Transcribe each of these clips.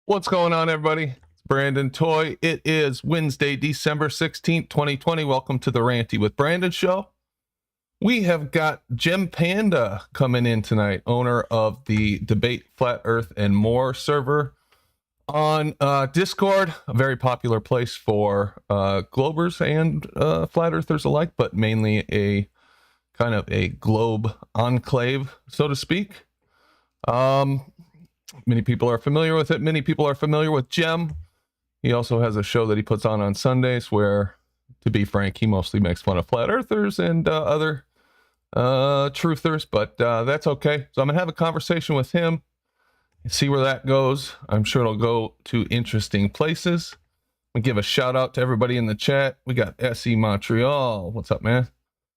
What's going on, everybody? It's Brandon Toy. It is Wednesday, December 16th, 2020. Welcome to the Ranty with Brandon show. We have got Gempanda coming in tonight, owner of the Debate, Flat Earth, and More server on Discord, a very popular place for Globers and Flat Earthers alike, but mainly a kind of a globe enclave, so to speak. Many people are familiar with it. Many people are familiar with Gem. He also has a show that he puts on Sundays where, to be frank, he mostly makes fun of flat earthers and other truthers, but that's okay. So I'm going to have a conversation with him and see where that goes. I'm sure it'll go to interesting places. We give a shout out to everybody in the chat. We got SE Montreal. What's up, man?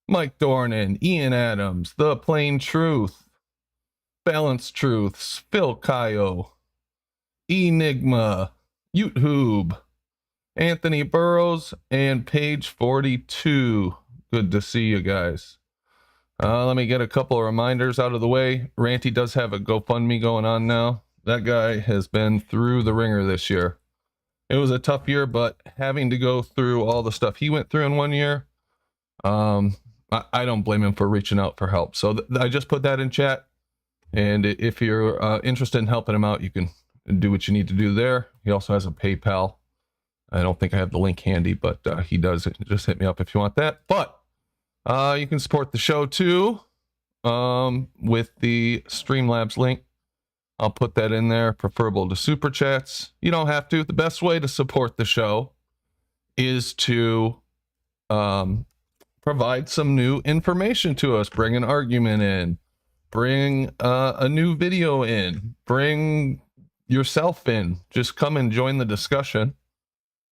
Mike Dornan, Ian Adams, The Plain Truth, Balanced Truths, Phil Kayo, Enigma, YouTube, Anthony Burrows, and Page 42. Good to see you guys. Let me get a couple of reminders out of the way. Ranty does have a GoFundMe going on now. That guy has been through the ringer this year. It was a tough year, but having to go through all the stuff he went through in one year, I don't blame him for reaching out for help. So I just put that in chat. And if you're interested in helping him out, you can do what you need to do there. He also has a PayPal. I don't think I have the link handy, but he does. Just hit me up if you want that. But you can support the show too with the Streamlabs link. I'll put that in there, preferable to Super Chats. You don't have to. The best way to support the show is to provide some new information to us. Bring an argument in. Bring a new video in, bring yourself in, just come and join the discussion.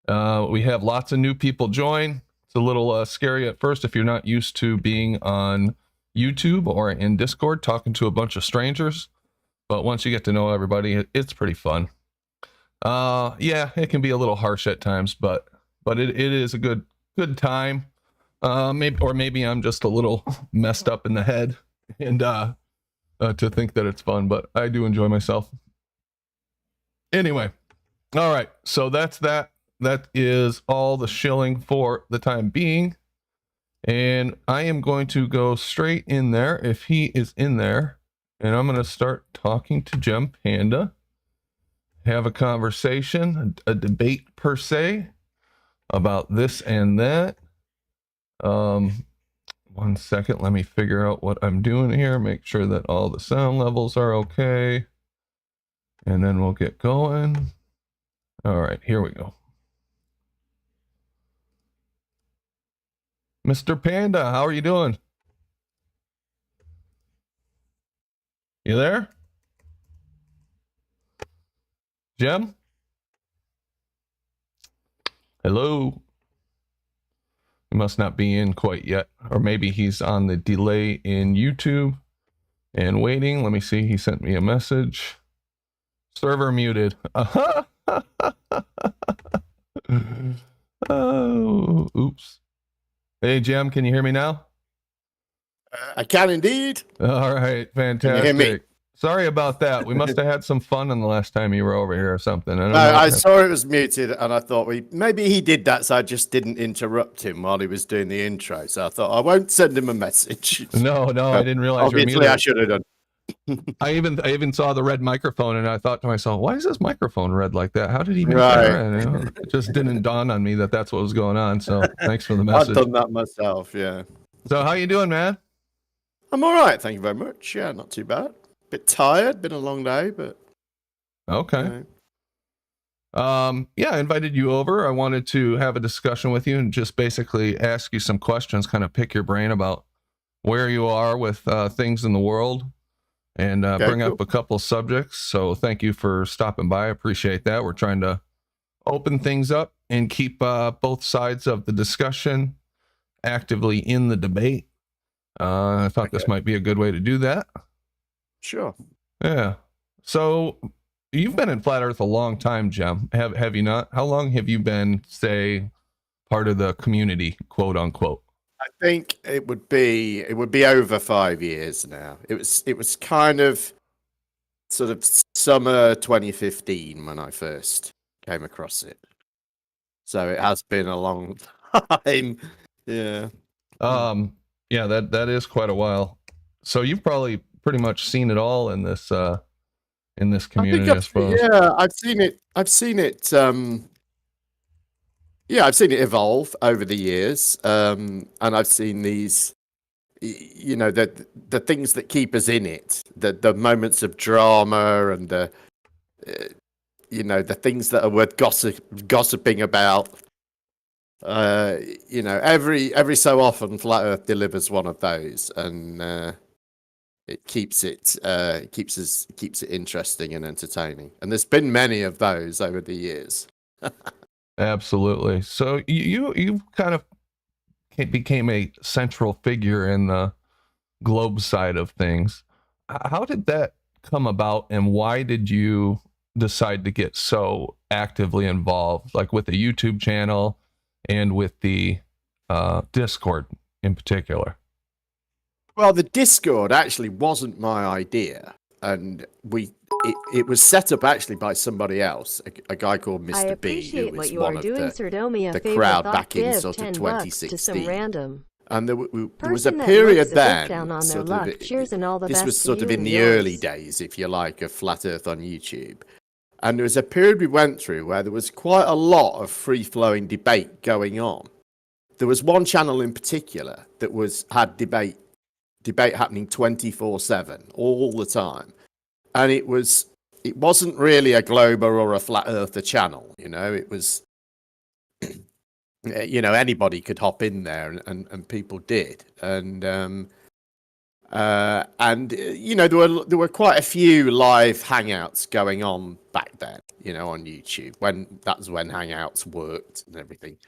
We have lots of new people join. It's a little scary at first if you're not used to being on YouTube or in Discord talking to a bunch of strangers, but once you get to know everybody, it's pretty fun. Yeah, it can be a little harsh at times, but it is a good time. Maybe I'm just a little messed up in the head and to think that it's fun, but I do enjoy myself. Anyway, all right, so that's that. That is all the shilling for the time being. And I am going to go straight in there if he is in there. And I'm going to start talking to Gempanda. Have a conversation, a debate per se, about this and that. 1 second, let me figure out what I'm doing here, make sure that all the sound levels are okay, and then we'll get going. All right, here we go. Mr. Panda, how are you doing? You there? Gem? Hello? He must not be in quite yet, or maybe he's on the delay in YouTube and waiting. Let me see. He sent me a message. Server muted. Oh, oops. Hey, Gem, can you hear me now? I can indeed. All right, fantastic. Can you hear me? Sorry about that. We must have had some fun on the last time you were over here or something. I saw it was muted, and I thought maybe he did that, so I just didn't interrupt him while he was doing the intro. So I thought I won't send him a message. No, I didn't realize you were muted. Obviously, I should have done. I even saw the red microphone, and I thought to myself, "Why is this microphone red like that? How did he make that red?" It just didn't dawn on me that that's what was going on. So thanks for the message. I've done that myself. Yeah. So how you doing, man? I'm all right. Thank you very much. Yeah, not too bad. Bit tired, been a long day, but okay. Yeah, I invited you over. I wanted to have a discussion with you and just basically ask you some questions, kind of pick your brain about where you are with things in the world, and bring up a couple subjects. So thank you for stopping by. I appreciate that. We're trying to open things up and keep both sides of the discussion actively in the debate. I thought this might be a good way to do that. Sure. Yeah. So you've been in Flat Earth a long time, Gem. Have you not? How long have you been, say, part of the community, quote unquote? I think it would be over 5 years now. It was kind of sort of summer 2015 when I first came across it. So it has been a long time. Yeah. Yeah, that is quite a while. So you've probably pretty much seen it all in this community, I suppose. I've seen it. I've seen it. I've seen it evolve over the years, and I've seen these, the things that keep us in it, the moments of drama, and the things that are worth gossiping about. Every so often, Flat Earth delivers one of those, and it keeps it interesting and entertaining. And there's been many of those over the years. Absolutely. So you kind of became a central figure in the globe side of things. How did that come about, and why did you decide to get so actively involved, like with the YouTube channel and with the Discord in particular? Well, the Discord actually wasn't my idea, and it was set up actually by somebody else, a guy called Mr. B, who was one of the crowd back in sort of 2016. And there was a period then, sort of, this was sort of in the early days, if you like, of Flat Earth on YouTube. And there was a period we went through where there was quite a lot of free-flowing debate going on. There was one channel in particular that had debate happening 24/7 all the time, and it wasn't really a Glober or a Flat Earther channel. It was, anybody could hop in there, and people did, and there were quite a few live hangouts going on back then, on YouTube, that's when hangouts worked and everything.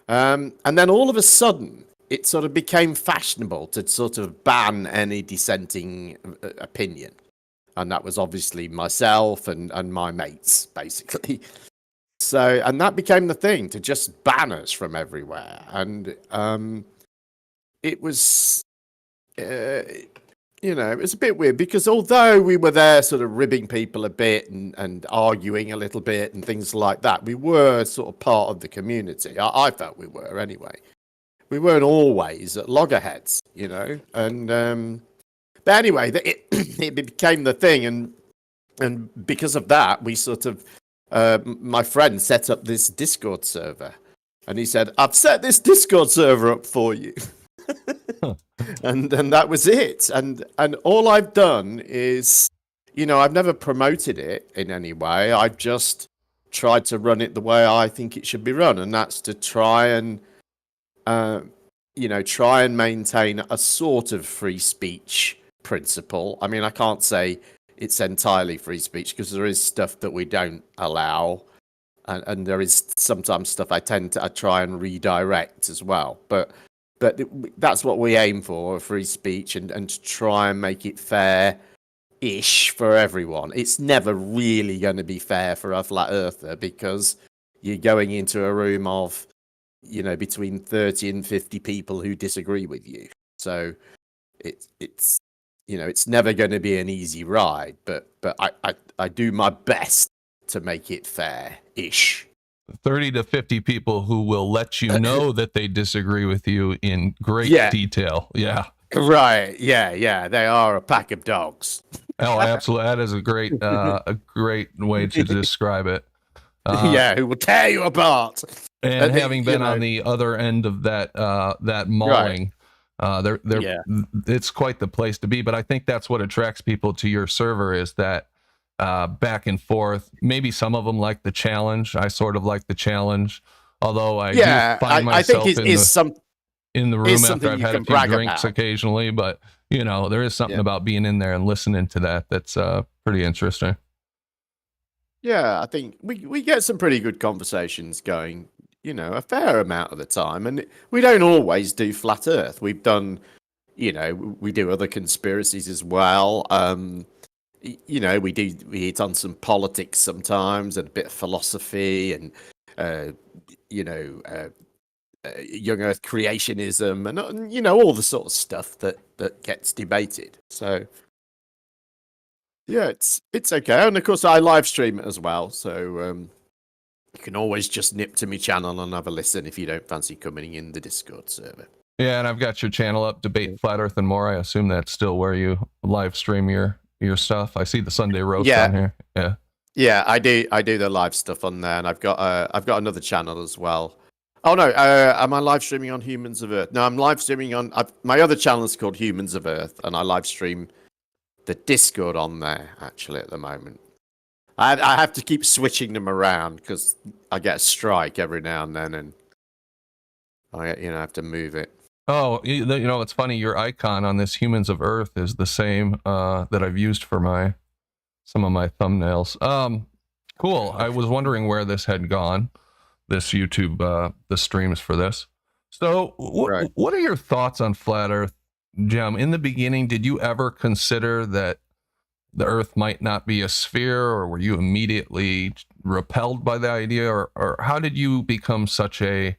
And then all of a sudden, it sort of became fashionable to sort of ban any dissenting opinion. And that was obviously myself and my mates, basically. So, and that became the thing, to just ban us from everywhere. And it was, it was a bit weird, because although we were there sort of ribbing people a bit and arguing a little bit and things like that, we were sort of part of the community. I felt we were anyway. We weren't always at loggerheads, and but anyway, it became the thing, and because of that, we sort of, my friend set up this Discord server, and he said, "I've set this Discord server up for you." And that was it. And all I've done is, I've never promoted it in any way. I've just tried to run it the way I think it should be run, and that's to try and maintain a sort of free speech principle. I mean, I can't say it's entirely free speech, because there is stuff that we don't allow, and there is sometimes stuff I try and redirect as well. But that's what we aim for, free speech, and to try and make it fair-ish for everyone. It's never really going to be fair for a Flat Earther, because you're going into a room of, between 30 and 50 people who disagree with you. So it's never going to be an easy ride, but I do my best to make it fair-ish. 30 to 50 people who will let you know that they disagree with you in great detail. Yeah. Right. Yeah. They are a pack of dogs. Oh, absolutely. That is a great way to describe it. Who will tear you apart. And having been on the other end of that mauling, it's quite the place to be. But I think that's what attracts people to your server, is that back and forth. Maybe some of them like the challenge. I sort of like the challenge, although I do find myself in the room after I've had a few drinks occasionally. But there is something about being in there and listening to that's pretty interesting. Yeah, I think we get some pretty good conversations going, a fair amount of the time. And we don't always do Flat Earth. We've done, we do other conspiracies as well. We hit on some politics sometimes, and a bit of philosophy, and young Earth creationism, and all the sort of stuff that gets debated. So Yeah, it's okay. And of course, I live stream it as well. So you can always just nip to my channel and have a listen if you don't fancy coming in the Discord server. Yeah, and I've got your channel up, Debate Flat Earth and More. I assume that's still where you live stream your stuff. I see the Sunday roast on here. Yeah. Yeah, I do the live stuff on there, and I've got another channel as well. Oh no, am I live streaming on Humans of Earth? No, I'm live streaming on my other channel is called Humans of Earth, and I live stream the Discord on there actually at the moment. I have to keep switching them around because I get a strike every now and then, and I have to move it. Oh, it's funny. Your icon on this Humans of Earth is the same that I've used for some of my thumbnails. Cool. I was wondering where this had gone. This YouTube, the streams for this. So, what are your thoughts on flat Earth, Jem? In the beginning, did you ever consider that the Earth might not be a sphere, or were you immediately repelled by the idea, or how did you become such a,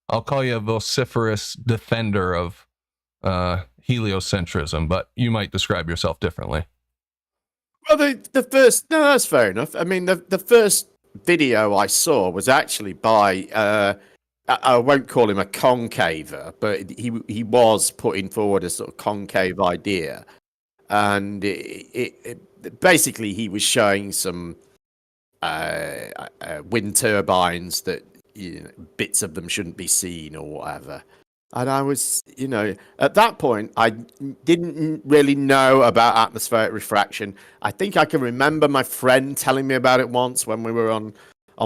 I'll call you a vociferous defender of heliocentrism, but you might describe yourself differently. Well, the first, no, that's fair enough. I mean, the first video I saw was actually by, I won't call him a concaver, but he was putting forward a sort of concave idea. And basically he was showing some wind turbines that bits of them shouldn't be seen or whatever. And I was, at that point, I didn't really know about atmospheric refraction. I think I can remember my friend telling me about it once when we were on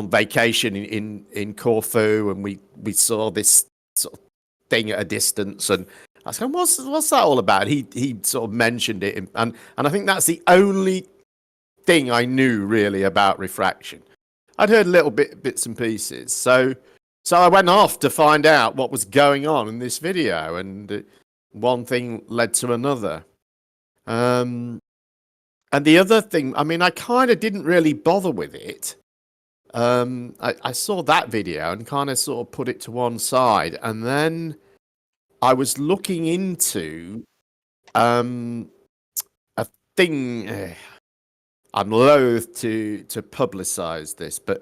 vacation in Corfu, and we saw this sort of thing at a distance, and I was going, what's that all about? He sort of mentioned it, and I think that's the only thing I knew really about refraction. I'd heard little bits and pieces, so I went off to find out what was going on in this video, and one thing led to another. And the other thing, I mean, I kind of didn't really bother with it. I saw that video and kind of sort of put it to one side, and then I was looking into a thing. I'm loath to publicize this, but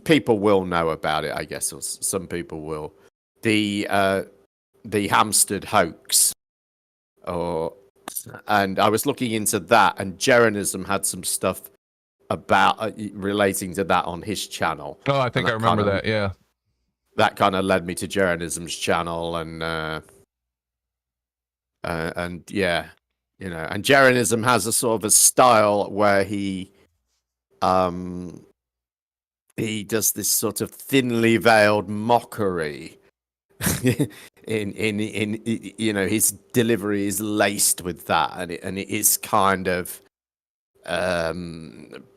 people will know about it, I guess, or some people will. The Hampstead hoax, and I was looking into that, and Jeranism had some stuff about relating to that on his channel. Oh, I think I remember that. Yeah, that kind of led me to Jeranism's channel, and yeah, and Jeranism has a sort of a style where he does this sort of thinly veiled mockery. in his delivery is laced with that, and it is kind of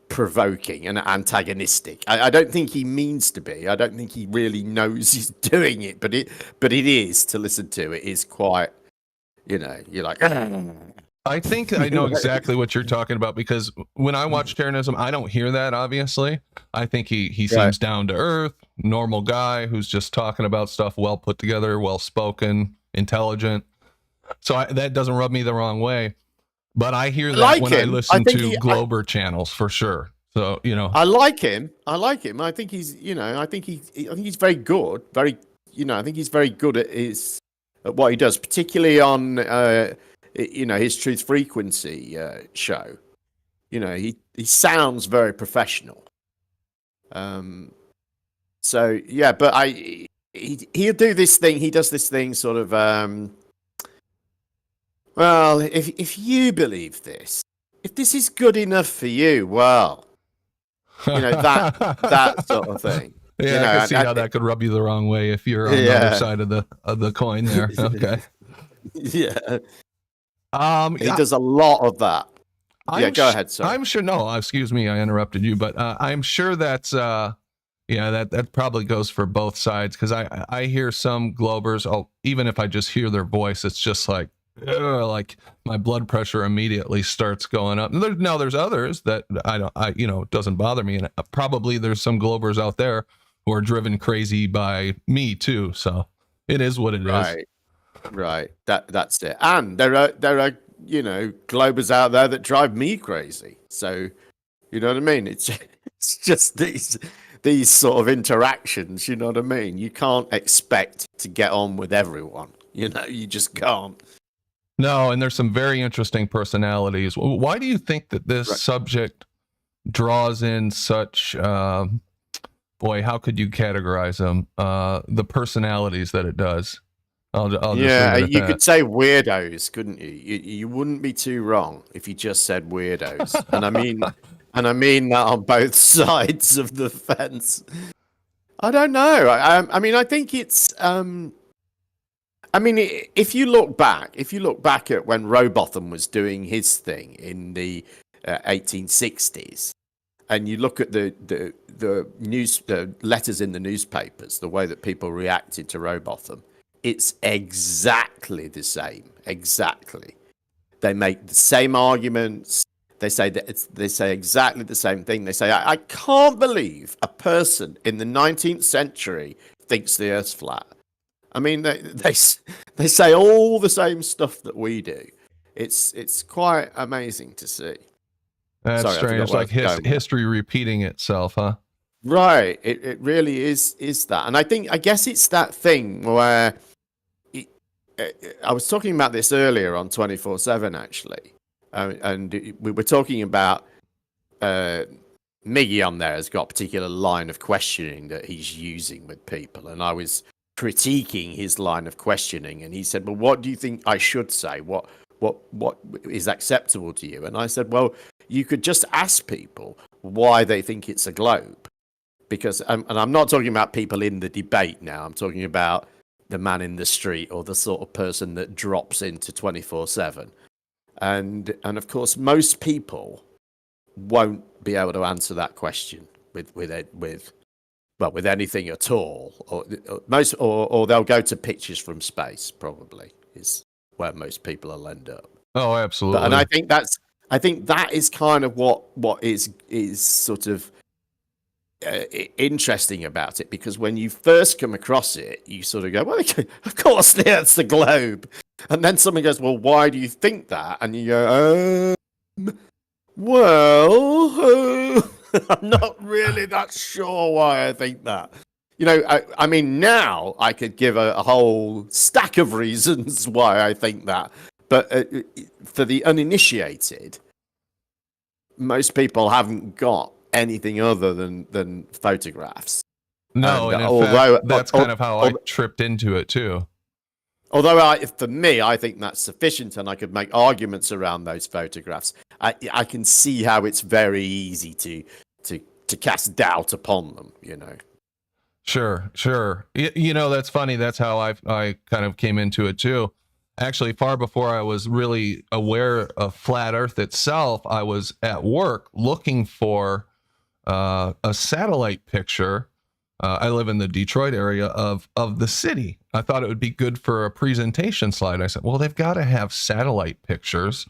provoking and antagonistic. I don't think he means to be. I don't think he really knows he's doing it, but it is, to listen to it is quite, you're like, I think I know exactly what you're talking about, because when I watch Terranism, I don't hear that, obviously. I think he seems down to earth, normal guy who's just talking about stuff well put together, well spoken, intelligent. So that doesn't rub me the wrong way. But I hear that when I listen to Glober channels, for sure. So, I like him. I think he's, I think he's very good. I think he's very good at what he does, particularly on his Truth Frequency show. He sounds very professional. So yeah, but he'll do this thing. He does this thing sort of. Well, if you believe this, if this is good enough for you, well, that sort of thing. Yeah, I can see how that could rub you the wrong way if you're on the other side of the coin there. Okay. Yeah. He does a lot of that. Go ahead, sir. I'm sure. No, excuse me, I interrupted you, but I'm sure that's that probably goes for both sides, because I hear some Globers. Even if I just hear their voice, it's just like my blood pressure immediately starts going up. Now there's others that it doesn't bother me, and probably there's some Globers out there who are driven crazy by me too. So it is what it is. Right. That's it. And there are globers out there that drive me crazy. So, you know what I mean? It's just these sort of interactions. You know what I mean? You can't expect to get on with everyone. You just can't. No, and there's some very interesting personalities. Why do you think that this subject draws in such, boy, how could you categorize them? The personalities that it does. I'll just leave it at you that. could say weirdos, couldn't you? You wouldn't be too wrong if you just said weirdos. And I mean that on both sides of the fence. I don't know. I mean, I think it's. I mean, if you look back at when Rowbotham was doing his thing in the 1860s, and you look at the letters in the newspapers, the way that people reacted to Rowbotham, it's exactly the same. Exactly, they make the same arguments. They say exactly the same thing. They say, I can't believe a person in the 19th century thinks the Earth's flat. I mean, they say all the same stuff that we do. It's quite amazing to see. That's strange. It's like history repeating itself, huh? Right. It really is that. And I guess it's that thing where I was talking about this earlier on 24/7 actually, and we were talking about Miggy on there has got a particular line of questioning that he's using with people, and I was critiquing his line of questioning, and he said, well, what do you think I should say? What is acceptable to you? And I said, well, you could just ask people why they think it's a globe, because and I'm not talking about people in the debate now. I'm talking about the man in the street or the sort of person that drops into 24/7, and of course most people won't be able to answer that question with anything at all, or they'll go to pictures from space. Probably is where most people will end up. Oh, absolutely. And I think that is kind of what is sort of interesting about it, because when you first come across it, you sort of go, well, of course that's the globe, and then someone goes, well, why do you think that? And you go, well, I'm not really that sure why I think that. I mean, now I could give a whole stack of reasons why I think that. But for the uninitiated, most people haven't got anything other than photographs. No, and in fact, that's kind of how I tripped into it too. Although for me, I think that's sufficient, and I could make arguments around those photographs. I can see how it's very easy to cast doubt upon them. Sure. That's funny. That's how I kind of came into it too. Actually, far before I was really aware of flat Earth itself, I was at work looking for a satellite picture. I live in the Detroit area of the city. I thought it would be good for a presentation slide. I said, well, they've got to have satellite pictures,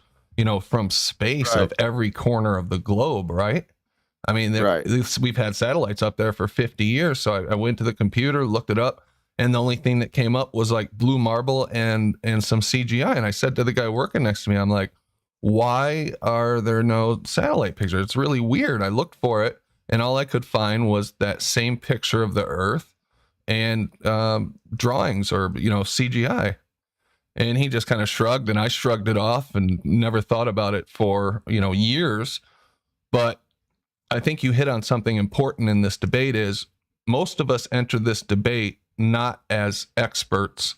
from space of every corner of the globe, right? I mean, we've had satellites up there for 50 years. So I went to the computer, looked it up, and the only thing that came up was like blue marble and some CGI. And I said to the guy working next to me, I'm like, why are there no satellite pictures? It's really weird. I looked for it, and all I could find was that same picture of the Earth and drawings or, CGI. And he just kind of shrugged, and I shrugged it off and never thought about it for, years. But I think you hit on something important in this debate is most of us enter this debate not as experts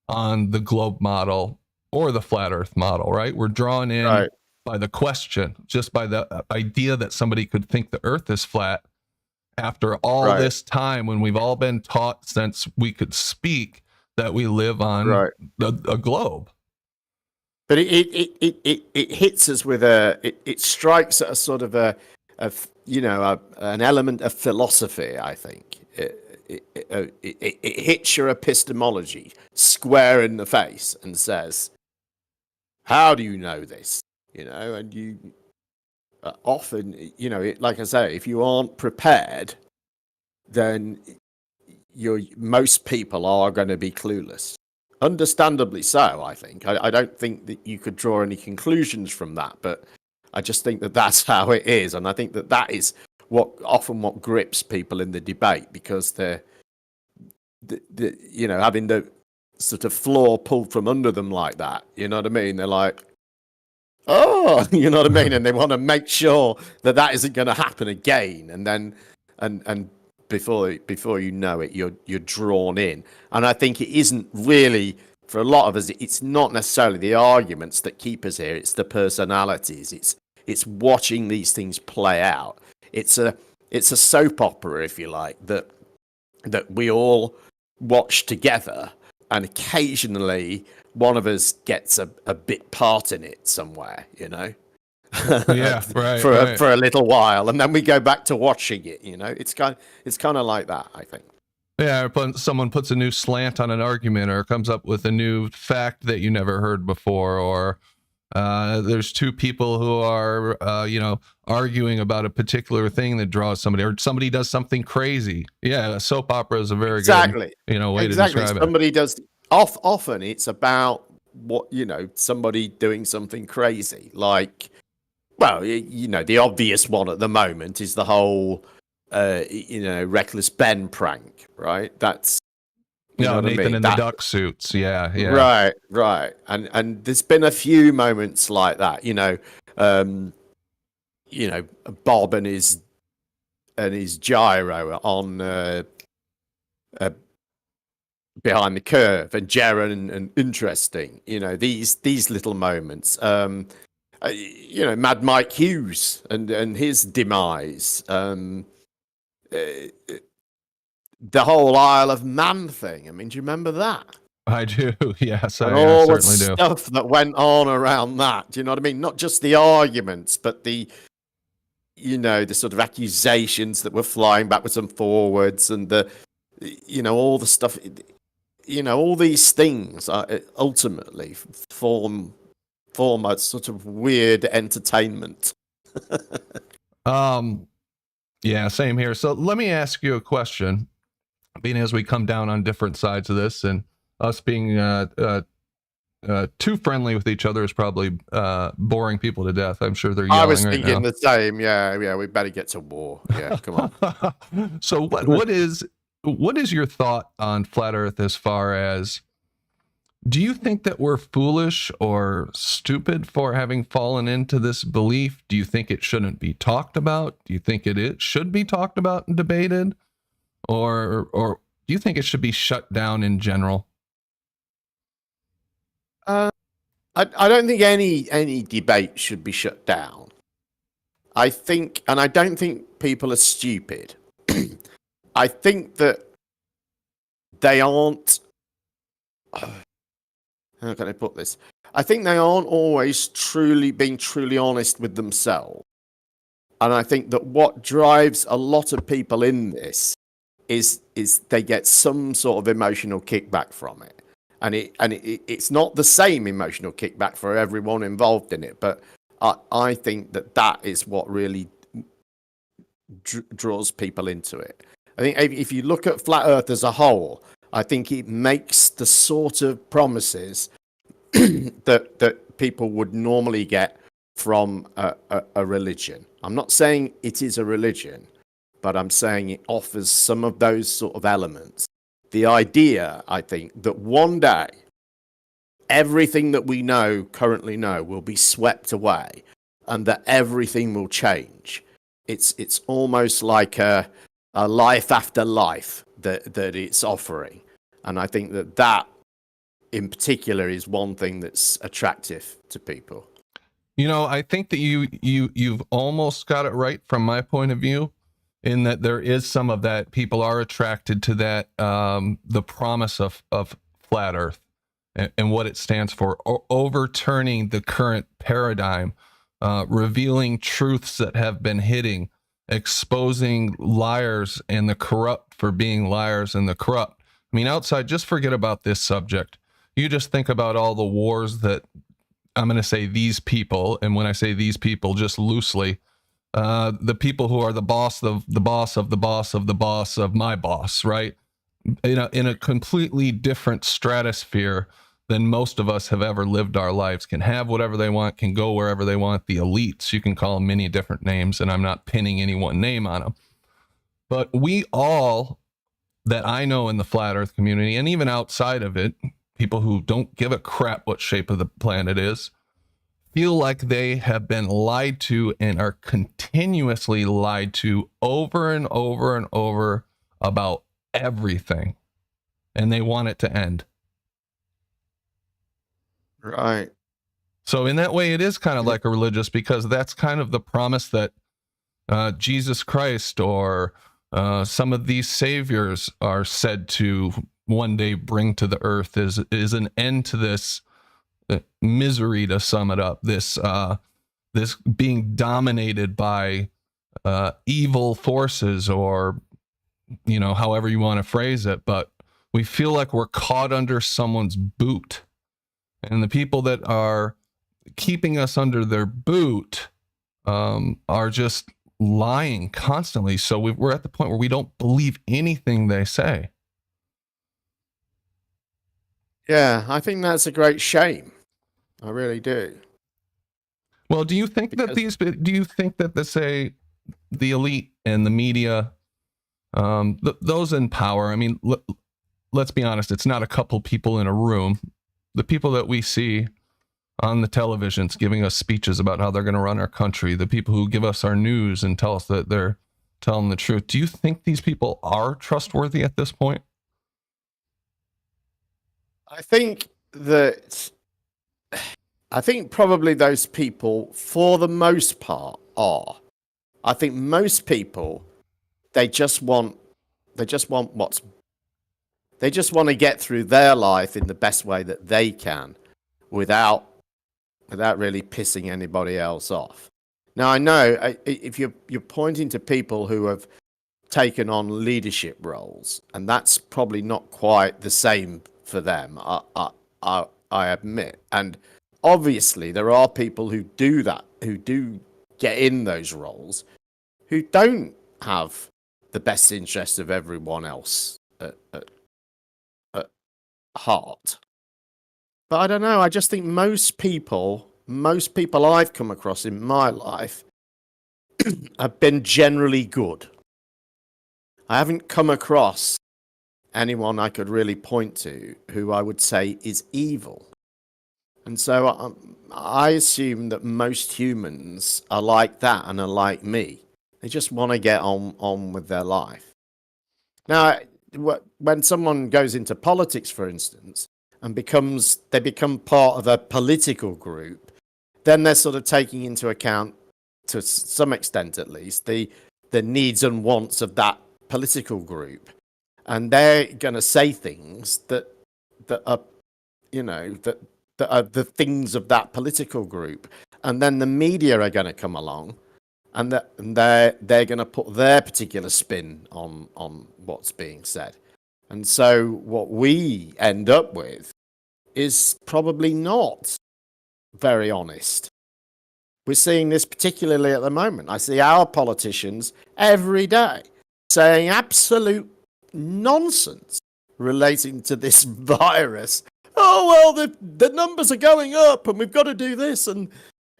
on the globe model or the flat Earth model, right? We're drawn in by the question, just by the idea that somebody could think the Earth is flat after all this time when we've all been taught since we could speak that we live on a globe. But it hits us with it strikes at a sort of an element of philosophy, I think. It hits your epistemology square in the face and says, how do you know this? And you often, like I say, if you aren't prepared, then most people are going to be clueless. understandably so. I think I don't think that you could draw any conclusions from that, but I just think that that's how it is, and I think that that is what grips people in the debate, because they're having the sort of floor pulled from under them like that. You know what I mean? They're like, oh, you know what I mean? And they want to make sure that that isn't going to happen again. And then, and before you know it, you're drawn in. And I think it isn't really, for a lot of us, it's not necessarily the arguments that keep us here. It's the personalities. It's watching these things play out. It's a soap opera, if you like, that we all watch together, and occasionally one of us gets a bit part in it somewhere, you know. Yeah, right. For a little while, and then we go back to watching it. You know, it's kind of like that, I think. Yeah, someone puts a new slant on an argument, or comes up with a new fact that you never heard before, or there's two people who are arguing about a particular thing that draws somebody, or somebody does something crazy. Yeah, a soap opera is a very good way to describe it. Somebody does often it's about somebody doing something crazy, like, well, the obvious one at the moment is the whole Reckless Ben prank, right? That's Nathan in the duck suits. Yeah. Right. And there's been a few moments like that, Bob and his gyro on Behind the Curve, and Jaron and Interesting, these little moments. Mad Mike Hughes and his demise. The whole Isle of Man thing. I mean, do you remember that? I do. Yes, and I all the certainly do. Stuff that went on around that. Do you know what I mean? Not just the arguments, but the sort of accusations that were flying backwards and forwards, and all the stuff. All these things ultimately form a sort of weird entertainment. Yeah, same here. So let me ask you a question, being as we come down on different sides of this, and us being too friendly with each other is probably boring people to death. I'm sure they're yelling. I was right thinking now. The same. Yeah, we better get to war. Yeah, come on. So what is your thought on flat Earth, as far as, do you think that we're foolish or stupid for having fallen into this belief? Do you think it shouldn't be talked about? Do you think it should be talked about and debated? Or do you think it should be shut down in general? I don't think any debate should be shut down. I don't think people are stupid. I think that they aren't... How can I put this? I think they aren't always being truly honest with themselves. And I think that what drives a lot of people in this is they get some sort of emotional kickback from it. And it's not the same emotional kickback for everyone involved in it. But I think that is what really draws people into it. I think if you look at Flat Earth as a whole, I think it makes the sort of promises that people would normally get from a religion. I'm not saying it is a religion, but I'm saying it offers some of those sort of elements. The idea, I think, that one day everything that we currently know will be swept away, and that everything will change. It's almost like a life after life that it's offering. And I think that in particular is one thing that's attractive to people. I think that you've almost got it right from my point of view, in that there is some of that. People are attracted to that, the promise of flat Earth and what it stands for, overturning the current paradigm, revealing truths that have been hidden, exposing liars and the corrupt for being liars and the corrupt. I mean, outside, just forget about this subject. You just think about all the wars that, I'm going to say these people, and when I say these people, just loosely, the people who are the boss of the boss of the boss of the boss of my boss, right? in a completely different stratosphere than most of us have ever lived our lives, can have whatever they want, can go wherever they want. The elites, you can call them many different names, and I'm not pinning any one name on them. But we all, that I know in the flat earth community, and even outside of it, people who don't give a crap what shape of the planet is, feel like they have been lied to and are continuously lied to over and over and over about everything. And they want it to end. Right. So in that way, it is kind of like a religious, because that's kind of the promise that Jesus Christ or some of these saviors are said to one day bring to the earth, is an end to this misery, to sum it up, this being dominated by evil forces, or however you want to phrase it. But we feel like we're caught under someone's boot, and the people that are keeping us under their boot are just lying constantly. So we're at the point where we don't believe anything they say. Yeah, I think that's a great shame. I really do. Well, do you think that say the elite and the media, those in power, I mean, let's be honest, it's not a couple people in a room. The people that we see on the televisions giving us speeches about how they're going to run our country, the people who give us our news and tell us that they're telling the truth, do you think these people are trustworthy at this point? I think probably those people, for the most part, are. I think most people, they just want to get through their life in the best way that they can, without really pissing anybody else off. Now, I know if you're pointing to people who have taken on leadership roles, and that's probably not quite the same for them, I admit. And obviously, there are people who do that, who do get in those roles, who don't have the best interests of everyone else at heart. But I don't know. I just think most people I've come across in my life have been generally good. I haven't come across anyone I could really point to who I would say is evil. And so I assume that most humans are like that and are like me. They just want to get on with their life. Now, when someone goes into politics, for instance, and they become part of a political group, then they're sort of taking into account, to some extent at least, the needs and wants of that political group. And they're going to say things that are, that are the things of that political group. And then the media are going to come along, and they're going to put their particular spin on what's being said. And so what we end up with is probably not very honest. We're seeing this particularly at the moment. I see our politicians every day saying absolute nonsense relating to this virus. Oh, well, the numbers are going up and we've got to do this, and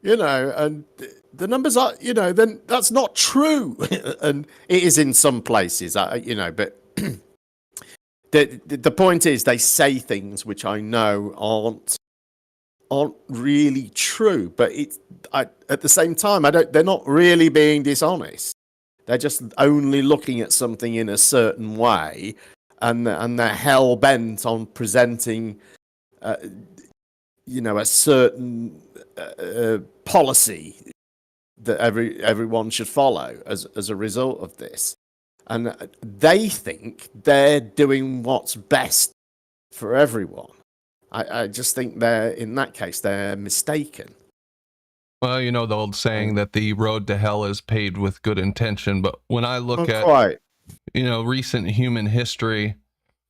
and the numbers are, then that's not true. And it is in some places, but the point is, they say things which I know aren't really true, but at the same time, they're not really being dishonest. They're just only looking at something in a certain way, and they're hell bent on presenting, a certain policy that everyone should follow as a result of this. And they think they're doing what's best for everyone. I just think in that case, they're mistaken. Well, the old saying that the road to hell is paved with good intention. But when I look at, recent human history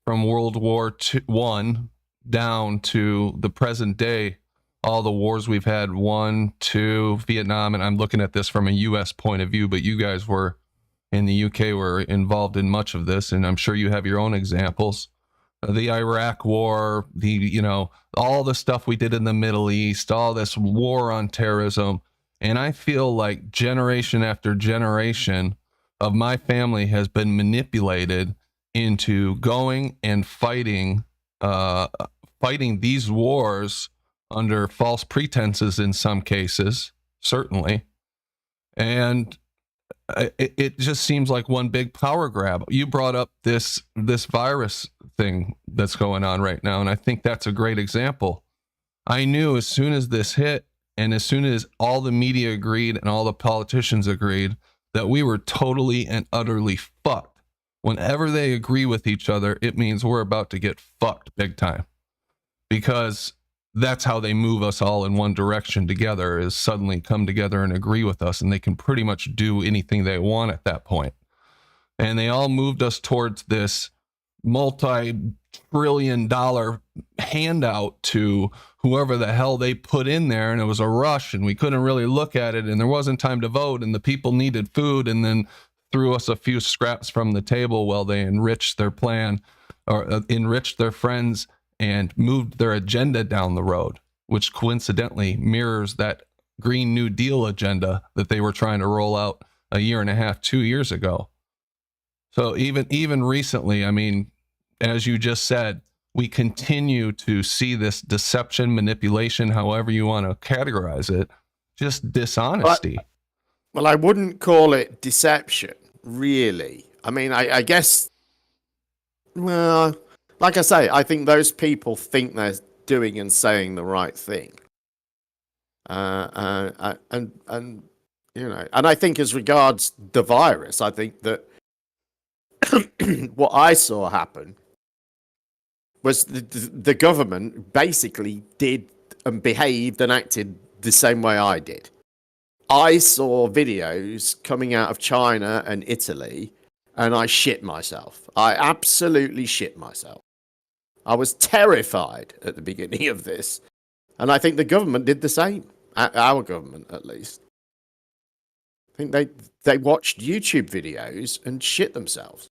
from World War I down to the present day, all the wars we've had, 1, 2, Vietnam, and I'm looking at this from a U.S. point of view, but you guys were in the UK were involved in much of this, and I'm sure you have your own examples. The Iraq war, all the stuff we did in the Middle East, all this war on terrorism. And I feel like generation after generation of my family has been manipulated into going and fighting these wars under false pretenses in some cases, certainly. And it just seems like one big power grab. You brought up this virus thing that's going on right now, and I think that's a great example. I knew as soon as this hit, and as soon as all the media agreed and all the politicians agreed, that we were totally and utterly fucked. Whenever they agree with each other, it means we're about to get fucked big time, because that's how they move us all in one direction together, is suddenly come together and agree with us, and they can pretty much do anything they want at that point. And they all moved us towards this multi-trillion-dollar handout to whoever the hell they put in there, and it was a rush, and we couldn't really look at it, and there wasn't time to vote, and the people needed food, and then threw us a few scraps from the table while they enriched their plan, or enriched their friends, and moved their agenda down the road, which coincidentally mirrors that Green New Deal agenda that they were trying to roll out a year and a half, 2 years ago. So even recently, I mean, as you just said, we continue to see this deception, manipulation, however you want to categorize it, just dishonesty. Well, I wouldn't call it deception, really. I mean, I guess, well, like I say, I think those people think they're doing and saying the right thing. And I think as regards the virus, I think that what I saw happen was the government basically did and behaved and acted the same way I did. I saw videos coming out of China and Italy, and I shit myself. I absolutely shit myself. I was terrified at the beginning of this, and I think the government did the same. Our government, at least. I think they watched YouTube videos and shit themselves.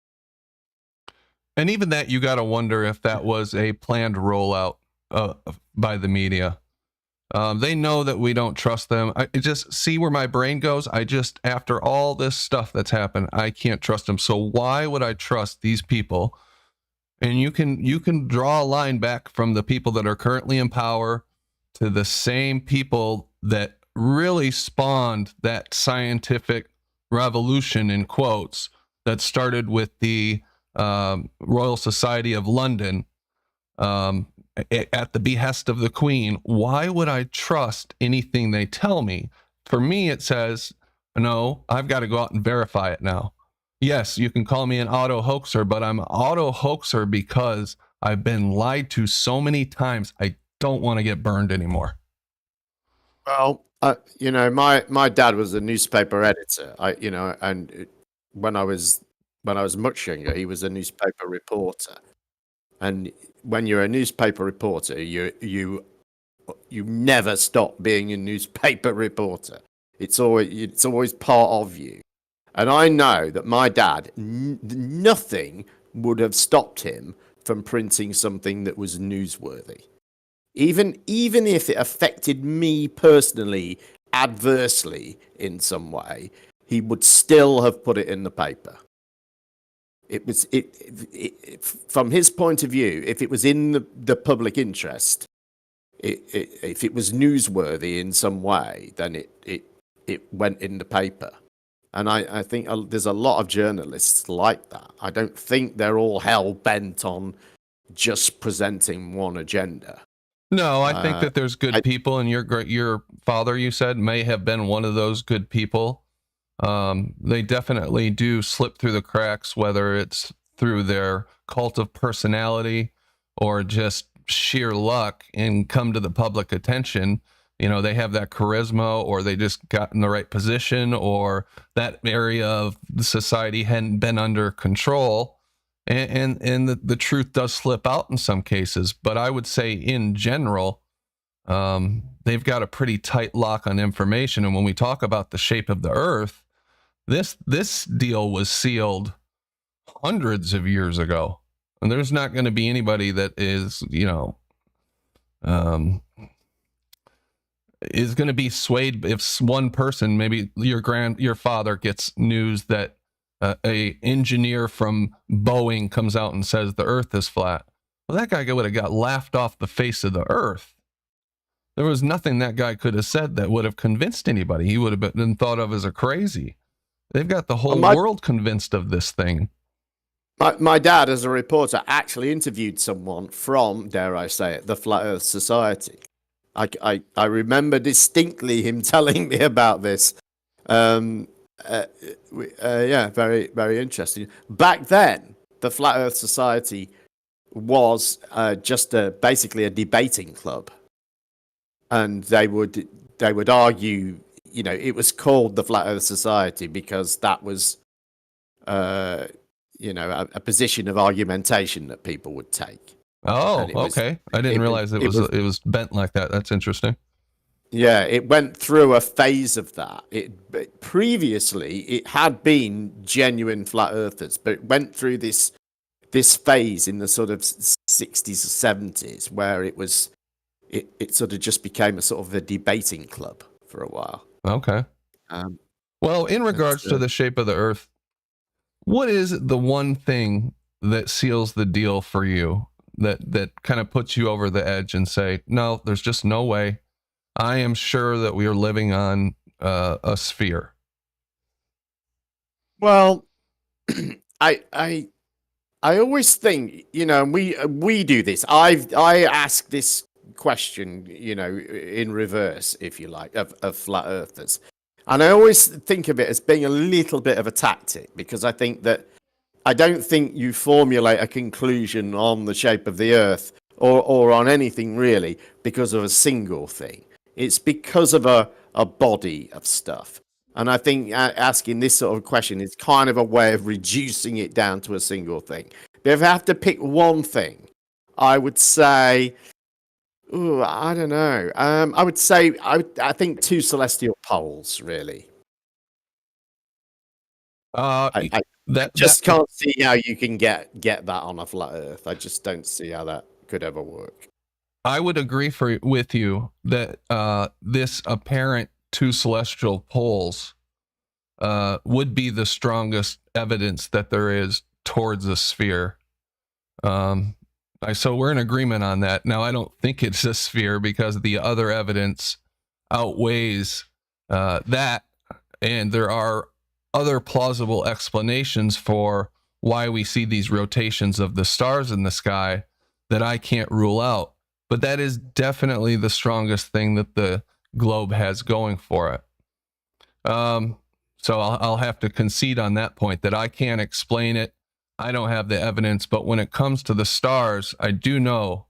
And even that, you got to wonder if that was a planned rollout by the media. They know that we don't trust them. I just see where my brain goes. After all this stuff that's happened, I can't trust them. So why would I trust these people? And you can draw a line back from the people that are currently in power to the same people that really spawned that scientific revolution, in quotes, that started with the Royal Society of London at the behest of the Queen. Why would I trust anything they tell me? For me, it says, no, I've got to go out and verify it now. Yes, you can call me an auto hoaxer, but I'm an auto hoaxer because I've been lied to so many times. I don't want to get burned anymore. Well, my dad was a newspaper editor. And when I was much younger, he was a newspaper reporter. And when you're a newspaper reporter, you never stop being a newspaper reporter. It's always part of you. And I know that my dad, nothing would have stopped him from printing something that was newsworthy. Even if it affected me personally adversely in some way, he would still have put it in the paper. From his point of view, if it was in the public interest, if it was newsworthy in some way, then it went in the paper. And I think there's a lot of journalists like that. I don't think they're all hell bent on just presenting one agenda. No, I think that there's good people, and your father, you said, may have been one of those good people. They definitely do slip through the cracks, whether it's through their cult of personality or just sheer luck and come to the public attention. They have that charisma, or they just got in the right position, or that area of the society hadn't been under control. And the truth does slip out in some cases. But I would say in general, they've got a pretty tight lock on information. And when we talk about the shape of the earth, This deal was sealed hundreds of years ago, and there's not going to be anybody that is, is going to be swayed if one person, maybe your father, gets news that a engineer from Boeing comes out and says the Earth is flat. Well, that guy would have got laughed off the face of the earth. There was nothing that guy could have said that would have convinced anybody. He would have been thought of as a crazy. They've got the whole world convinced of this thing. My dad, as a reporter, actually interviewed someone from, dare I say it, the Flat Earth Society. I remember distinctly him telling me about this. Yeah, very, very interesting. Back then, the Flat Earth Society was just basically a debating club, and they would argue. It was called the Flat Earth Society because that was, a position of argumentation that people would take. Oh, okay. I didn't realize it was bent like that. That's interesting. Yeah, it went through a phase of that. Previously it had been genuine flat earthers, but it went through this phase in the sort of 60s or 70s where it sort of just became a sort of a debating club for a while. Okay. Well, in regards to the shape of the Earth, what is the one thing that seals the deal for you? That kind of puts you over the edge and say, no, there's just no way. I am sure that we are living on a sphere. Well, I always think, we do this. I ask this question, in reverse, if you like, of flat earthers, and I always think of it as being a little bit of a tactic, because I don't think you formulate a conclusion on the shape of the Earth or on anything really because of a single thing. It's because of a body of stuff. And I think asking this sort of question is kind of a way of reducing it down to a single thing. But if I have to pick one thing, I would say, I don't know. I would say, I think two celestial poles, really. I just can't see how you can get that on a flat Earth. I just don't see how that could ever work. I would agree with you that this apparent two celestial poles would be the strongest evidence that there is towards a sphere. So we're in agreement on that. Now, I don't think it's a sphere because the other evidence outweighs that, and there are other plausible explanations for why we see these rotations of the stars in the sky that I can't rule out. But that is definitely the strongest thing that the globe has going for it. So I'll have to concede on that point that I can't explain it. I don't have the evidence, but when it comes to the stars, I do know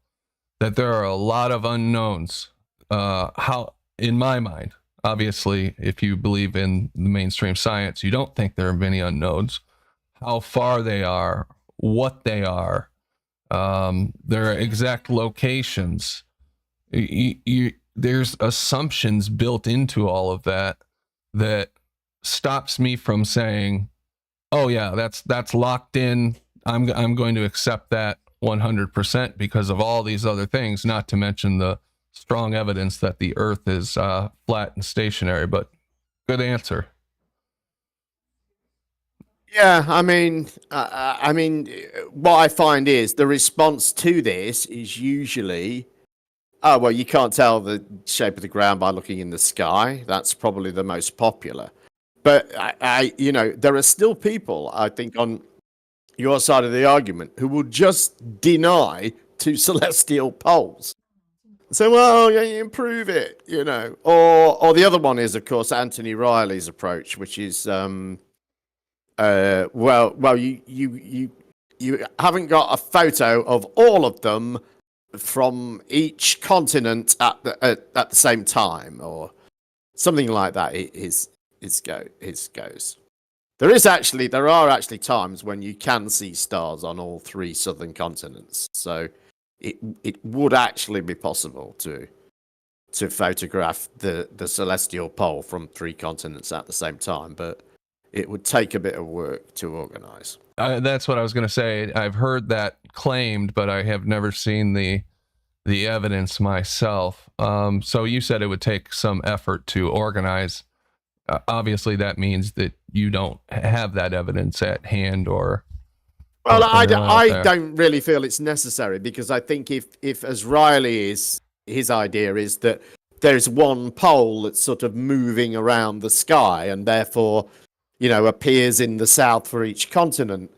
that there are a lot of unknowns. How, in my mind, obviously, if you believe in the mainstream science, you don't think there are many unknowns. How far they are, what they are, their exact locations. There's assumptions built into all of that stops me from saying, oh yeah, that's locked in. I'm going to accept that 100% because of all these other things, not to mention the strong evidence that the Earth is flat and stationary. But good answer. Yeah, I mean, what I find is the response to this is usually, oh, well, you can't tell the shape of the ground by looking in the sky. That's probably the most popular. But there are still people, I think, on your side of the argument who will just deny two celestial poles. So, well, you improve it, Or the other one is, of course, Anthony Riley's approach, which is, you haven't got a photo of all of them from each continent at the same time, or something like that. It goes. There are actually times when you can see stars on all three southern continents, so it would actually be possible to photograph the celestial pole from three continents at the same time, but it would take a bit of work to organize. That's what I was going to say. I've heard that claimed, but I have never seen the evidence myself. So you said it would take some effort to organize. Obviously, that means that you don't have that evidence at hand, or. Well, I don't really feel it's necessary, because I think if as Riley is, his idea is that there's one pole that's sort of moving around the sky and therefore, appears in the south for each continent.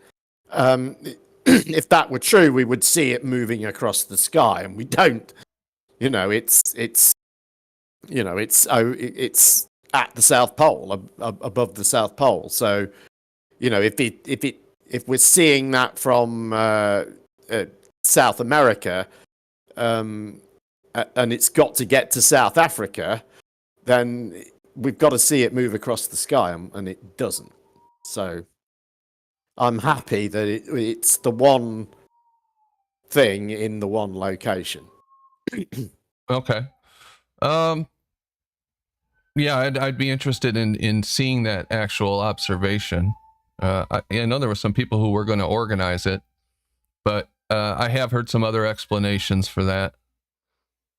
If that were true, we would see it moving across the sky, and we don't. It's at the South Pole, above the South Pole. So, if we're seeing that from South America, and it's got to get to South Africa, then we've got to see it move across the sky, and it doesn't. So I'm happy that it's the one thing in the one location. Okay. Yeah, I'd be interested in seeing that actual observation. I know there were some people who were going to organize it, but I have heard some other explanations for that.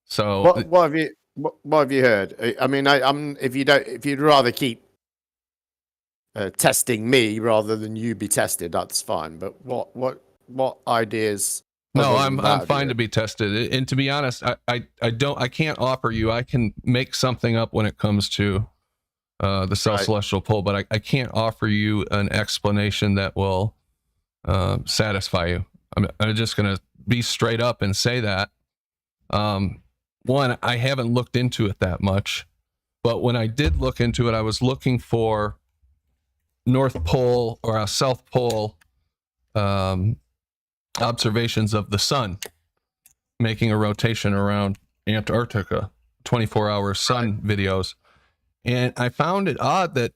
So what have you heard? I mean, if you'd rather keep testing me rather than you be tested, that's fine. But what ideas? No, I'm fine to be tested. And to be honest, I can't offer you. I can make something up when it comes to the celestial pole, but I can't offer you an explanation that will satisfy you. I'm just going to be straight up and say that. One, I haven't looked into it that much, but when I did look into it, I was looking for North Pole or South Pole observations of the sun making a rotation around Antarctica, 24-hour sun videos. And I found it odd that,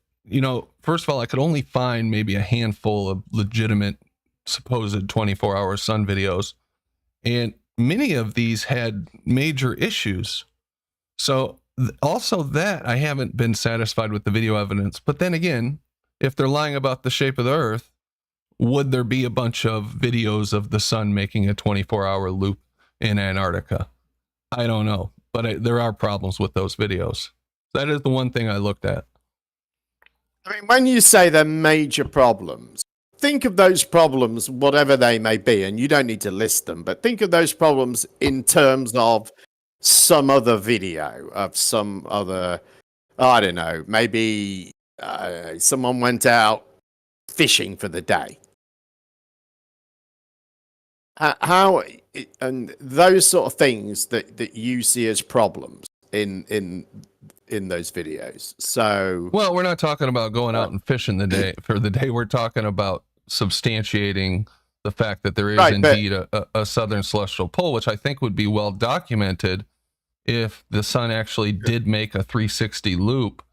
first of all, I could only find maybe a handful of legitimate supposed 24-hour sun videos. And many of these had major issues. So also that I haven't been satisfied with the video evidence. But then again, if they're lying about the shape of the Earth, would there be a bunch of videos of the sun making a 24-hour loop in Antarctica? I don't know, but there are problems with those videos. That is the one thing I looked at. I mean, when you say they're major problems, think of those problems, whatever they may be, and you don't need to list them, but think of those problems in terms of some other video of some other, I don't know, maybe someone went out fishing for the day. How and those sort of things that you see as problems in those videos. So, well, we're not talking about going out and fishing for the day. We're talking about substantiating the fact that there is indeed a southern celestial pole, which I think would be well documented if the sun actually did make a 360 loop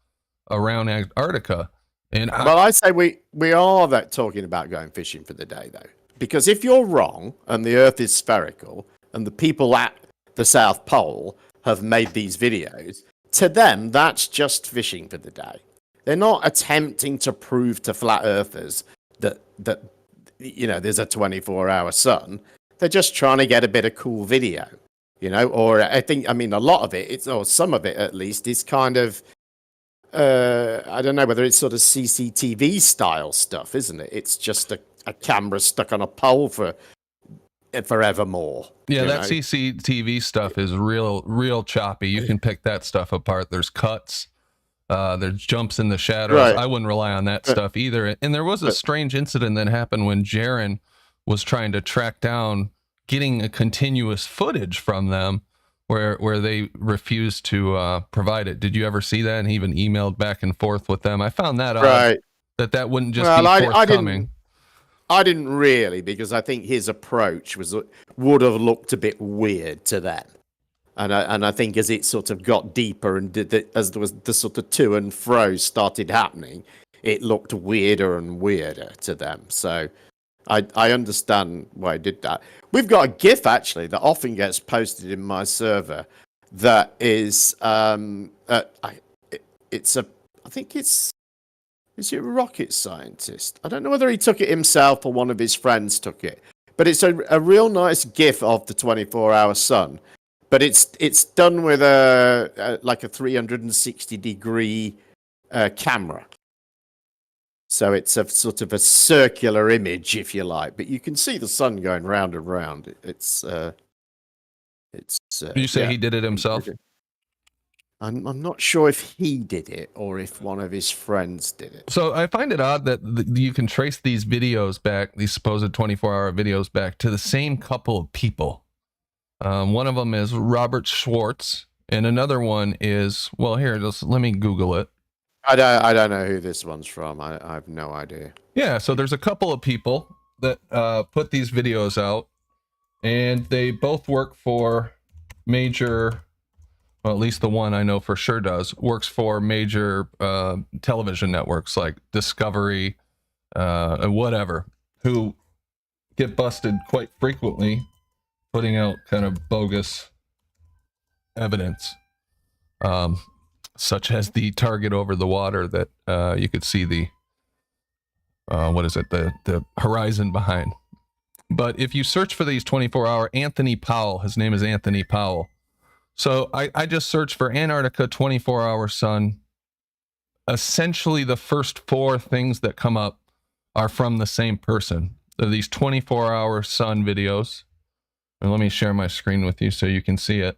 around Antarctica. And I say we are talking about going fishing for the day, though. Because if you're wrong and the Earth is spherical and the people at the South Pole have made these videos, to them, that's just fishing for the day. They're not attempting to prove to flat earthers that there's a 24-hour sun. They're just trying to get a bit of cool video, or a lot of it, or some of it at least, is kind of, I don't know whether it's sort of CCTV style stuff, isn't it? It's just a camera stuck on a pole for forevermore. Yeah, that CCTV stuff is real choppy. You can pick that stuff apart. There's cuts, there's jumps in the shadows. Right. I wouldn't rely on that stuff either. And there was a strange incident that happened when Jaron was trying to track down getting a continuous footage from them where they refused to provide it. Did you ever see that? And he even emailed back and forth with them. I found that odd, that wouldn't just be forthcoming. I didn't really, because I think his approach would have looked a bit weird to them, and I think as it sort of got deeper and as there was the sort of to and fro started happening, it looked weirder and weirder to them. So I understand why I did that. We've got a GIF actually that often gets posted in my server that is I think it's Is he a rocket scientist? I don't know whether he took it himself or one of his friends took it. But it's a real nice GIF of the 24-hour sun. But it's done with like a 360-degree camera. So it's a sort of a circular image, if you like. But you can see the sun going round and round. It's. You say he did it himself? I'm not sure if he did it or if one of his friends did it. So I find it odd that you can trace these videos back, these supposed 24-hour videos back to the same couple of people. One of them is Robert Schwartz, and another one is, well, here, let me Google it. I don't know who this one's from. I have no idea. Yeah, so there's a couple of people that put these videos out, and they both work for major, well, at least the one I know for sure does, works for major television networks like Discovery, whatever, who get busted quite frequently putting out kind of bogus evidence, such as the target over the water that you could see the, what is it, the horizon behind. But if you search for these 24-hour, Anthony Powell, his name is Anthony Powell. So I just searched for Antarctica 24-hour sun. Essentially, the first four things that come up are from the same person. They're these 24-hour sun videos. And let me share my screen with you so you can see it.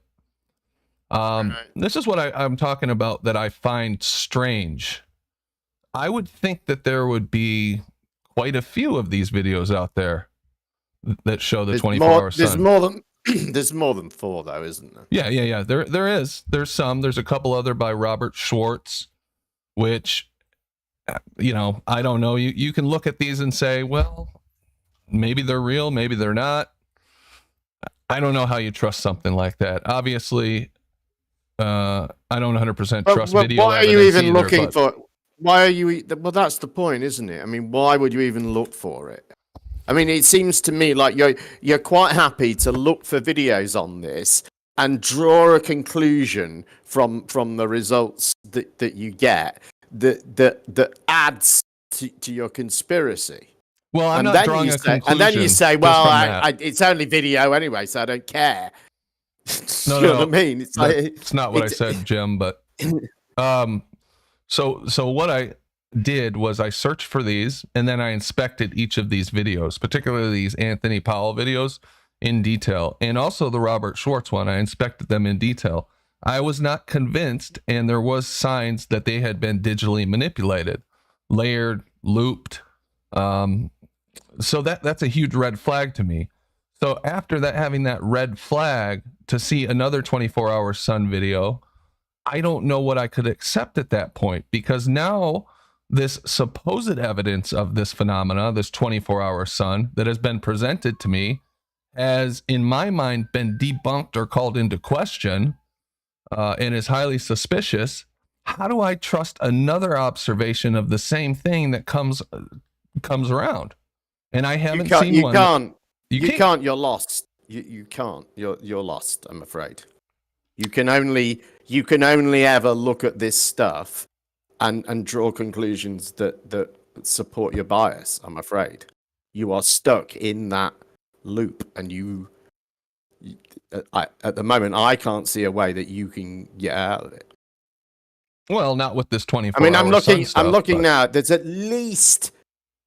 This is what I'm talking about that I find strange. I would think that there would be quite a few of these videos out there that show the 24-hour sun. There's more than there's more than four, though, isn't there? Yeah. There is. There's some. There's a couple other by Robert Schwartz, which, you know, I don't know. You can look at these and say, well, maybe they're real, maybe they're not. I don't know how you trust something like that. Obviously, I don't 100% trust video. Why are you even looking for? Why are you? Well, that's the point, isn't it? I mean, why would you even look for it? I mean, it seems to me like you're quite happy to look for videos on this and draw a conclusion from the results that you get that adds to your conspiracy. Well, I'm not drawing a conclusion. And then you say, well, it's only video anyway, so I don't care. No, you know what I mean? It's not what I said, Jim, but so what I did was I searched for these and then I inspected each of these videos, particularly these Anthony Powell videos, in detail, and also the Robert Schwartz one. I inspected them in detail. I was not convinced, and there was signs that they had been digitally manipulated, layered, looped. So that's a huge red flag to me. So after that, having that red flag, to see another 24-hour sun video, I don't know what I could accept at that point, because now this supposed evidence of this phenomena, this 24-hour sun that has been presented to me, has in my mind been debunked or called into question, and is highly suspicious. How do I trust another observation of the same thing that comes around? And I haven't seen one. You can't. You're lost. You can't. You're lost, I'm afraid. You can only ever look at this stuff and draw conclusions that support your bias, I'm afraid. You are stuck in that loop, and at the moment, I can't see a way that you can get out of it. Well, not with this 24-hour. I mean, I'm looking now. There's at least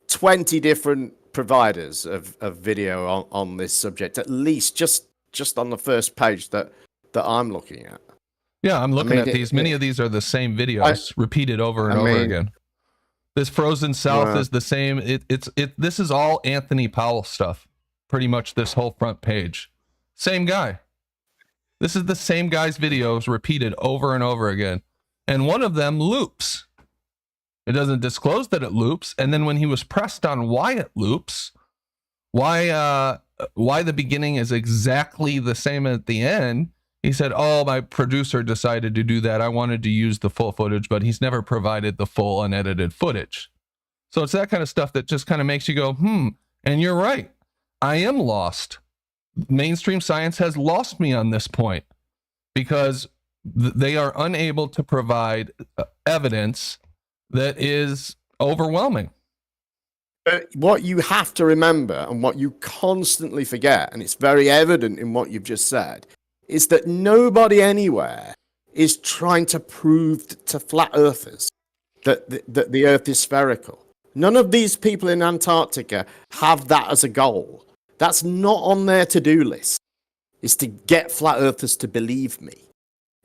20 different providers of video on this subject, at least just on the first page that I'm looking at. Yeah, I'm looking at these. Many of these are the same videos repeated over and over again. This Frozen South is the same. This is all Anthony Powell stuff. Pretty much this whole front page. Same guy. This is the same guy's videos repeated over and over again. And one of them loops. It doesn't disclose that it loops. And then when he was pressed on why it loops, why the beginning is exactly the same at the end, he said, oh, my producer decided to do that. I wanted to use the full footage, but he's never provided the full unedited footage. So it's that kind of stuff that just kind of makes you go, and you're right. I am lost. Mainstream science has lost me on this point, because they are unable to provide evidence that is Overwhelming. But what you have to remember, and what you constantly forget, and it's very evident in what you've just said, is that nobody anywhere is trying to prove to flat earthers that the earth is spherical. None of these people in Antarctica have that as a goal. That's not on their to-do list, is to get flat earthers to believe me.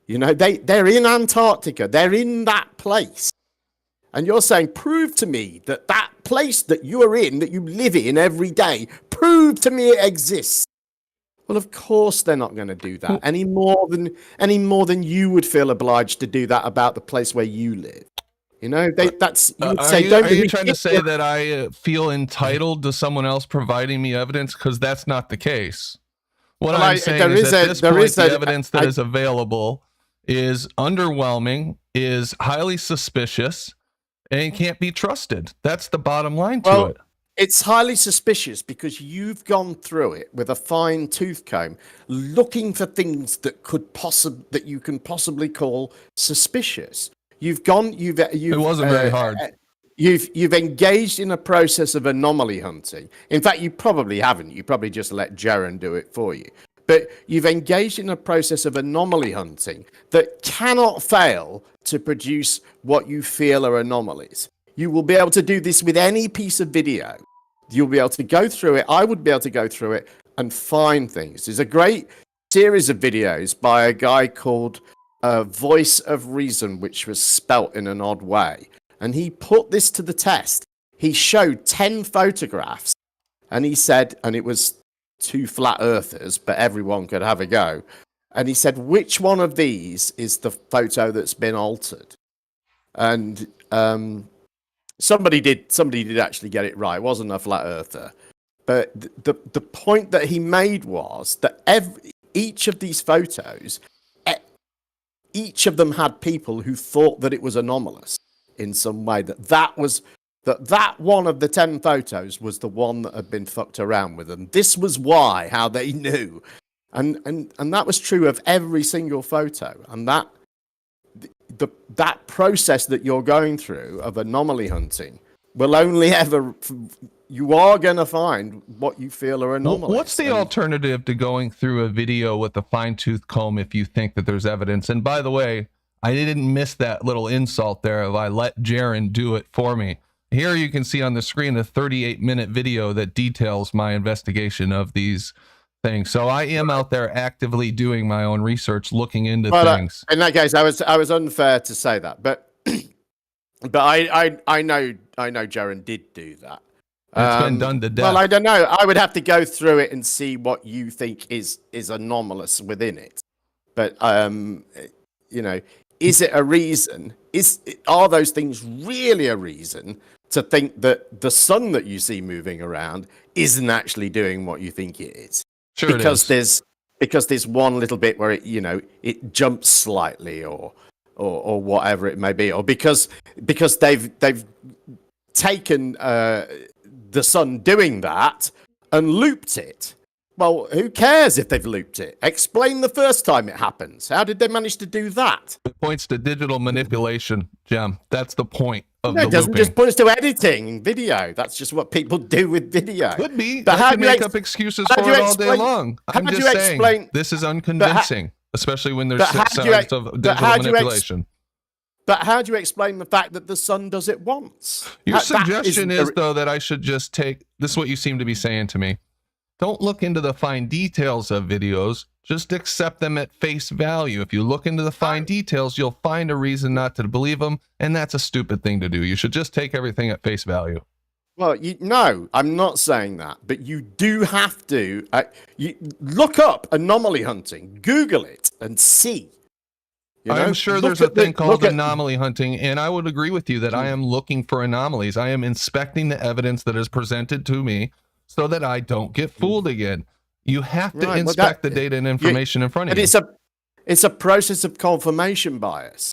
You know, they're in Antarctica. They're in that place. And you're saying, prove to me that that place that you are in, that you live in every day, prove to me it exists. Well, of course they're not going to do that any more than you would feel obliged to do that about the place where you live. You know, that's you would say. Are you trying to say that I feel entitled to someone else providing me evidence? Because that's not the case. What I'm saying is at this point, the evidence that is available is underwhelming, is highly suspicious, and can't be trusted. That's the bottom line to it. It's highly suspicious because you've gone through it with a fine tooth comb, looking for things that you can possibly call suspicious. It wasn't very hard. You've engaged in a process of anomaly hunting. In fact, you probably haven't. You probably just let Jaron do it for you. But you've engaged in a process of anomaly hunting that cannot fail to produce what you feel are anomalies. You will be able to do this with any piece of video. You'll be able to go through it. I would be able to go through it and find things. There's a great series of videos by a guy called Voice of Reason, which was spelt in an odd way. And he put this to the test. He showed 10 photographs and he said, and it was two flat earthers, but everyone could have a go. And he said, which one of these is the photo that's been altered? And somebody did actually get it right. It wasn't a flat earther. But the point that he made was that each of these photos, each of them had people who thought that it was anomalous in some way, that one of the 10 photos was the one that had been fucked around with, and this was how they knew, and that was true of every single photo, and that process that you're going through of anomaly hunting will only ever, you are going to find what you feel are anomalies. What's the alternative to going through a video with a fine-tooth comb if you think that there's evidence? And by the way, I didn't miss that little insult there of I let Jaron do it for me. Here you can see on the screen a 38-minute video that details my investigation of these things. So I am out there actively doing my own research, looking into things. In that case, I was unfair to say that, but I know Jaron did do that. It's been done to death. Well, I don't know. I would have to go through it and see what you think is anomalous within it. But you know, is it a reason? Are those things really a reason to think that the sun that you see moving around isn't actually doing what you think it is? Sure, because there's one little bit where it jumps slightly or whatever it may be, or because they've taken the sun doing that and looped it. Well, who cares if they've looped it? Explain the first time it happens. How did they manage to do that? It points to digital manipulation, Jem. That's the point of the it doesn't looping. just point to editing video. That's just what people do with video. Could be. But how do you make up excuses for it all day long? I'm just saying this is unconvincing, especially when there's signs of digital manipulation. But how do you explain the fact that the sun does it once? Your suggestion is, though, that I should just take... This is what you seem to be saying to me. Don't look into the fine details of videos. Just accept them at face value. If you look into the fine details, you'll find a reason not to believe them, and that's a stupid thing to do. You should just take everything at face value. Well, no, I'm not saying that, but you do have to you look up anomaly hunting, Google it, and see. I'm sure there's a thing called anomaly hunting, and I would agree with you that I am looking for anomalies. I am inspecting the evidence that is presented to me so that I don't get fooled again. You have to inspect the data and information in front of you. It's a process of confirmation bias,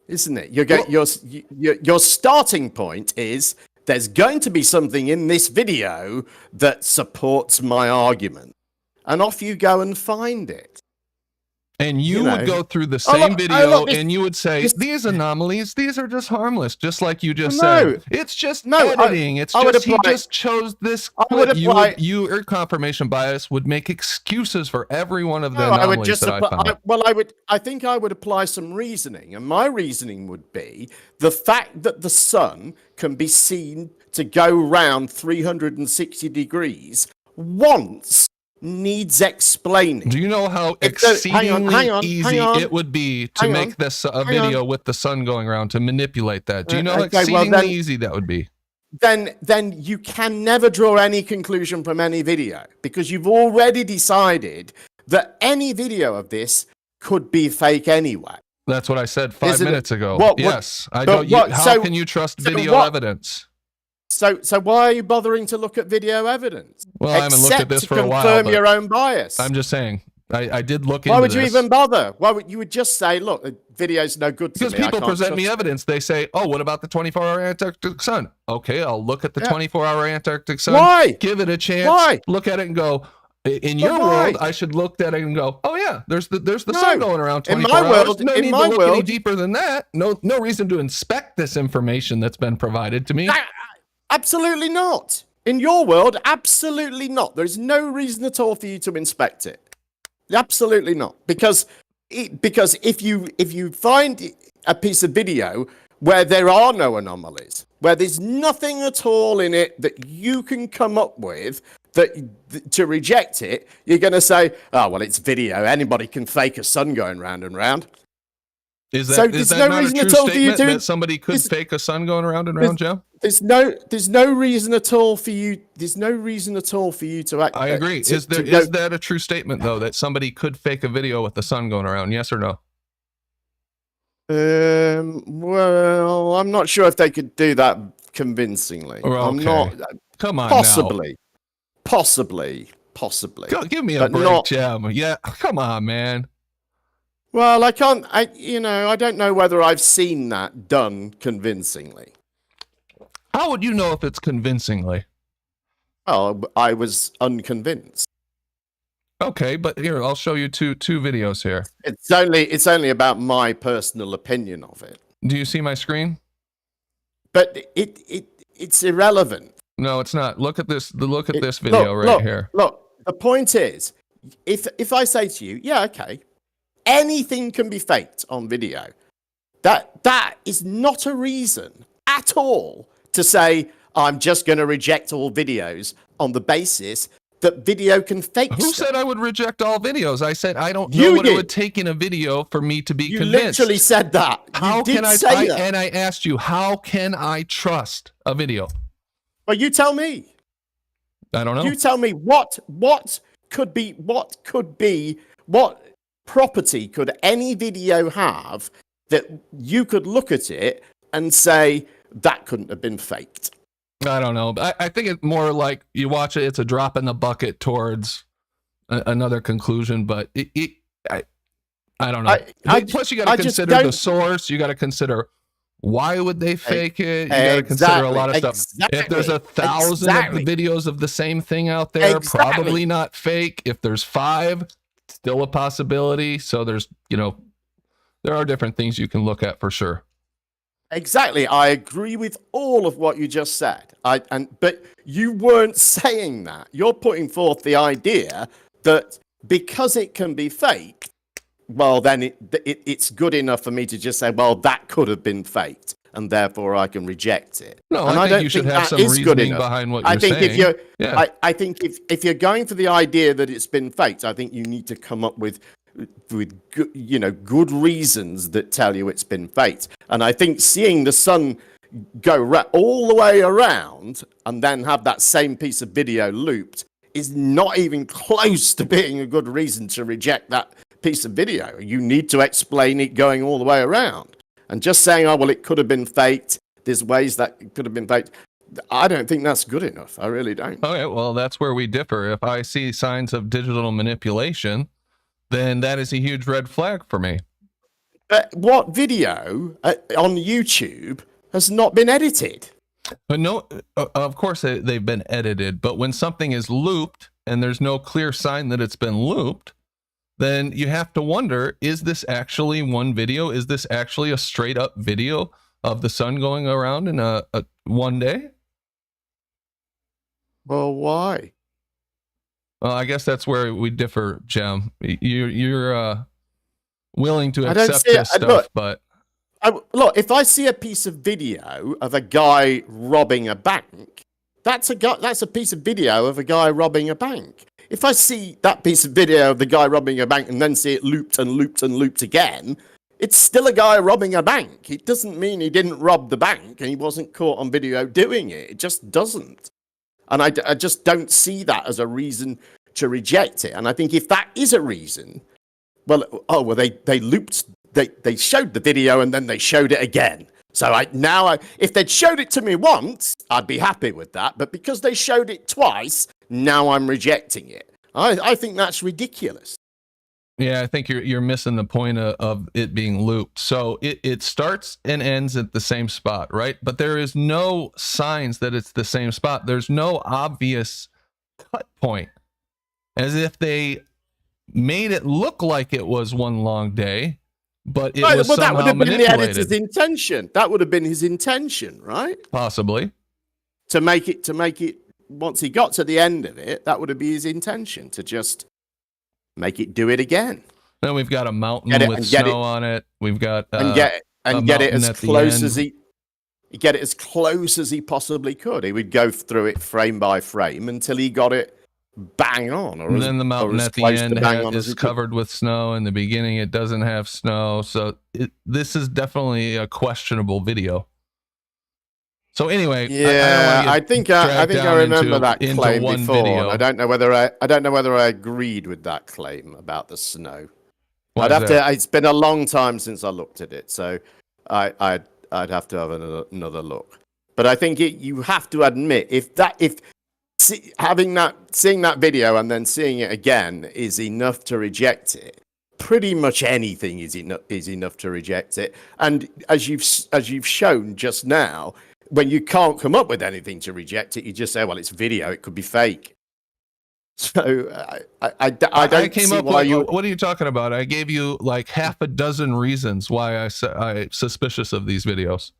isn't it? Your starting point is there's going to be something in this video that supports my argument, and off you go and find it. And you would go through the Oh, same look, video this, and you would say, this, these anomalies, these are just harmless, just like you just no, said. It's just no, editing. It's I would just, he apply, just chose this I would clip. apply, Your confirmation bias would make excuses for every one of the no, I would anomalies just that I found. I think I would apply some reasoning, and my reasoning would be the fact that the sun can be seen to go round 360 degrees once needs explaining. Do you know how exceedingly easy it would be to make this a video with the sun going around, to manipulate that? Do you know how exceedingly easy that would be? Then you can never draw any conclusion from any video, because you've already decided that any video of this could be fake anyway. That's what I said 5 minutes ago. Yes. I don't. How can you trust video evidence? So why are you bothering to look at video evidence? Well, I haven't looked at this for a while. Confirm your own bias. I'm just saying. I did look into this. Why would you even bother? Why would you just say, look, the video's no good to me? Because people present me evidence. They say, oh, what about the 24-hour Antarctic sun? Okay, I'll look at the 24-hour Antarctic sun. Why? Give it a chance. Why? Look at it and go, in your world, I should look at it and go, oh yeah, there's the sun going around 24 hours. No need to look any deeper than that. No reason to inspect this information that's been provided to me. Absolutely not. In your world, absolutely not. There's no reason at all for you to inspect it. Absolutely not. Because if you find a piece of video where there are no anomalies, where there's nothing at all in it that you can come up with to reject it, you're going to say, oh, well, it's video. Anybody can fake a sun going round and round. Is that not a true statement that somebody could fake a sun going around and round, Jim? There's no reason at all for you. There's no reason at all for you to act. I agree. Is that a true statement though, that somebody could fake a video with the sun going around? Yes or no? Well, I'm not sure if they could do that convincingly. Okay. I'm not. Come on, Possibly. Give me a break, Jim. Yeah, come on, man. Well, I don't know whether I've seen that done convincingly. How would you know if it's convincingly? Well, I was unconvinced. Okay, but here, I'll show you two videos here. It's only about my personal opinion of it. Do you see my screen? But it's irrelevant. No, it's not. Look at this. Look at this video right here. Look, the point is, if I say to you, yeah, okay, anything can be faked on video, that is not a reason at all to say I'm just going to reject all videos on the basis that video can fake Who stuff. said I would reject all videos? I said I don't know what it would take in a video for me to be convinced. You literally said that. How can I say that? And I asked you, how can I trust a video? Well, you tell me. I don't know. You tell me what property could any video have that you could look at it and say that couldn't have been faked? I don't know. I think it's more like you watch it, it's a drop in the bucket towards another conclusion, but I don't know. Plus, you got to consider the source. You got to consider why would they fake it. You got to consider a lot of stuff. If there's 1,000 of the videos of the same thing out there, probably not fake. If there's 5, still a possibility. So there's, there are different things you can look at for sure. Exactly. I agree with all of what you just said. But you weren't saying that. You're putting forth the idea that because it can be faked, well, then it's good enough for me to just say, well, that could have been faked, and therefore I can reject it. No, I think you should have some reasoning behind what you're saying. I think if you're going for the idea that it's been faked, I think you need to come up with good reasons that tell you it's been faked. And I think seeing the sun go all the way around and then have that same piece of video looped is not even close to being a good reason to reject that piece of video. You need to explain it going all the way around. And just saying, oh, well, it could have been faked, there's ways that it could have been faked, I don't think that's good enough. I really don't. Okay, well, that's where we differ. If I see signs of digital manipulation, then that is a huge red flag for me. But what video on YouTube has not been edited? No, of course they've been edited, but when something is looped and there's no clear sign that it's been looped, then you have to wonder, is this actually one video? Is this actually a straight up video of the sun going around in a one day? Well, why? Well, I guess that's where we differ, Jem. You're willing to I don't accept see it. this stuff, Look, but look, if I see a piece of video of a guy robbing a bank, that's a piece of video of a guy robbing a bank. If I see that piece of video of the guy robbing a bank and then see it looped and looped and looped again, it's still a guy robbing a bank. It doesn't mean he didn't rob the bank and he wasn't caught on video doing it. It just doesn't. And I just don't see that as a reason to reject it. And I think if that is a reason, well, they looped, they showed the video and then they showed it again. So if they'd showed it to me once, I'd be happy with that. But because they showed it twice, now I'm rejecting it. I think that's ridiculous. yeah, I think you're missing the point of it being looped. So it starts and ends at the same spot, right? But there is no signs that it's the same spot. There's no obvious cut point, as if they made it look like it was one long day, but it was that would somehow have been the manipulated. editor's intention. That would have been his intention, right? Possibly. To make it. Once he got to the end of it, that would have been his intention, to just make it do it again. Then we've got a mountain with get snow on it. We've got get it as close as he get it as close as he possibly could. He would go through it frame by frame until he got it bang on. And then the mountain at the end is covered with snow. In the beginning, it doesn't have snow. So this is definitely a questionable video. So anyway, yeah, I think I remember that claim before. I don't know whether I agreed with that claim about the snow. It's been a long time since I looked at it, so I'd have to have another look. But I think you have to admit, seeing that video and then seeing it again is enough to reject it, pretty much anything is enough to reject it. And as you've shown just now, when you can't come up with anything to reject it, you just say, well, it's video, it could be fake. So I don't see why you... What are you talking about? I gave you like half a dozen reasons why I'm suspicious of these videos.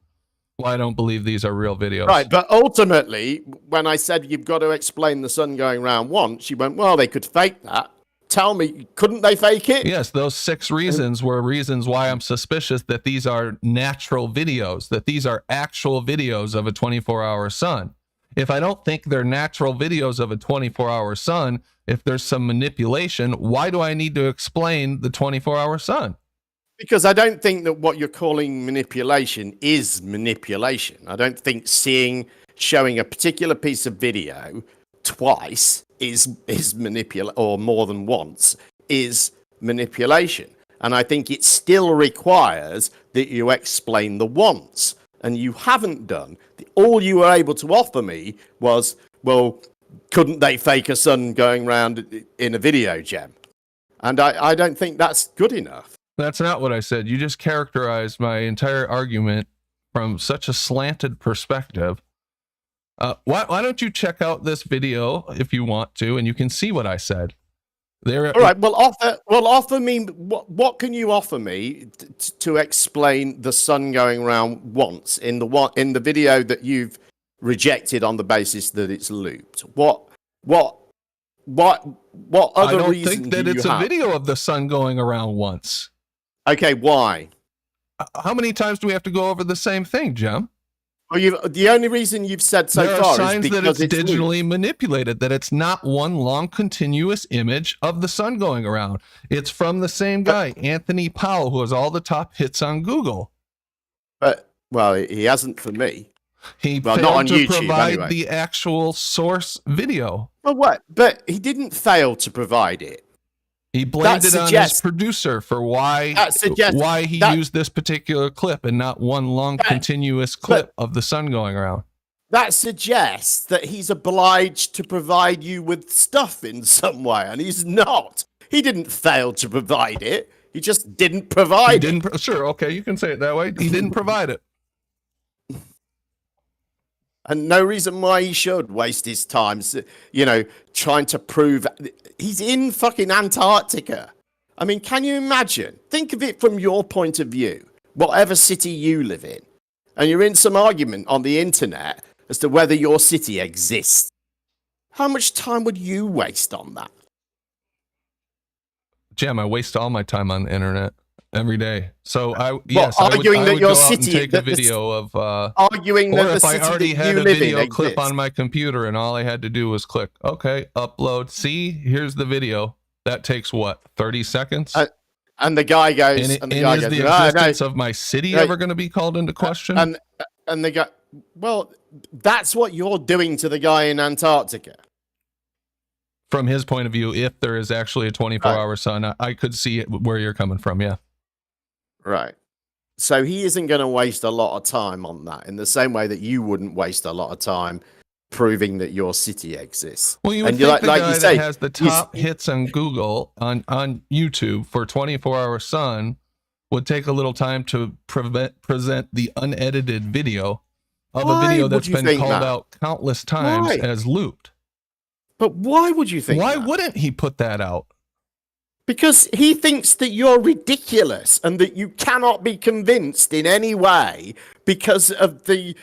Why I don't believe these are real videos. Right, but ultimately, when I said you've got to explain the sun going round once, you went, well, they could fake that. Tell me, couldn't they fake it? Yes, those 6 reasons were reasons why I'm suspicious that these are natural videos, that these are actual videos of a 24-hour sun. If I don't think they're natural videos of a 24-hour sun, if there's some manipulation, why do I need to explain the 24-hour sun? Because I don't think that what you're calling manipulation is manipulation. I don't think showing a particular piece of video twice is manipulation, or more than once is manipulation. And I think it still requires that you explain the once, and you haven't done. All you were able to offer me was, well, couldn't they fake a sun going round in a video, Gem? And I don't think that's good enough. That's not what I said. You just characterized my entire argument from such a slanted perspective. Why don't you check out this video if you want to, and you can see what I said. All right. Well, offer me what can you offer me to explain the sun going around once in the video that you've rejected on the basis that it's looped? What other reason? I don't think that it's a video of the sun going around once. Okay, why? How many times do we have to go over the same thing, Jem? Well, the only reason you've said so far is because it's digitally manipulated, that it's not one long continuous image of the sun going around. It's from the same guy, Anthony Powell, who has all the top hits on Google. But, well, he hasn't for me. He failed not on to YouTube, provide anyway. The actual source video. Well, what? But he didn't fail to provide it. He blamed it on his producer for why he used this particular clip and not one long continuous clip of the sun going around. That suggests that he's obliged to provide you with stuff in some way, and he's not. He didn't fail to provide it. He just didn't provide it. Sure, okay, you can say it that way. He didn't provide it. And no reason why he should waste his time, trying to prove... He's in fucking Antarctica. I mean, can you imagine? Think of it from your point of view, whatever city you live in, and you're in some argument on the internet as to whether your city exists. How much time would you waste on that? Jim, I waste all my time on the internet every day. So I would arguing that go your out and city, take a video of arguing or that the if I city already that had you a live video in clip exists. on my computer and all I had to do was click, okay, upload. See, here's the video. That takes what, 30 seconds? And the guy goes, is the existence of my city ever going to be called into question? And they go, well, that's what you're doing to the guy in Antarctica. From his point of view, if there is actually a 24-hour sun, I could see where you're coming from, yeah. Right. So he isn't going to waste a lot of time on that in the same way that you wouldn't waste a lot of time proving that your city exists. Well, you would think the guy that has the top hits on Google, on YouTube for 24-hour sun would take a little time to present the unedited video of a video that's been called out countless times as looped. But why would you think Why wouldn't he put that out? Because he thinks that you're ridiculous and that you cannot be convinced in any way because of the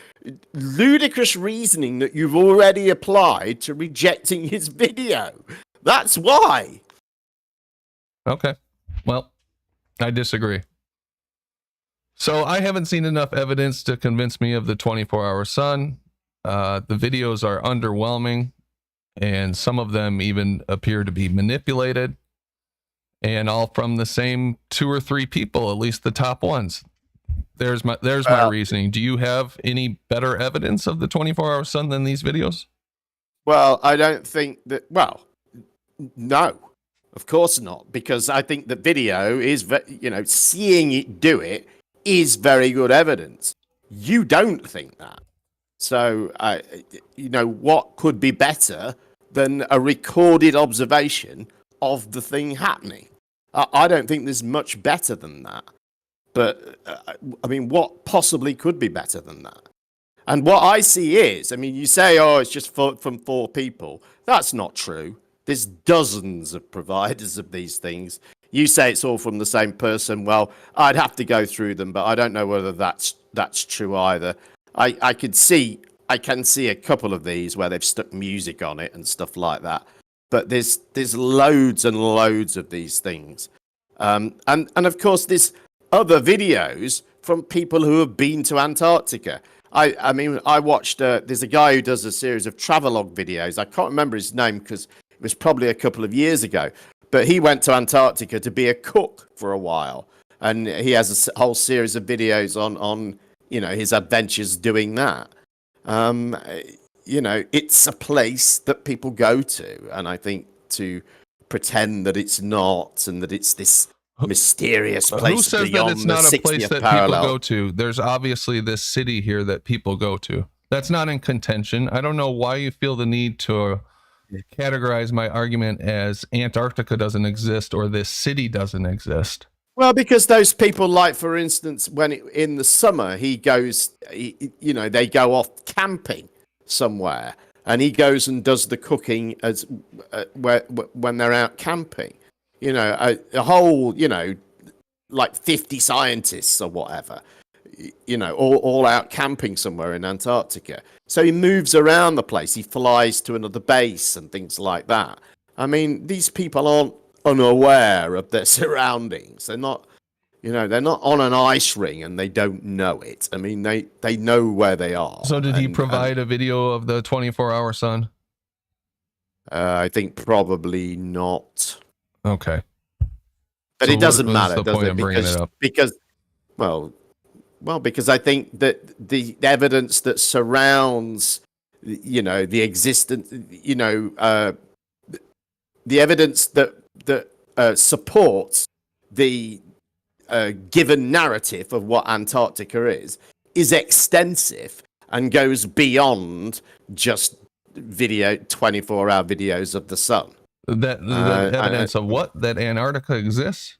ludicrous reasoning that you've already applied to rejecting his video. That's why. Okay. Well, I disagree. So I haven't seen enough evidence to convince me of the 24-hour sun. The videos are underwhelming, and some of them even appear to be manipulated, and all from the same 2 or 3 people, at least the top ones. There's my reasoning. Do you have any better evidence of the 24-hour sun than these videos? Well, I don't think that. Well, no, of course not, because I think the video is, seeing it do it is very good evidence. You don't think that. So, what could be better than a recorded observation of the thing happening? I don't think there's much better than that. But, what possibly could be better than that? And what I see is, you say, it's just from 4 people. That's not true. There's dozens of providers of these things. You say it's all from the same person. Well, I'd have to go through them, but I don't know whether that's true either. I can see a couple of these where they've stuck music on it and stuff like that. But there's loads and loads of these things. And of course, there's other videos from people who have been to Antarctica. I watched, there's a guy who does a series of travelogue videos. I can't remember his name because it was probably a couple of years ago. But he went to Antarctica to be a cook for a while. And he has a whole series of videos on his adventures doing that. It's a place that people go to. And I think to pretend that it's not and that it's this mysterious place. Who says that it's not a place that people go to? There's obviously this city here that people go to. That's not in contention. I don't know why you feel the need to categorize my argument as Antarctica doesn't exist or this city doesn't exist. Well, because those people, like, for instance, in the summer, they go off camping somewhere and he goes and does the cooking as when they're out camping. A whole, like 50 scientists or whatever, all out camping somewhere in Antarctica. So he moves around the place. He flies to another base and things like that. These people aren't unaware of their surroundings. They're not, they're not on an ice ring and they don't know it. They know where they are. So did he provide a video of the 24-hour sun? I think probably not. Okay. But so it doesn't matter, does it? Because I think that the evidence that surrounds, the existence, the evidence that supports the given narrative of what Antarctica is extensive and goes beyond just 24-hour videos of the sun. That evidence of what? That Antarctica exists?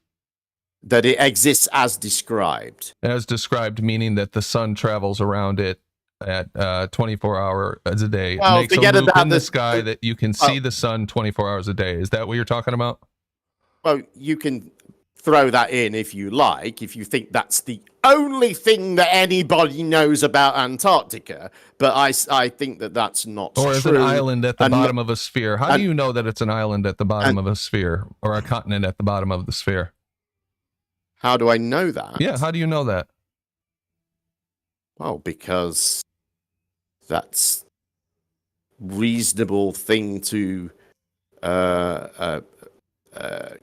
That it exists as described. As described, meaning that the sun travels around it at 24 hours a day. Well, makes a loop in the sky that you can see the sun 24 hours a day. Is that what you're talking about? Well, you can throw that in if you like, if you think that's the only thing that anybody knows about Antarctica. But I think that that's not Or is true. an island at the and, bottom of a sphere? How do and, you know that it's an island at the bottom and of a sphere or a continent at the bottom of the sphere? how do I know that? Yeah, how do you know that? Well, because that's reasonable thing to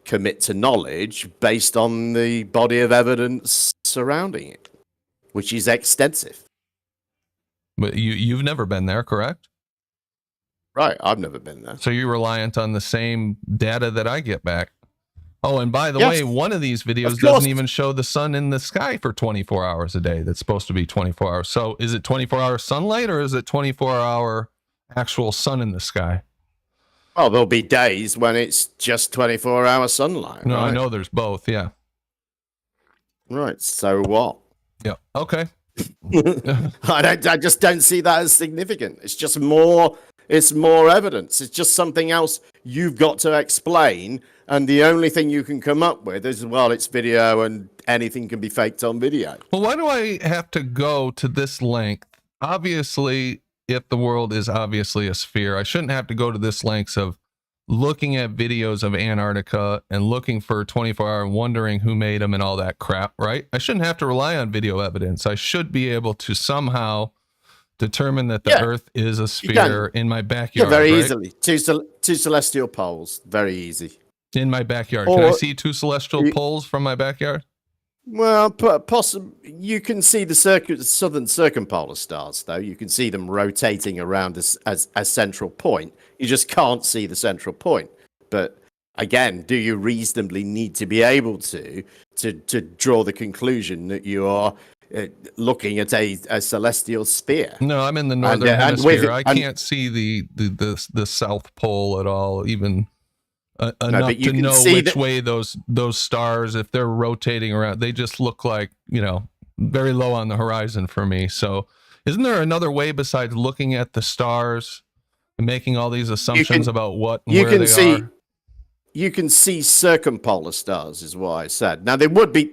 commit to knowledge based on the body of evidence surrounding it, which is extensive. But you've never been there, correct? Right, I've never been there. So you're reliant on the same data that I get back. Oh, and by the Yes. way, one of these videos Of course. doesn't even show the sun in the sky for 24 hours a day. That's supposed to be 24 hours. So is it 24-hour sunlight or is it 24-hour actual sun in the sky? Well, there'll be days when it's just 24-hour sunlight. No, right? I know there's both. Yeah. Right. So what? Yeah. Okay. I just don't see that as significant. It's just more. It's more evidence. It's just something else you've got to explain, and the only thing you can come up with is, well, it's video, and anything can be faked on video. Well, why do I have to go to this length? Obviously, if the world is obviously a sphere, I shouldn't have to go to this lengths of looking at videos of Antarctica and looking for 24-hour and wondering who made them and all that crap, right? I shouldn't have to rely on video evidence. I should be able to somehow determine that the Earth is a sphere in my backyard. Yeah, very right? easily. Two celestial poles. Very easy. In my backyard. Can I see two celestial poles from my backyard? Well, possibly you can see the southern circumpolar stars, though. You can see them rotating around as a central point. You just can't see the central point. But again, do you reasonably need to be able to draw the conclusion that you are looking at a celestial sphere? No, I'm in the northern hemisphere. I can't see the South Pole at all, even enough to know which way those stars, if they're rotating around, they just look like, very low on the horizon for me. So isn't there another way besides looking at the stars and making all these assumptions about what and where they are? You can see circumpolar stars, is what I said. Now they would be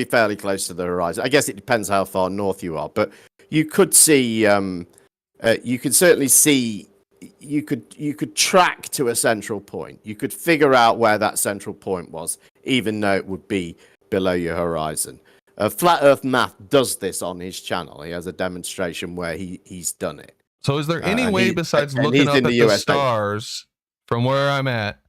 fairly close to the horizon. I guess it depends how far north you are, but you could see. You could certainly see. You could track to a central point. You could figure out where that central point was, even though it would be below your horizon. Flat Earth Math does this on his channel. He has a demonstration where he's done it. So is there any way besides looking up at the stars from where I'm at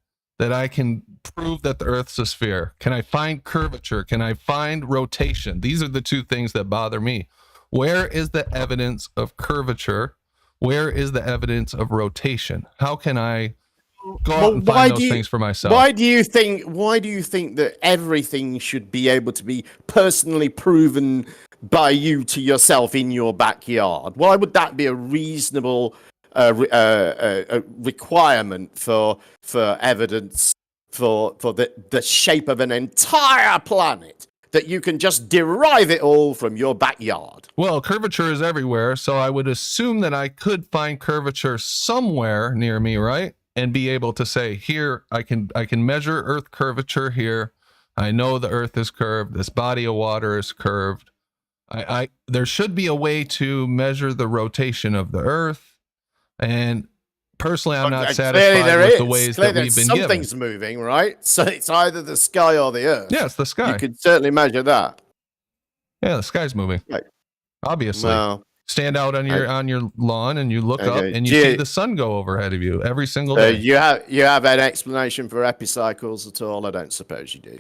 that I can prove that the Earth's a sphere? Can I find curvature? Can I find rotation? These are the two things that bother me. Where is the evidence of curvature? Where is the evidence of rotation? How can I go out and find those things for myself? Why do you think that everything should be able to be personally proven by you to yourself in your backyard? Why would that be a reasonable a requirement for evidence for the shape of an entire planet, that you can just derive it all from your backyard? Well, curvature is everywhere, so I would assume that I could find curvature somewhere near me, right? And be able to say, here, I can measure Earth curvature here. I know the Earth is curved. This body of water is curved. There should be a way to measure the rotation of the Earth. And personally, I'm not satisfied with the ways that we've been given. Something's moving, right? So it's either the sky or the Earth. Yeah, it's the sky. You could certainly measure that. Yeah, the sky's moving. Right. Obviously. Well, stand out on your lawn and you look up and you see the sun go overhead of you every single day. You have an explanation for epicycles at all? I don't suppose you do.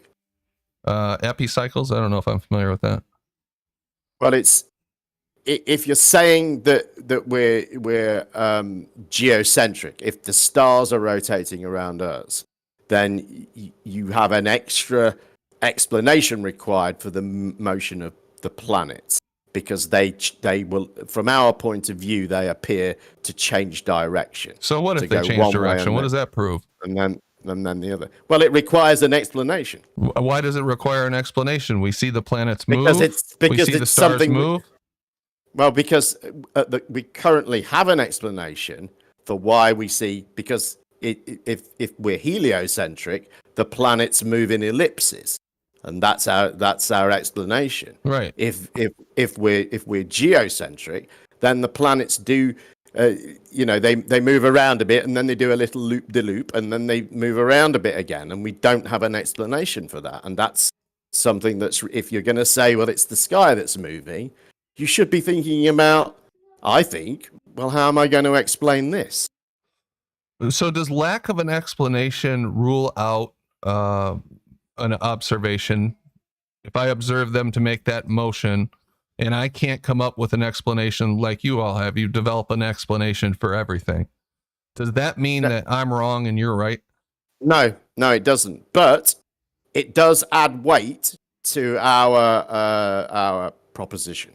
Epicycles? I don't know if I'm familiar with that. Well, if you're saying that we're geocentric, if the stars are rotating around us, then you have an extra explanation required for the motion of the planets, because they will, from our point of view, they appear to change direction. So what if they change direction? What does that prove? And then the other. Well, it requires an explanation. Why does it require an explanation? We see the planets move. Because we see the stars move. Well, because we currently have an explanation for why we see, because if we're heliocentric, the planets move in ellipses, and that's our explanation. Right. If we're geocentric, then the planets do, they move around a bit, and then they do a little loop de loop, and then they move around a bit again, and we don't have an explanation for that. And that's something that's, if you're going to say, well, it's the sky that's moving, you should be thinking about, I think, well, how am I going to explain this? So does lack of an explanation rule out an observation? If I observe them to make that motion and I can't come up with an explanation like you all have, you develop an explanation for everything. Does that mean that I'm wrong and you're right? No, it doesn't. But it does add weight to our proposition.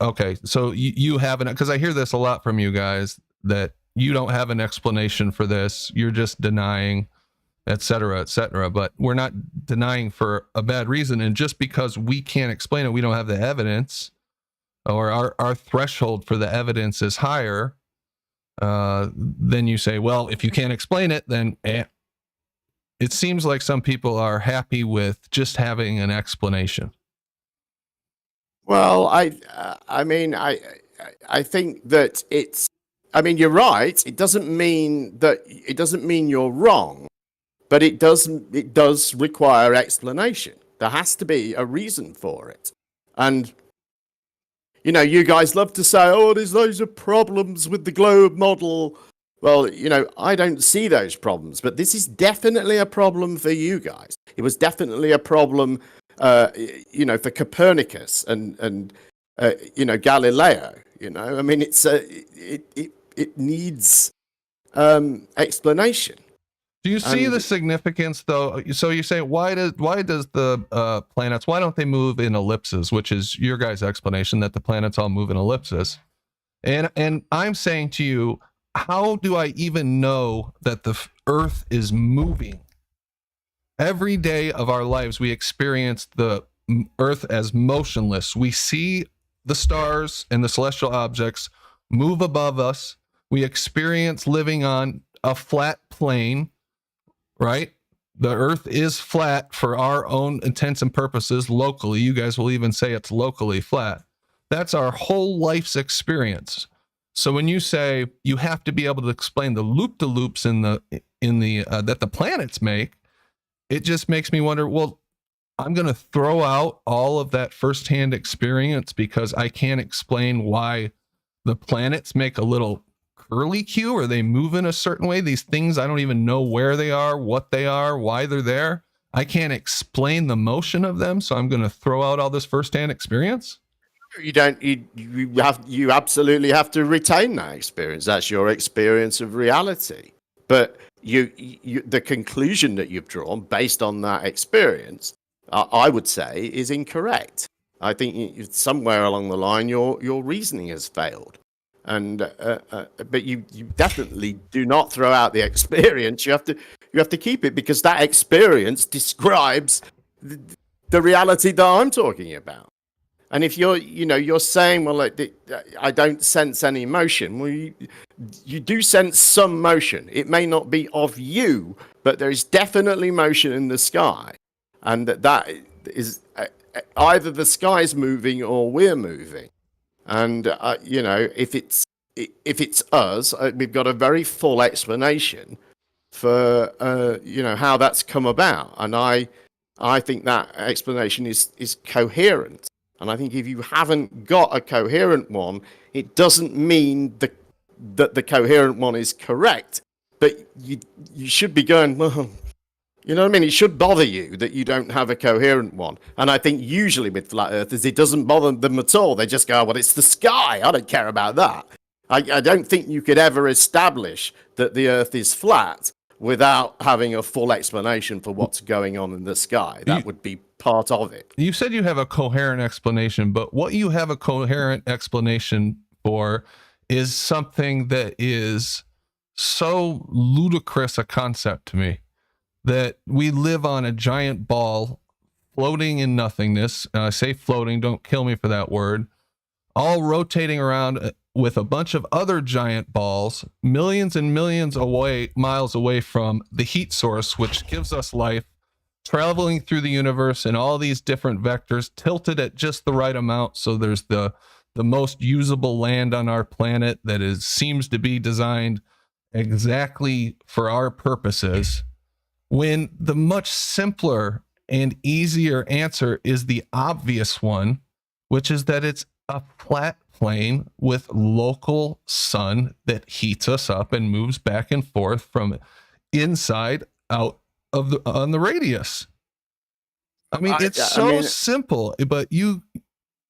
Okay, so you haven't, because I hear this a lot from you guys, that you don't have an explanation for this, you're just denying, etc., etc. But we're not denying for a bad reason, and just because we can't explain it, we don't have the evidence, or our threshold for the evidence is higher, then you say, well, if you can't explain it, then it seems like some people are happy with just having an explanation. Well, I think that it's, I mean, you're right. It doesn't mean you're wrong, but it does require explanation. There has to be a reason for it. And, you guys love to say, oh, there's loads of problems with the globe model. Well, I don't see those problems, but this is definitely a problem for you guys. It was definitely a problem, for Copernicus and Galileo. I mean, it needs explanation. Do you see the significance, though? So you say, why does the planets, why don't they move in ellipses, which is your guys' explanation, that the planets all move in ellipses? And I'm saying to you, how do I even know that the Earth is moving? Every day of our lives, we experience the Earth as motionless. We see the stars and the celestial objects move above us. We experience living on a flat plane, right? The Earth is flat for our own intents and purposes locally. You guys will even say it's locally flat. That's our whole life's experience. So when you say you have to be able to explain the loop-de-loops in the that the planets make, it just makes me wonder, well, I'm going to throw out all of that firsthand experience because I can't explain why the planets make a little curlicue or they move in a certain way. These things, I don't even know where they are, what they are, why they're there. I can't explain the motion of them, so I'm going to throw out all this firsthand experience. You don't. You absolutely have to retain that experience. That's your experience of reality. But the conclusion that you've drawn based on that experience, I would say, is incorrect. I think somewhere along the line your reasoning has failed. And but you definitely do not throw out the experience. You have to keep it, because that experience describes the reality that I'm talking about. And if you're saying, well, I don't sense any motion. Well, you do sense some motion. It may not be of you, but there is definitely motion in the sky, and that is either the sky's moving or we're moving. And if it's us, we've got a very full explanation for how that's come about, and I think that explanation is coherent. And I think if you haven't got a coherent one, it doesn't mean that the coherent one is correct. But you should be going, well, you know what I mean? It should bother you that you don't have a coherent one. And I think usually with flat earthers, it doesn't bother them at all. They just go, well, it's the sky. I don't care about that. I don't think you could ever establish that the earth is flat without having a full explanation for what's going on in the sky. That would be part of it. You said you have a coherent explanation, but what you have a coherent explanation for is something that is so ludicrous a concept to me, that we live on a giant ball floating in nothingness. I say floating, don't kill me for that word, all rotating around with a bunch of other giant balls, millions and millions miles away from the heat source, which gives us life, traveling through the universe in all these different vectors, tilted at just the right amount. So there's the most usable land on our planet that seems to be designed exactly for our purposes, when the much simpler and easier answer is the obvious one, which is that it's a flat plane with local sun that heats us up and moves back and forth from inside out of on the radius. I mean, it's so simple, but you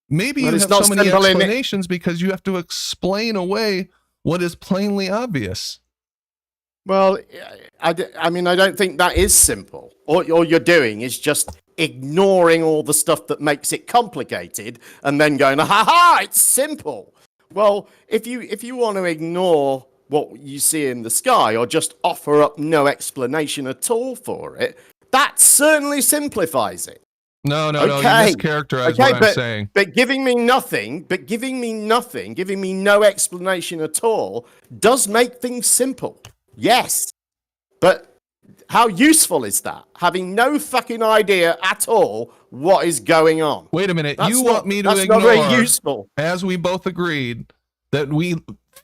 have so many explanations because you have to explain away what is plainly obvious. Well, I mean, I don't think that is simple. All you're doing is just ignoring all the stuff that makes it complicated and then going, ha, it's simple. Well, if you want to ignore what you see in the sky or just offer up no explanation at all for it, that certainly simplifies it. No, you mischaracterize what I'm saying. But giving me no explanation at all does make things simple. Yes. But how useful is that? Having no fucking idea at all what is going on. Wait a minute. You want me to ignore, not very useful. As we both agreed, that we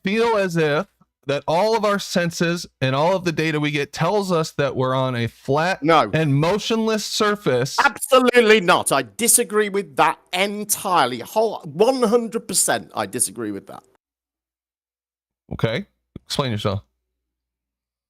feel as if that all of our senses and all of the data we get tells us that we're on a flat and motionless surface. Absolutely not. I disagree with that entirely. 100% I disagree with that. Okay. Explain yourself.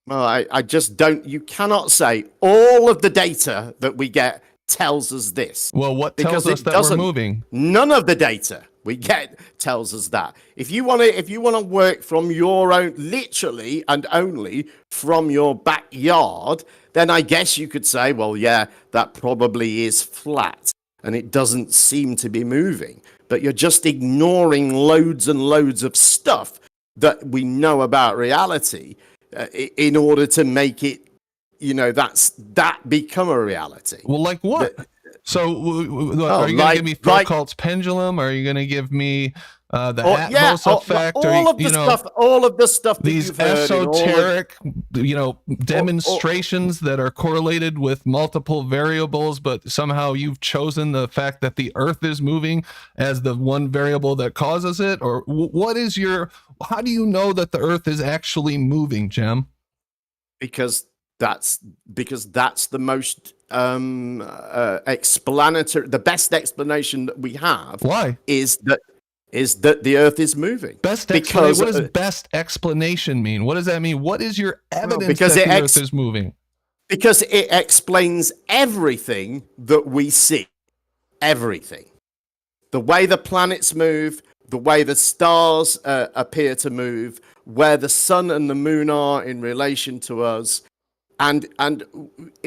Well, I just don't. You cannot say all of the data that we get tells us this. Well, what tells us that we're moving? None of the data we get tells us that. If you want to work from your own, literally and only from your backyard, then I guess you could say, well, yeah, that probably is flat and it doesn't seem to be moving. But you're just ignoring loads and loads of stuff that we know about reality in order to make it, that become a reality. Well, like what? Are you going to give me Foucault's pendulum? Are you going to give me the Atmos effect? All of the stuff that these you've heard esoteric, demonstrations that are correlated with multiple variables, but somehow you've chosen the fact that the Earth is moving as the one variable that causes it? Or how do you know that the Earth is actually moving, Jem? Because that's the most explanatory, the best explanation that we have. Why? Is that the Earth is moving. What does best explanation mean? What does that mean? What is your evidence that the Earth is moving? Because it explains everything that we see. Everything. The way the planets move, the way the stars appear to move, where the sun and the moon are in relation to us. And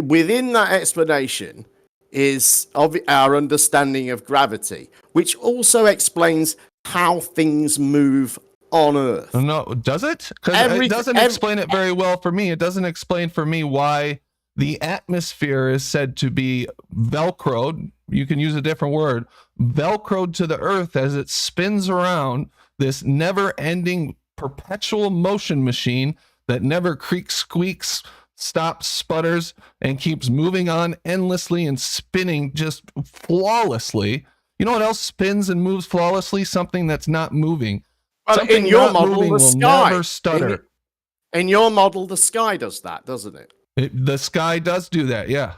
within that explanation is our understanding of gravity, which also explains how things move on Earth. No, does it? Because it doesn't explain it very well for me. It doesn't explain for me why the atmosphere is said to be Velcroed. You can use a different word. Velcroed to the Earth as it spins around this never-ending perpetual motion machine that never creaks, squeaks, stops, sputters, and keeps moving on endlessly and spinning just flawlessly. You know what else spins and moves flawlessly? Something that's not moving. Well, in your model, the sky. Never stutter. In your model, the sky does that, doesn't it? The sky does do that, yeah.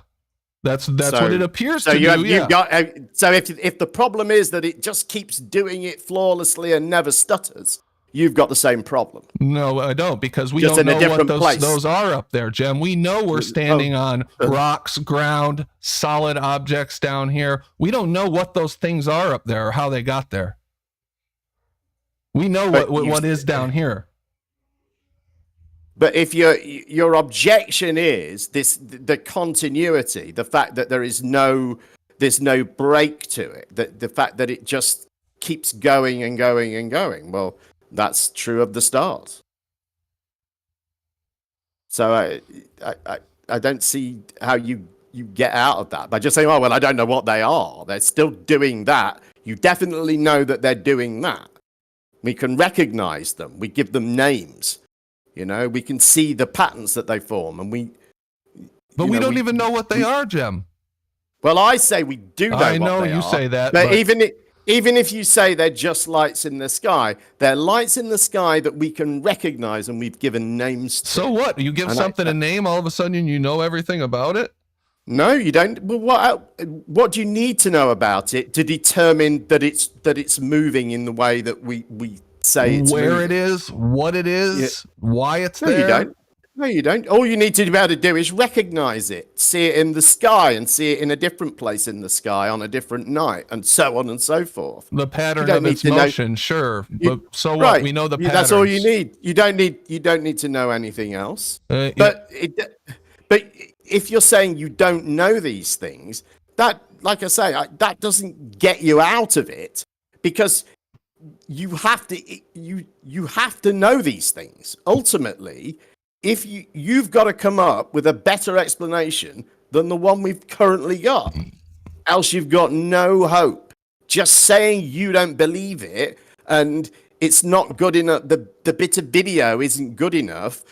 That's what it appears to do. So if the problem is that it just keeps doing it flawlessly and never stutters, you've got the same problem. No, I don't, because we don't know what those are up there, Jem. We know we're standing on rocks, ground, solid objects down here. We don't know what those things are up there or how they got there. We know what is down here. But if your objection is the continuity, the fact that there's no break to it, the fact that it just keeps going and going and going, well, that's true of the stars. So I don't see how you get out of that by just saying, oh, well, I don't know what they are. They're still doing that. You definitely know that they're doing that. We can recognize them. We give them names. You know, we can see the patterns that they form, and But we don't even know what they are, Jem. Well, I say we do know what they are. I know you say that, but even if you say they're just lights in the sky, they're lights in the sky that we can recognize and we've given names to. So what? You give something a name, all of a sudden you know everything about it? No, you don't. Well, what do you need to know about it to determine that it's moving in the way that we say it's where moving? It is, what it is, why it's there? You don't. No, you don't. All you need to be able to do is recognize it, see it in the sky, and see it in a different place in the sky on a different night, and so on and so forth. The pattern of its motion, sure. But so what? Right. We know the patterns. That's all you need. You don't need to know anything else. But if you're saying you don't know these things, that, like I say, that doesn't get you out of it, because you have to know these things. Ultimately, if you've got to come up with a better explanation than the one we've currently got, else you've got no hope. Just saying you don't believe it and it's not good enough, the bit of video isn't good enough,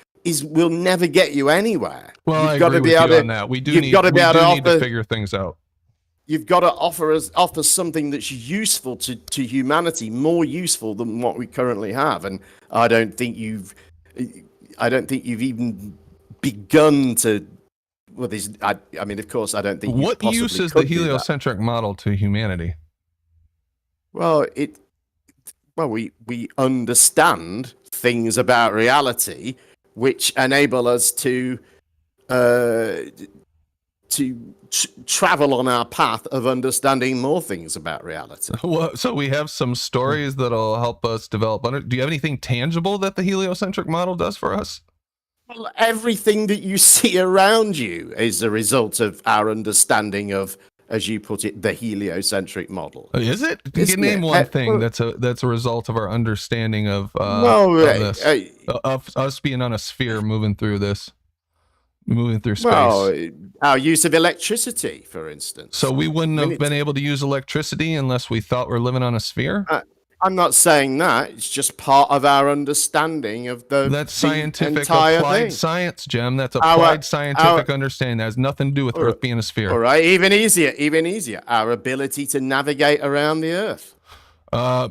will never get you anywhere. Well, you've I got agree to be with able you to, on that. We do you've need, got to be able to need to figure things out. You've got to offer something that's useful to humanity, more useful than what we currently have. And I don't think you've even begun to. Well, I mean, of course, I don't think. What use is the heliocentric model to humanity? Well, we understand things about reality which enable us to travel on our path of understanding more things about reality. Well, so we have some stories that'll help us develop. Do you have anything tangible that the heliocentric model does for us? Well, everything that you see around you is a result of our understanding of, as you put it, the heliocentric model. Is it? Can you name one thing that's a result of our understanding of this, of us being on a sphere, moving through space? Well, our use of electricity, for instance. So we wouldn't have been able to use electricity unless we thought we're living on a sphere? I'm not saying that. It's just part of our understanding of that's scientific entire applied thing. Science, Jem. That's applied scientific understanding. That has nothing to do with Earth being a sphere. All right, even easier. Our ability to navigate around the Earth.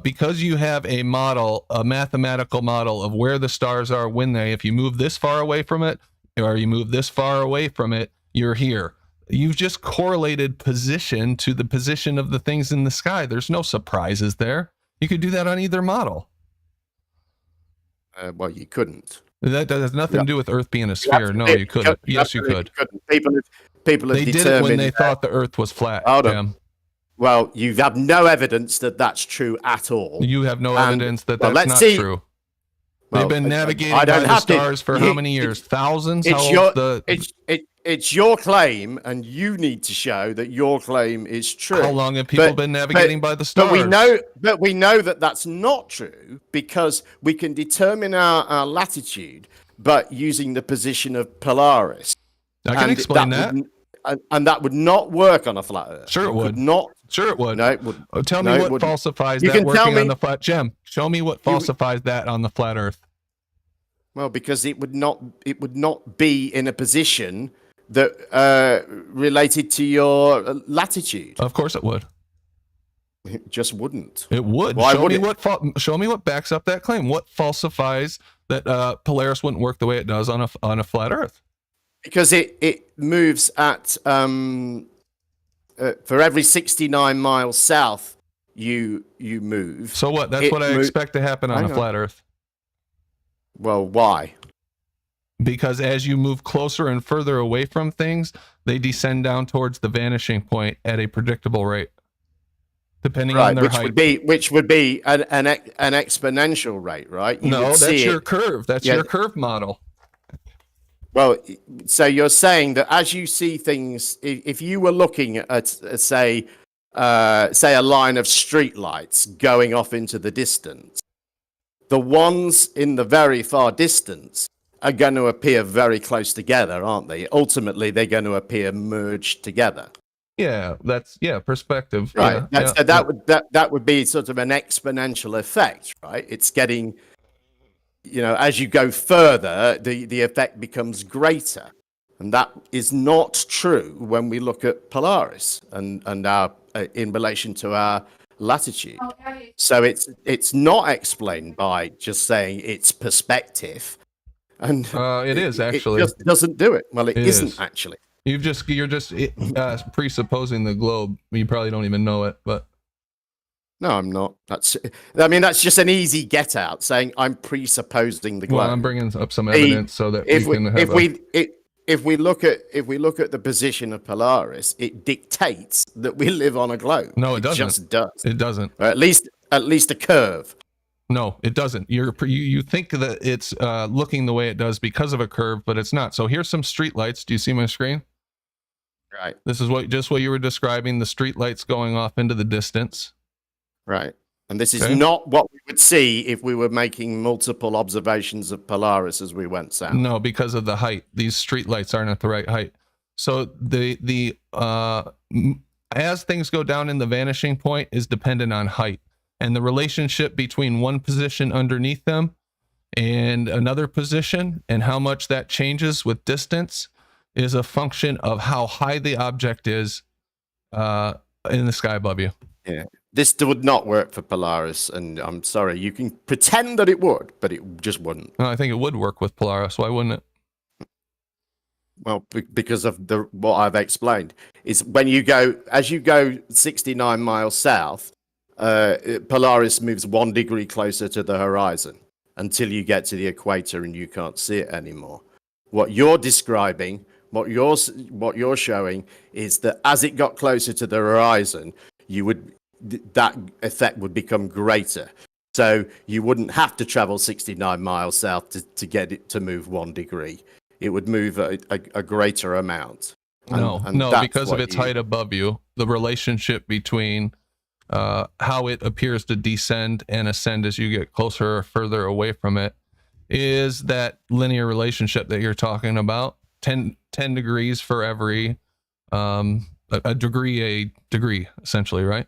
Because you have a model, a mathematical model of where the stars are if you move this far away from it, or you move this far away from it, you're here. You've just correlated position to the position of the things in the sky. There's no surprises there. You could do that on either model. Well, you couldn't. That has nothing to do with Earth being a sphere. No, you couldn't. Yes, you could. People have they did it when they thought the Earth was flat. Well, you have no evidence that that's true at all. You have no evidence that that's not true. They've been navigating by the stars for how many years? Thousands? It's your claim, and you need to show that your claim is true. How long have people been navigating by the stars? But we know that that's not true, because we can determine our latitude but using the position of Polaris. I can explain that. And that would not work on a flat Earth. Sure it would. Sure it would. No, it would. Tell me what falsifies that working on the flat. Jem, show me what falsifies that on the flat Earth. Well, because it would not be in a position that related to your latitude. Of course it would. It just wouldn't. It would. Why show would me it? Show me what backs up that claim. What falsifies that Polaris wouldn't work the way it does on a flat Earth? Because it moves at for every 69 miles south you move. So what? That's what I expect to happen on a flat Earth. Well, why? Because as you move closer and further away from things, they descend down towards the vanishing point at a predictable rate, depending on their height. Which would be an exponential rate, right? That's your curve. That's your curve model. Well, so you're saying that as you see things, if you were looking at, say a line of street lights going off into the distance, the ones in the very far distance are going to appear very close together, aren't they? Ultimately, they're going to appear merged together. Yeah, that's perspective. Right. Yeah, So that would be sort of an exponential effect, right? It's getting, as you go further, the effect becomes greater. And that is not true when we look at Polaris and our in relation to our latitude. So it's not explained by just saying it's perspective, and it is it actually. just doesn't do it. Well, it It isn't is. actually. You're just presupposing the globe. You probably don't even know it, but No, I'm not. That's just an easy get out saying I'm presupposing the globe. well, I'm bringing up some evidence so that we can have if we look at the position of Polaris, it dictates that we live on a globe. No, it doesn't. Just does. It doesn't. Or at least a curve. No, it doesn't. You think that it's looking the way it does because of a curve, but it's not. So here's some streetlights. Do you see my screen? Right. This is what you were describing, the streetlights going off into the distance. Right. And this is not what we would see if we were making multiple observations of Polaris as we went south. No, because of the height. These streetlights aren't at the right height. So the as things go down in the vanishing point is dependent on height, and the relationship between one position underneath them and another position and how much that changes with distance is a function of how high the object is in the sky above you. Yeah. This would not work for Polaris, and I'm sorry. You can pretend that it would, but it just wouldn't. No, I think it would work with Polaris. Why wouldn't it? Well, because of what I've explained is when as you go 69 miles south, Polaris moves 1 degree closer to the horizon until you get to the equator and you can't see it anymore. What you're describing, what you're showing, is that as it got closer to the horizon, that effect would become greater. So you wouldn't have to travel 69 miles south to get it to move 1 degree. It would move a greater amount. No, because of its height above you, the relationship between how it appears to descend and ascend as you get closer or further away from it is that linear relationship that you're talking about. 10 degrees for every a degree, essentially, right?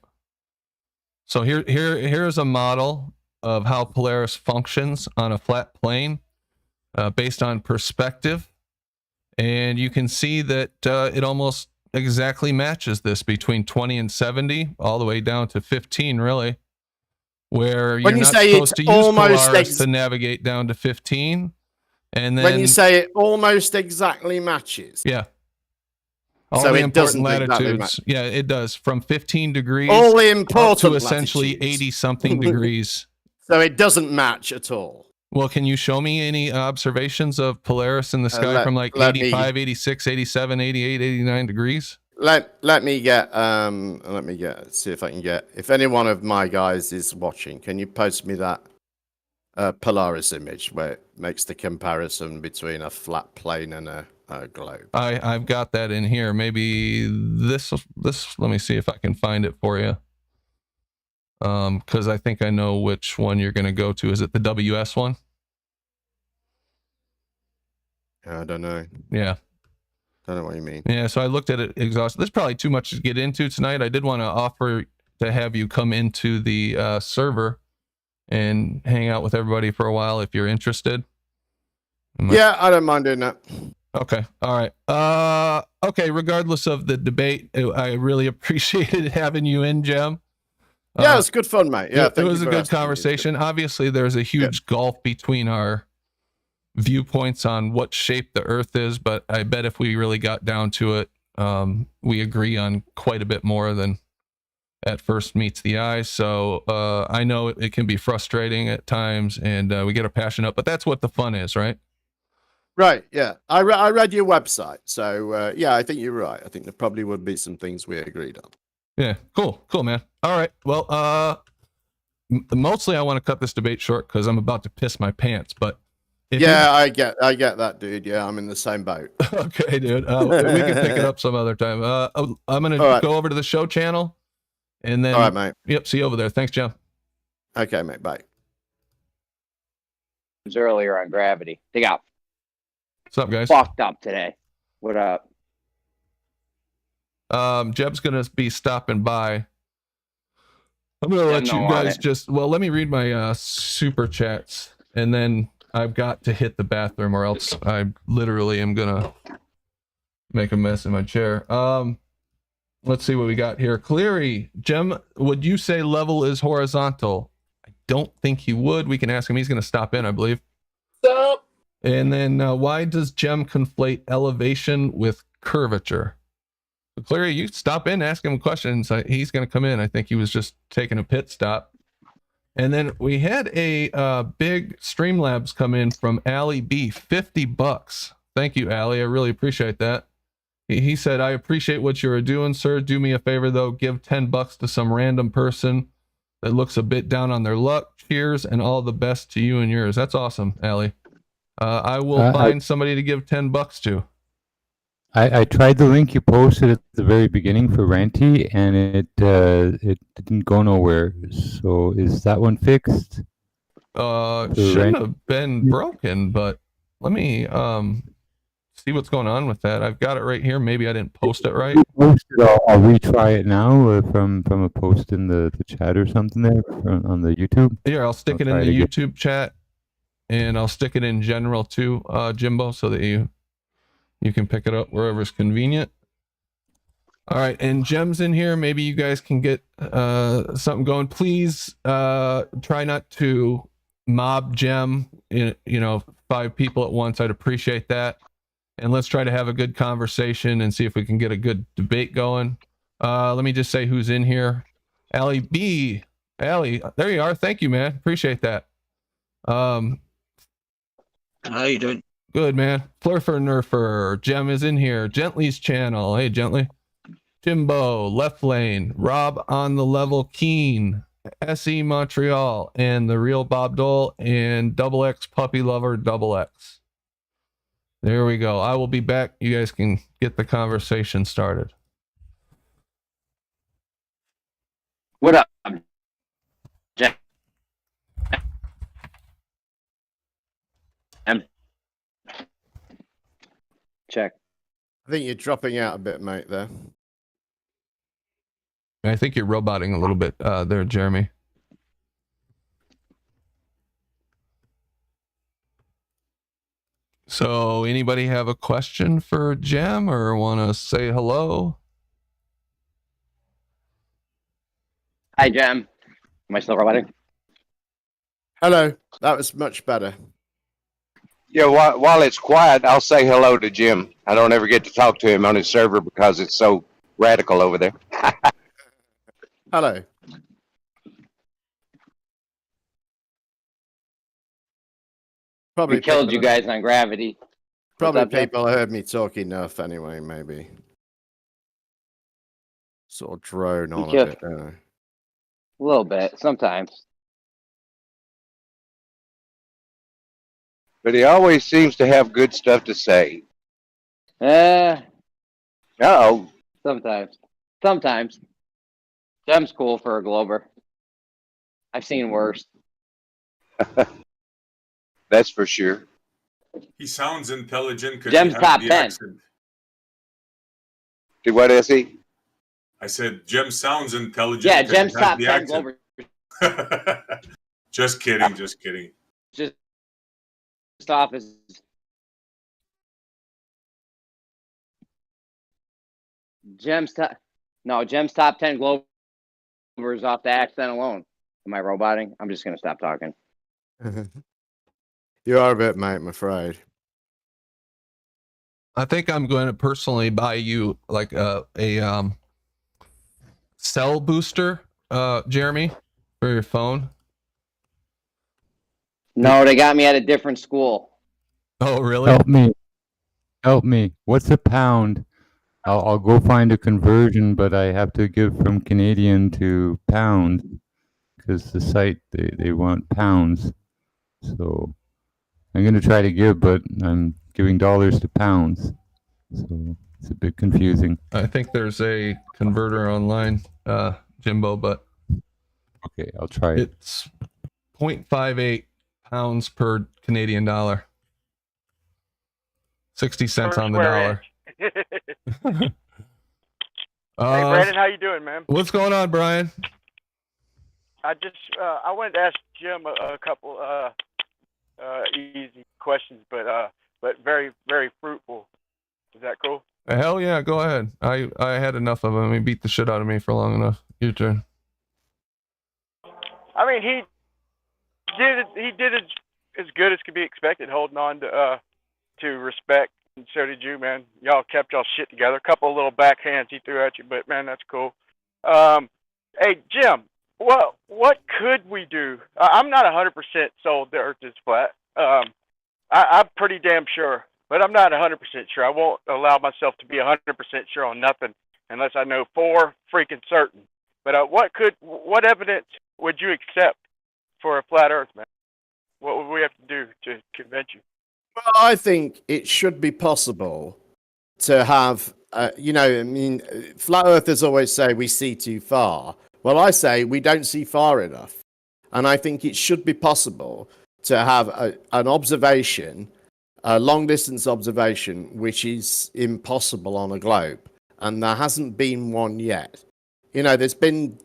So here's a model of how Polaris functions on a flat plane based on perspective. And you can see that it almost exactly matches this between 20 and 70, all the way down to 15, really, where you're not supposed to use Polaris to navigate down to 15. And then when you say it almost exactly matches. Yeah. All the important latitudes. Yeah, it does. From 15 degrees all the important to essentially 80-something degrees. So it doesn't match at all. Well, can you show me any observations of Polaris in the sky from like 85, 86, 87, 88, 89 degrees? Let me see if I can get, if any one of my guys is watching, can you post me that Polaris image where it makes the comparison between a flat plane and a globe? I've got that in here. Maybe this, let me see if I can find it for you. Because I think I know which one you're going to go to. Is it the WS one? I don't know. Yeah. I don't know what you mean. Yeah, so I looked at it exhausted. There's probably too much to get into tonight. I did want to offer to have you come into the server and hang out with everybody for a while if you're interested. Yeah, I don't mind doing that. Okay. All right. Okay. Regardless of the debate, I really appreciated having you in, Jem. Yeah, it's good fun, mate. Yeah, it was a good conversation. Obviously, there's a huge gulf between our viewpoints on what shape the Earth is, but I bet if we really got down to it, we agree on quite a bit more than at first meets the eye. So I know it can be frustrating at times, and we get our passion up, but that's what the fun is, right? Right. Yeah. I read your website. So, yeah, I think you're right. I think there probably would be some things we agreed on. Yeah. Cool, man. All right. Well, mostly I want to cut this debate short because I'm about to piss my pants, but yeah, I get that, dude. Yeah, I'm in the same boat. Okay, dude. We can pick it up some other time. I'm going to go over to the show channel and then. All right, mate. Yep. See you over there. Thanks, Jem. Okay, mate. Bye. It was earlier on Gravity. They got What's up, guys? fucked up today. What up? Jeb's gonna be stopping by. I'm gonna let you guys let me read my super chats, and then I've got to hit the bathroom, or else I literally am gonna make a mess in my chair. Let's see what we got here. Cleary, Jem, would you say level is horizontal? I don't think he would. We can ask him. He's gonna stop in, I believe. Stop. And then why does Jem conflate elevation with curvature? So Cleary, you stop in, ask him questions. He's going to come in. I think he was just taking a pit stop. And then we had a big Streamlabs come in from Allie B, $50. Thank you, Allie. I really appreciate that. He said, I appreciate what you are doing, sir. Do me a favor, though. Give $10 to some random person that looks a bit down on their luck. Cheers, and all the best to you and yours. That's awesome, Allie. I will find somebody to give $10 to. I tried the link you posted at the very beginning for Ranty, and it didn't go nowhere. So is that one fixed? Shouldn't have been broken, but let me see what's going on with that. I've got it right here. Maybe I didn't post it right. I'll retry it now from a post in the chat or something there on the YouTube. Yeah, I'll stick it in the YouTube chat, and I'll stick it in general too, Jimbo, so that you can pick it up wherever's convenient. All right, and Jem's in here. Maybe you guys can get something going. Please try not to mob Jem, 5 people at once. I'd appreciate that. And let's try to have a good conversation and see if we can get a good debate going. Let me just say who's in here. Allie B. Allie, there you are. Thank you, man. Appreciate that. How you doing? Good, man. Flurfer Nerfer. Jem is in here. Gently's channel. Hey, Gently. Jimbo, Left Lane. Rob on the Level Keen. SE Montreal. And the Real Bob Dole. And Double X Puppy Lover Double X. There we go. I will be back. You guys can get the conversation started. What up, Jem? Check. I think you're dropping out a bit, mate, there. I think you're roboting a little bit there, Jeremy. So anybody have a question for Jem or want to say hello? Hi, Jem. Am I still roboting? Hello. That was much better. Yeah, while it's quiet, I'll say hello to Jim. I don't ever get to talk to him on his server because it's so radical over there. Hello. Probably We killed you guys on gravity. Probably What's up, people heard me talk enough anyway, maybe. Sort of drone on a bit, don't I? A little bit, sometimes. But he always seems to have good stuff to say. Uh-oh. Sometimes. Jem's cool for a Glober. I've seen worse. That's for sure. He sounds intelligent. Jem's top 10. Accent. Did what, S.E.? I said Jem sounds intelligent. Yeah, Jem's top 10 Glober. Just kidding, just kidding. Just off his... Jem's top 10 Globers off the accent alone. Am I roboting? I'm just going to stop talking. You are a bit, mate, I'm afraid. I think I'm going to personally buy you like a cell booster, Jeremy, for your phone. No, they got me at a different school. Oh, really? Help me. What's a pound? I'll go find a conversion, but I have to give from Canadian to pounds because the site they want pounds. So I'm going to try to give, but I'm giving dollars to pounds. So it's a bit confusing. I think there's a converter online, Jimbo, but okay, I'll try it. It's 0.58 pounds per Canadian dollar. 60 cents on the dollar. Hey, Brandon, how you doing, man? What's going on, Brian? I wanted to ask Jim a couple easy questions, but very, very fruitful. Is that cool? Hell yeah, go ahead. I had enough of him. He beat the shit out of me for long enough. Your turn. I mean, he did it as good as could be expected, holding on to respect, and so did you, man. Y'all kept y'all shit together. A couple of little backhands he threw at you, but man, that's cool. Hey, Jim, what could we do? I'm not 100% sold the Earth is flat. I'm pretty damn sure, but I'm not 100% sure. I won't allow myself to be 100% sure on nothing unless I know for freaking certain. But what evidence would you accept for a flat Earth, man? What would we have to do to convince you? Well, I think it should be possible to have, flat earthers always say we see too far. Well, I say we don't see far enough. And I think it should be possible to have an observation, a long distance observation, which is impossible on a globe. And there hasn't been one yet. There's been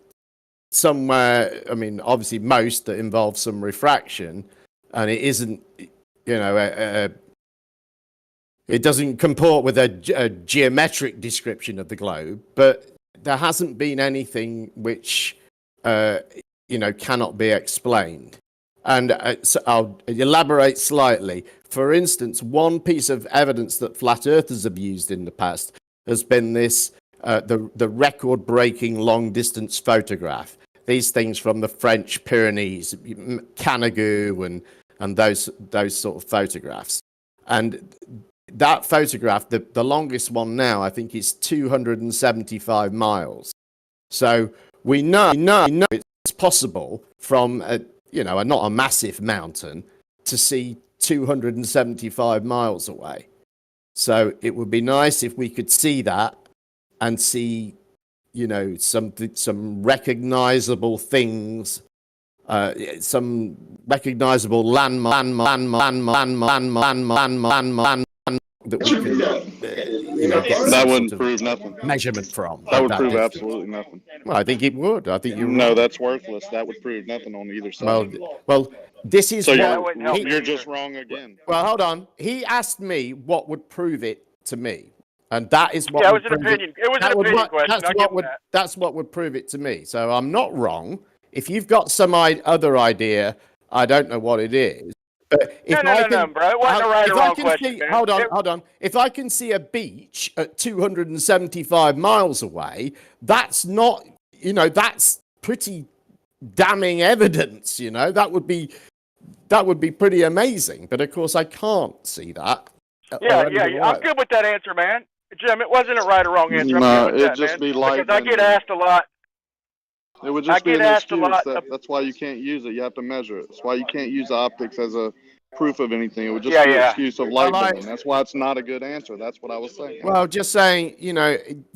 somewhere, obviously most that involve some refraction, and it isn't, it doesn't comport with a geometric description of the globe, but there hasn't been anything which, cannot be explained. And so I'll elaborate slightly. For instance, one piece of evidence that flat earthers have used in the past has been this, the record-breaking long-distance photograph. These things from the French Pyrenees, Canigou, and those sort of photographs. And that photograph, the longest one now, I think is 275 miles. So we know it's possible from not a massive mountain to see 275 miles away. So it would be nice if we could see that and see, some recognizable things, some recognizable landmark that we can, get that wouldn't prove nothing. Measurement from. That would prove absolutely nothing. Well, I think it would. I think No, that's worthless. That would prove nothing on either side. Well, this is So what you're just wrong again. Well, hold on. He asked me what would prove it to me. And that is what. Yeah, it was an opinion. It was an opinion question. That's what would prove it to me. So I'm not wrong. If you've got some other idea, I don't know what it is. But if no, bro. It wasn't a right or wrong question. Hold on. If I can see a beach at 275 miles away, that's not. That's pretty damning evidence. That would be pretty amazing. But of course, I can't see that. Yeah. I'm good with that answer, man. Jim, it wasn't a right or wrong answer. No, it'd just be like. Because I get asked a lot. It would just be an excuse. That's why you can't use it. You have to measure it. That's why you can't use optics as a proof of anything. It would just be an excuse of light bending. That's why it's not a good answer. That's what I was saying. Well, just saying,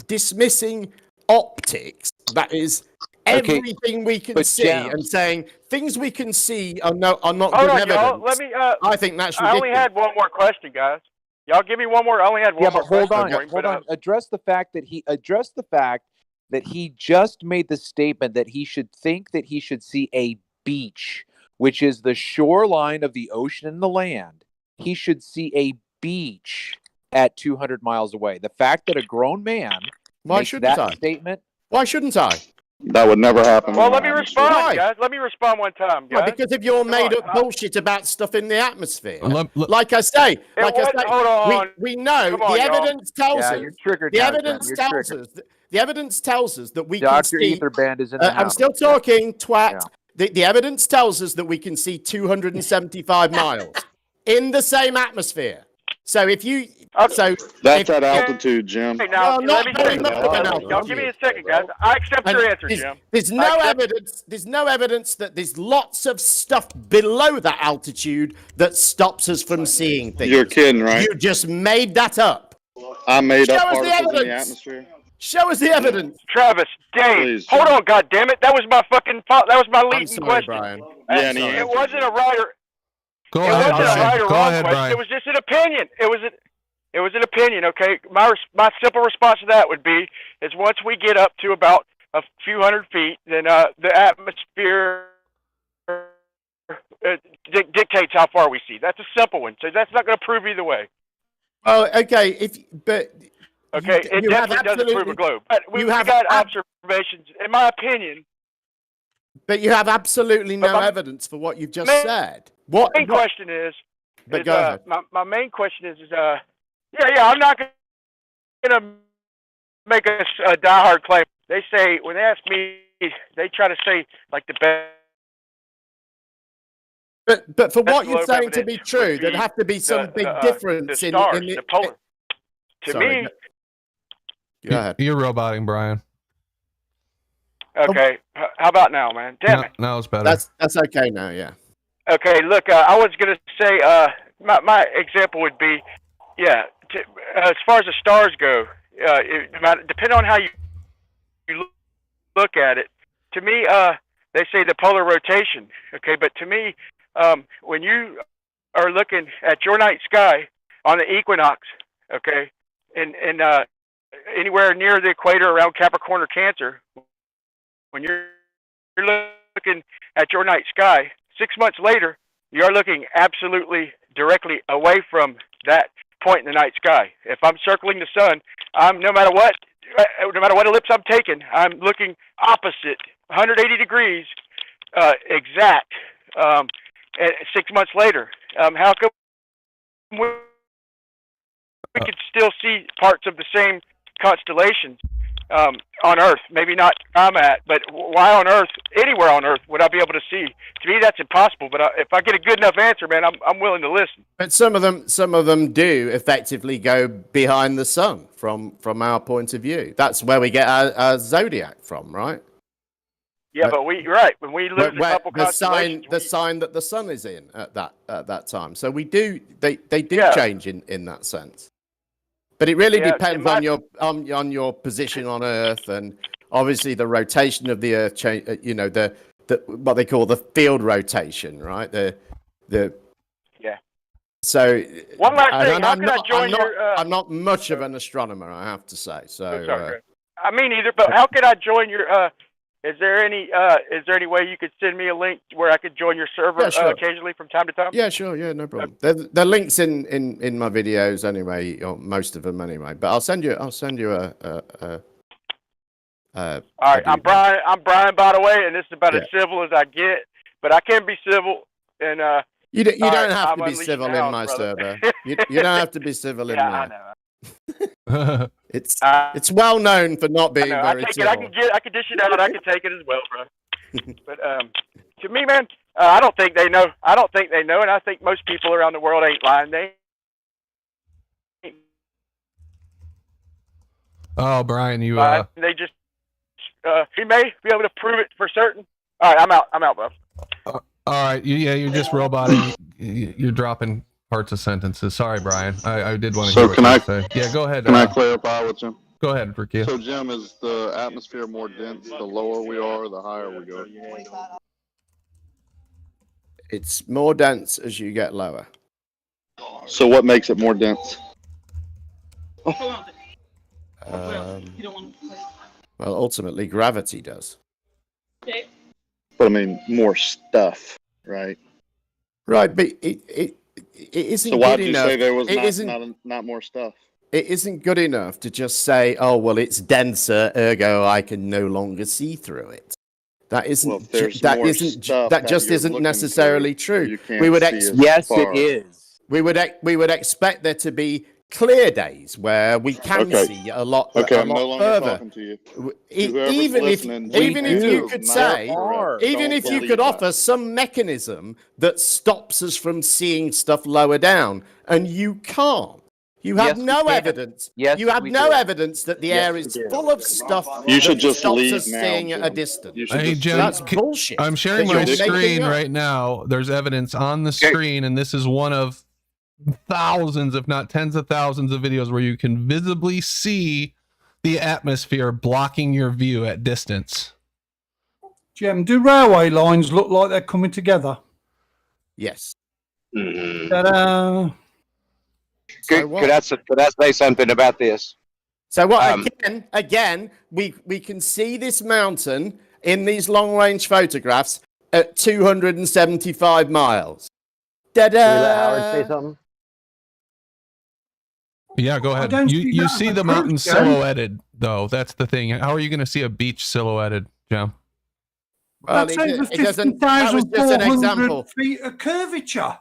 dismissing optics, that is everything we can see, and saying things we can see are not good evidence. Y'all. Let me, I think that's ridiculous. I only had one more question, guys. Y'all give me one more. I only had one more question. Hold on. Address the fact that he just made the statement that he should think that he should see a beach, which is the shoreline of the ocean and the land. He should see a beach at 200 miles away. The fact that a grown man makes that statement. Why shouldn't I? That would never happen. Well, let me respond, guys. Let me respond one time, guys. Well, because of your made-up bullshit about stuff in the atmosphere. Like I say, hold on. We know the evidence tells us. You're triggered. The evidence tells us. The evidence tells us that we Dr. can see. Etherband is in the house. I'm still talking, twat. Yeah. The evidence tells us that we can see 275 miles in the same atmosphere. So if you, that's at altitude, Jim. Hey, now, let me say, y'all give me a second, guys. I accept your answer, Jim. There's no evidence. There's no evidence that there's lots of stuff below that altitude that stops us from seeing things. You're kidding, right? You just made that up. I made up particles in the atmosphere. Show us the evidence. Travis, Dave, please, hold on, goddammit. That was my fucking fault. That was my leading question. Brian. It wasn't a right or Go ahead, Brian. It was just an opinion. It was an opinion, okay? My simple response to that would be, is once we get up to about a few hundred feet, then the atmosphere dictates how far we see. That's a simple one. So that's not going to prove either way. Oh, okay. Okay, it definitely doesn't prove a globe. But we got observations, in my opinion. But you have absolutely no evidence for what you've just said. My main question is I'm not going to make a diehard claim. They say, when they ask me, they try to say, like, the best. But for what you're saying to be true, there'd have to be some big difference in the polar. To me, go ahead. You're roboting, Brian. Okay, how about now, man? Damn it. Now it's better. That's okay now, yeah. Okay, look, I was gonna say, my example would be, as far as the stars go, depending on how you look at it. To me, they say the polar rotation. Okay, but to me, when you are looking at your night sky on the equinox, okay, and anywhere near the equator around Capricorn or Cancer, when you're looking at your night sky, 6 months later, you're looking absolutely directly away from that point in the night sky. If I'm circling the sun, no matter what ellipse I'm taking, I'm looking opposite, 180 degrees, exact. 6 months later, how come we can still see parts of the same constellations on Earth? Maybe not where I'm at, but why on Earth, anywhere on Earth, would I be able to see? To me, that's impossible. But if I get a good enough answer, man, I'm willing to listen. But some of them do effectively go behind the sun from our point of view. That's where we get our zodiac from, right? Yeah, but you're right. When we lose a couple constellations, the sign that the sun is in at that time. So they do change in that sense. But it really depends on your position on Earth, and obviously the rotation of the Earth. The what they call the field rotation, right? So one last thing. How can I join I'm not much of an astronomer, I have to say. So I mean, either. But how can I join your? Is there any way you could send me a link where I could join your server occasionally from time to time? Yeah, sure. Yeah, no problem. There are links in my videos anyway, or most of them anyway. But I'll send you a. All right, I'm Brian, by the way, and this is about as civil as I get. But I can be civil, and you don't have to be civil in my server. You don't have to be civil in mine. I know. It's well known for not being very civil. I can dish it out. I can take it as well, bro. But to me, man, I don't think they know. And I think most people around the world ain't lying. Oh, Brian, you they just he may be able to prove it for certain. All right, I'm out, bro. All right, you're just roboting. You're dropping parts of sentences. Sorry, Brian. I did want to hear what you say. Yeah, go ahead. Can I clarify with Jim? Go ahead, Ricky. So, Jim, is the atmosphere more dense the lower we are, the higher we go? It's more dense as you get lower. So what makes it more dense? Well, ultimately, gravity does. But I mean, more stuff, right? Right, but it isn't. So why did you say there was not more stuff? It isn't good enough to just say, "Oh, well, it's denser, ergo I can no longer see through it." That isn't. Well, that just isn't necessarily true. We would yes, it is. We would expect there to be clear days where we can see a lot. Okay, a I'm lot no longer further. talking to you. Even if you could offer some mechanism that stops us from seeing stuff lower down, and you can't. You have no evidence. Yes, you have we no do. evidence that the air is full of stuff. You should that just stops leave us now, seeing at a Jim. distance. Hey, Jim, That's bullshit. I'm sharing that my you're making screen up. right now. There's evidence on the screen, and this is one of thousands, if not tens of thousands of videos where you can visibly see the atmosphere blocking your view at distance. Jim, do railway lines look like they're coming together? Yes. Ta-da. Could I say something about this? So what? Again, we can see this mountain in these long-range photographs at 275 miles. Da-da! Can we let Howard say something? Yeah, go ahead. You see the mountain silhouetted, though. That's the thing. How are you going to see a beach silhouetted, Jim? Well, That's over that was just an example. 50,400 feet of curvature.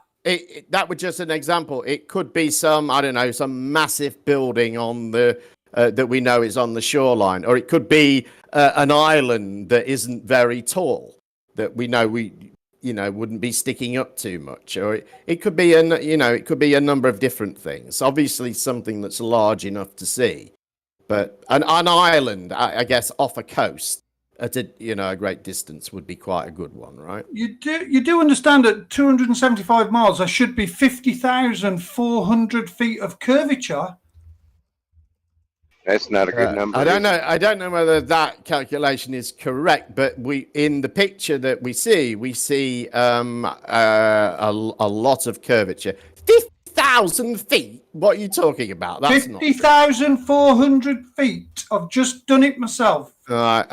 That was just an example. It could be some, I don't know, some massive building on the that we know is on the shoreline, or it could be an island that isn't very tall that we know wouldn't be sticking up too much, or it could be it could be a number of different things. Obviously, something that's large enough to see, but an island, I guess, off a coast at a great distance would be quite a good one, right? You do understand at 275 miles there should be 50,400 feet of curvature. That's not a good number. I don't know whether that calculation is correct, but in the picture that we see a lot of curvature. 50,000 feet. What are you talking about? That's 50,400 feet. I've just done it myself. From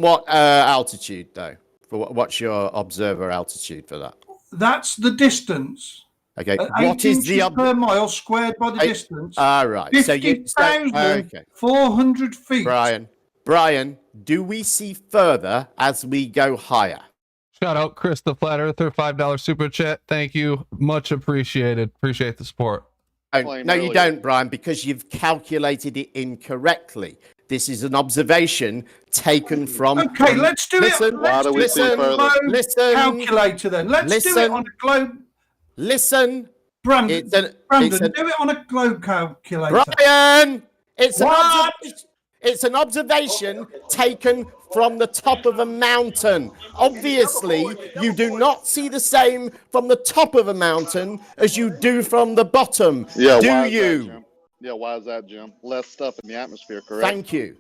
what altitude, though? What's your observer altitude for that? That's the distance. Okay. What is the per mile squared by the distance? All right. 50,400 feet. Brian, do we see further as we go higher? Shout out Chris the Flat Earther, $5 super chat. Thank you. Much appreciated. Appreciate the support. No, you don't, Brian, because you've calculated it incorrectly. This is an observation taken from... Okay, let's do it. Listen, calculator then. Let's do it on a globe. Listen. Brandon, do it on a globe calculator. Brian! It's an observation taken from the top of a mountain. Obviously, you do not see the same from the top of a mountain as you do from the bottom. Yeah, do you? Why is that, Jim? Less stuff in the atmosphere, correct? Thank you.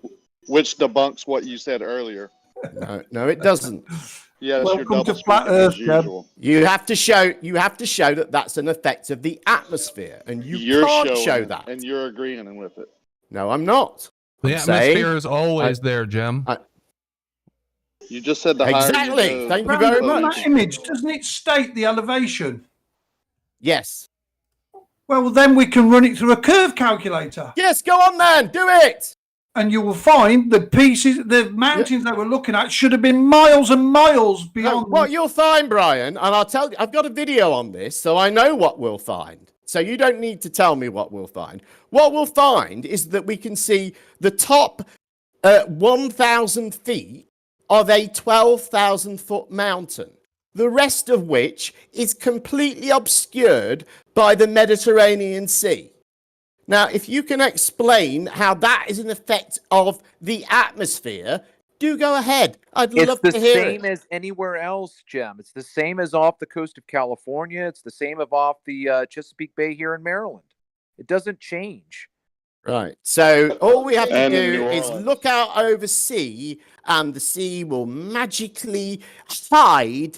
Which debunks what you said earlier. No, it doesn't. Yes, welcome to Flat Earth, Jim. You have to show that that's an effect of the atmosphere, and you're can't show that. And you're agreeing with it. No, I'm not. The atmosphere is always there, Jim. You just said the exactly. Higher Thank you very much. That image, doesn't it state the elevation? Yes. Well, then we can run it through a curve calculator. Yes, go on then, do it. And you will find the mountains that we're looking at should have been miles and miles beyond. What you'll find, Brian, and I'll tell you, I've got a video on this, so I know what we'll find. So you don't need to tell me what we'll find. What we'll find is that we can see the top 1,000 feet of a 12,000-foot mountain, the rest of which is completely obscured by the Mediterranean Sea. Now, if you can explain how that is an effect of the atmosphere, do go ahead. I'd love to hear it. It's the same as anywhere else, Jim. It's the same as off the coast of California. It's the same as off the Chesapeake Bay here in Maryland. It doesn't change. Right. So all we have to do is look out over sea, and the sea will magically hide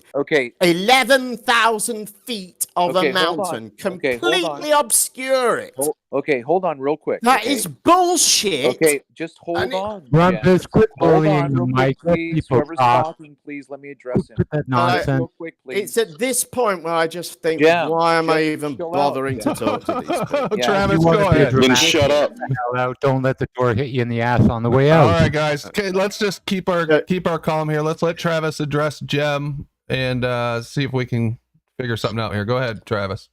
11,000 feet of a mountain, completely obscure it. Okay, hold on real quick. That is bullshit. Okay, just hold on. Run this quick bullying, Mike. Whoever's talking, please let me address him. That nonsense. Real quick, please. It's at this point where I just think, why am I even bothering to talk to these people? Travis, go ahead. Then shut up. Don't let the door hit you in the ass on the way out. All right, guys. Okay, let's just keep our calm here. Let's let Travis address Jem and see if we can figure something out here. Go ahead, Travis.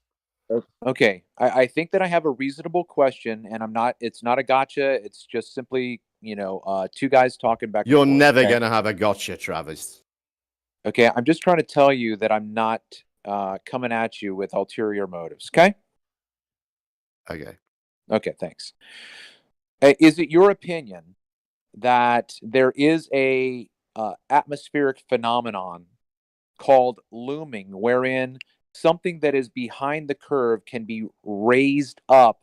Okay, I think that I have a reasonable question, and it's not a gotcha. It's just simply, two guys talking back. You're never going to have a gotcha, Travis. Okay, I'm just trying to tell you that I'm not coming at you with ulterior motives, okay? Okay, thanks. Is it your opinion that there is a atmospheric phenomenon called looming, wherein something that is behind the curve can be raised up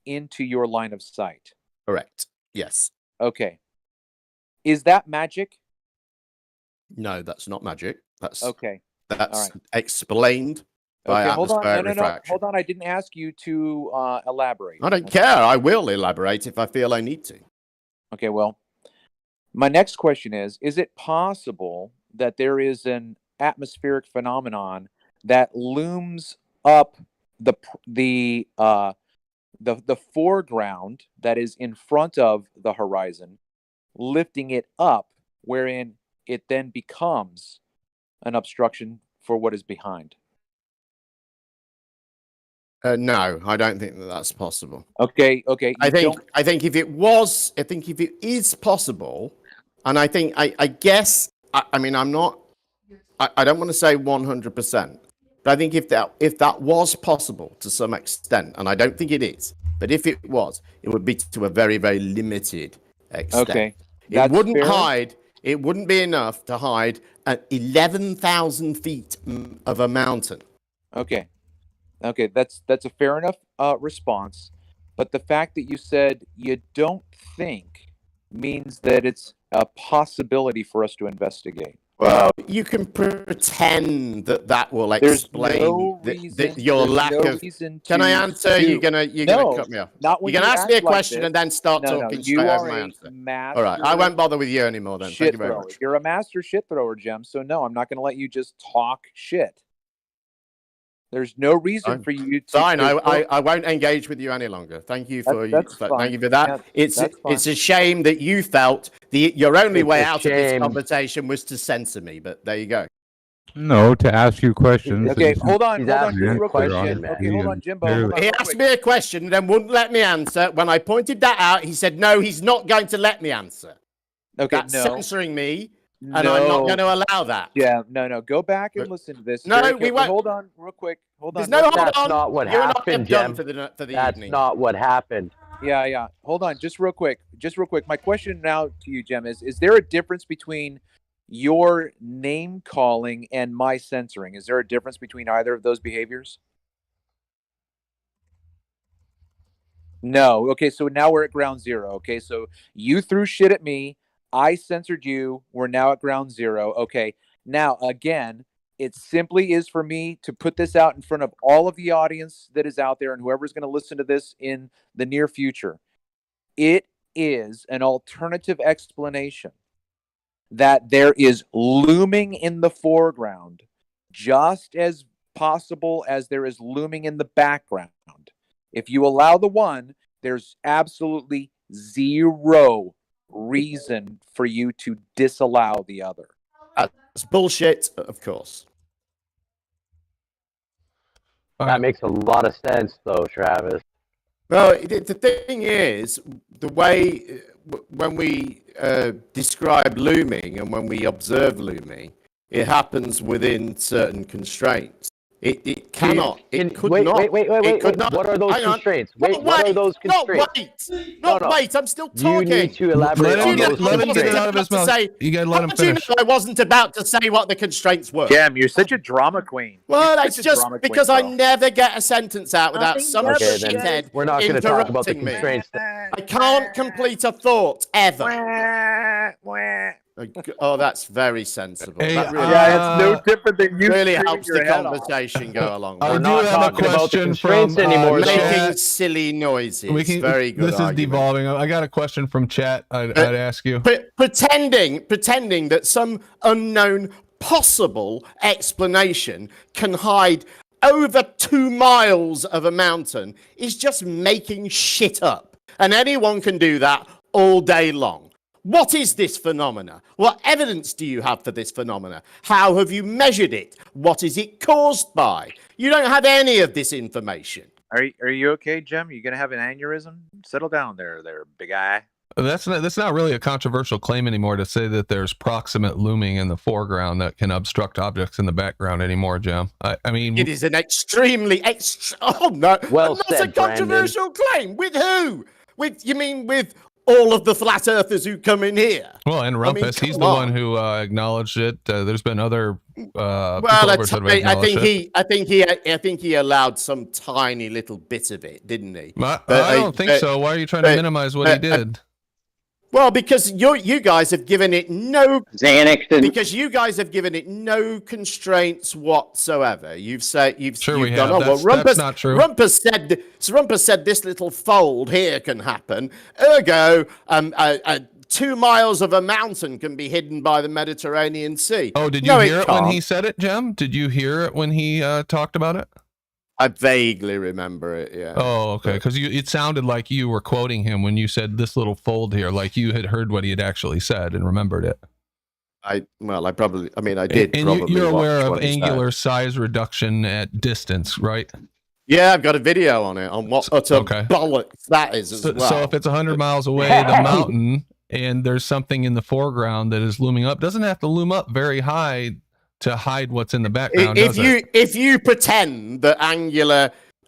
into your line of sight? Correct. Yes. Okay. Is that magic? No, that's not magic. That's okay. That's right. explained by Okay, hold on. atmospheric No. refraction. Hold on. I didn't ask you to elaborate. I don't care. I will elaborate if I feel I need to. Okay, well, my next question is it possible that there is an atmospheric phenomenon that looms up the foreground that is in front of the horizon, lifting it up, wherein it then becomes an obstruction for what is behind? No, I don't think that that's possible. Okay. I think if it is possible, and I guess I mean I'm not. I don't want to say 100%, but I think if that was possible to some extent, and I don't think it is, but if it was, it would be to a very, very limited extent. Okay. It wouldn't fair. hide. It wouldn't be enough to hide at 11,000 feet of a mountain. Okay, that's a fair enough response, but the fact that you said you don't think means that it's a possibility for us to investigate. Well, you can pretend that will explain your lack of. Can I answer? You're gonna cut me off. Not when you can ask me a question like and then start talking straight over my answer. All right, I won't bother with you anymore then. Thank you very much. You're a master shit thrower, Jem. So no, I'm not going to let you just talk shit. There's no reason for you to. Fine, I won't engage with you any longer. Thank you for thank you for that. Yeah, it's a shame that you felt your only way out of this conversation was to censor me, but there you go. No, to ask you questions. Okay, hold on, just real quick. Jim. Okay, hold on, Jimbo. He asked me a question and then wouldn't let me answer. When I pointed that out, he said, no, he's not going to let me answer. Okay, That's censoring me. No. And I'm not going to allow that. Yeah, no. Go back and listen to this. No, we won't. Hold on, real quick. Hold on. That's not what happened, Jem. That's not what happened. Yeah. Hold on, just real quick. My question now to you, Jem, is there a difference between your name calling and my censoring? Is there a difference between either of those behaviors? No. Okay, so now we're at ground zero. Okay, so you threw shit at me. I censored you. We're now at ground zero. Okay. Now, again, it simply is for me to put this out in front of all of the audience that is out there and whoever's going to listen to this in the near future. It is an alternative explanation that there is looming in the foreground just as possible as there is looming in the background. If you allow the one, there's absolutely zero reason for you to disallow the other. That's bullshit, of course. That makes a lot of sense, though, Travis. Well, the thing is, the way when we describe looming and when we observe looming, it happens within certain constraints. It cannot. It could not. Wait. What are those constraints? What are those constraints? Wait. I'm still talking. You need to elaborate on those let him get it out of his mouth. You gotta let him finish. I wasn't about to say what the constraints were. Jam, you're such a drama queen. Well, that's just because I never get a sentence out without some shithead we're not going to talk about the interrupting me. constraints. I can't complete a thought ever. Oh, that's very sensible. Hey, That really, it's no different than you really helps the conversation go along. I We're do not have a talking about the question constraints from anymore. Making silly noises. Very good. This is devolving. I got a question from chat. I'd ask you. Pretending that some unknown possible explanation can hide over 2 miles of a mountain is just making shit up. And anyone can do that all day long. What is this phenomena? What evidence do you have for this phenomena? How have you measured it? What is it caused by? You don't have any of this information. Are you okay, Jim? You gonna have an aneurysm? Settle down there, big guy. That's not really a controversial claim anymore to say that there's proximate looming in the foreground that can obstruct objects in the background anymore, Jim. I mean, it is an extremely oh no, well that's said, a controversial claim. With who? With all of the flat earthers who come in here. Well, and Rumpus, he's the one who acknowledged it. There's been other. I think he allowed some tiny little bit of it, didn't he? I don't think so. Why are you trying to minimize what he did? Well, because you guys have given it no Xanax and because you guys have given it no constraints whatsoever. You've Sure you've we gone, have. oh well, That's not true. Rumpus said this little fold here can happen. Ergo, 2 miles of a mountain can be hidden by the Mediterranean Sea. Oh, did you hear it when he said it, Jem? Did you hear it when he talked about it? I vaguely remember it, yeah. Oh, okay. Because it sounded like you were quoting him when you said this little fold here, like you had heard what he had actually said and remembered it. I did. And you're aware of angular size reduction at distance, right? Yeah, I've got a video on it on what utter bollocks that is as well. So if it's 100 miles away, the mountain, and there's something in the foreground that is looming up, doesn't have to loom up very high to hide what's in the background. If you pretend that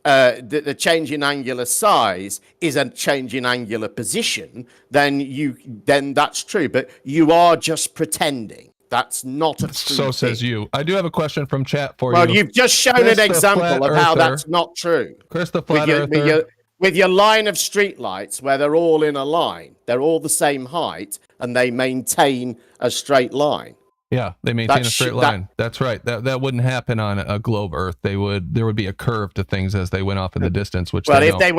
the change in angular size is a change in angular position, then that's true. But you are just pretending. That's not a true So says thing. you. I do have a question from chat for you. Well, you've just shown Chris an the example Flat of how Earther. that's not true. Chris the Flat Earther. With your line of streetlights where they're all in a line, they're all the same height, and they maintain a straight line. Yeah, they maintain a straight line. That's right. That wouldn't happen on a globe Earth. There would be a curve to things as they went off in the distance. Which if they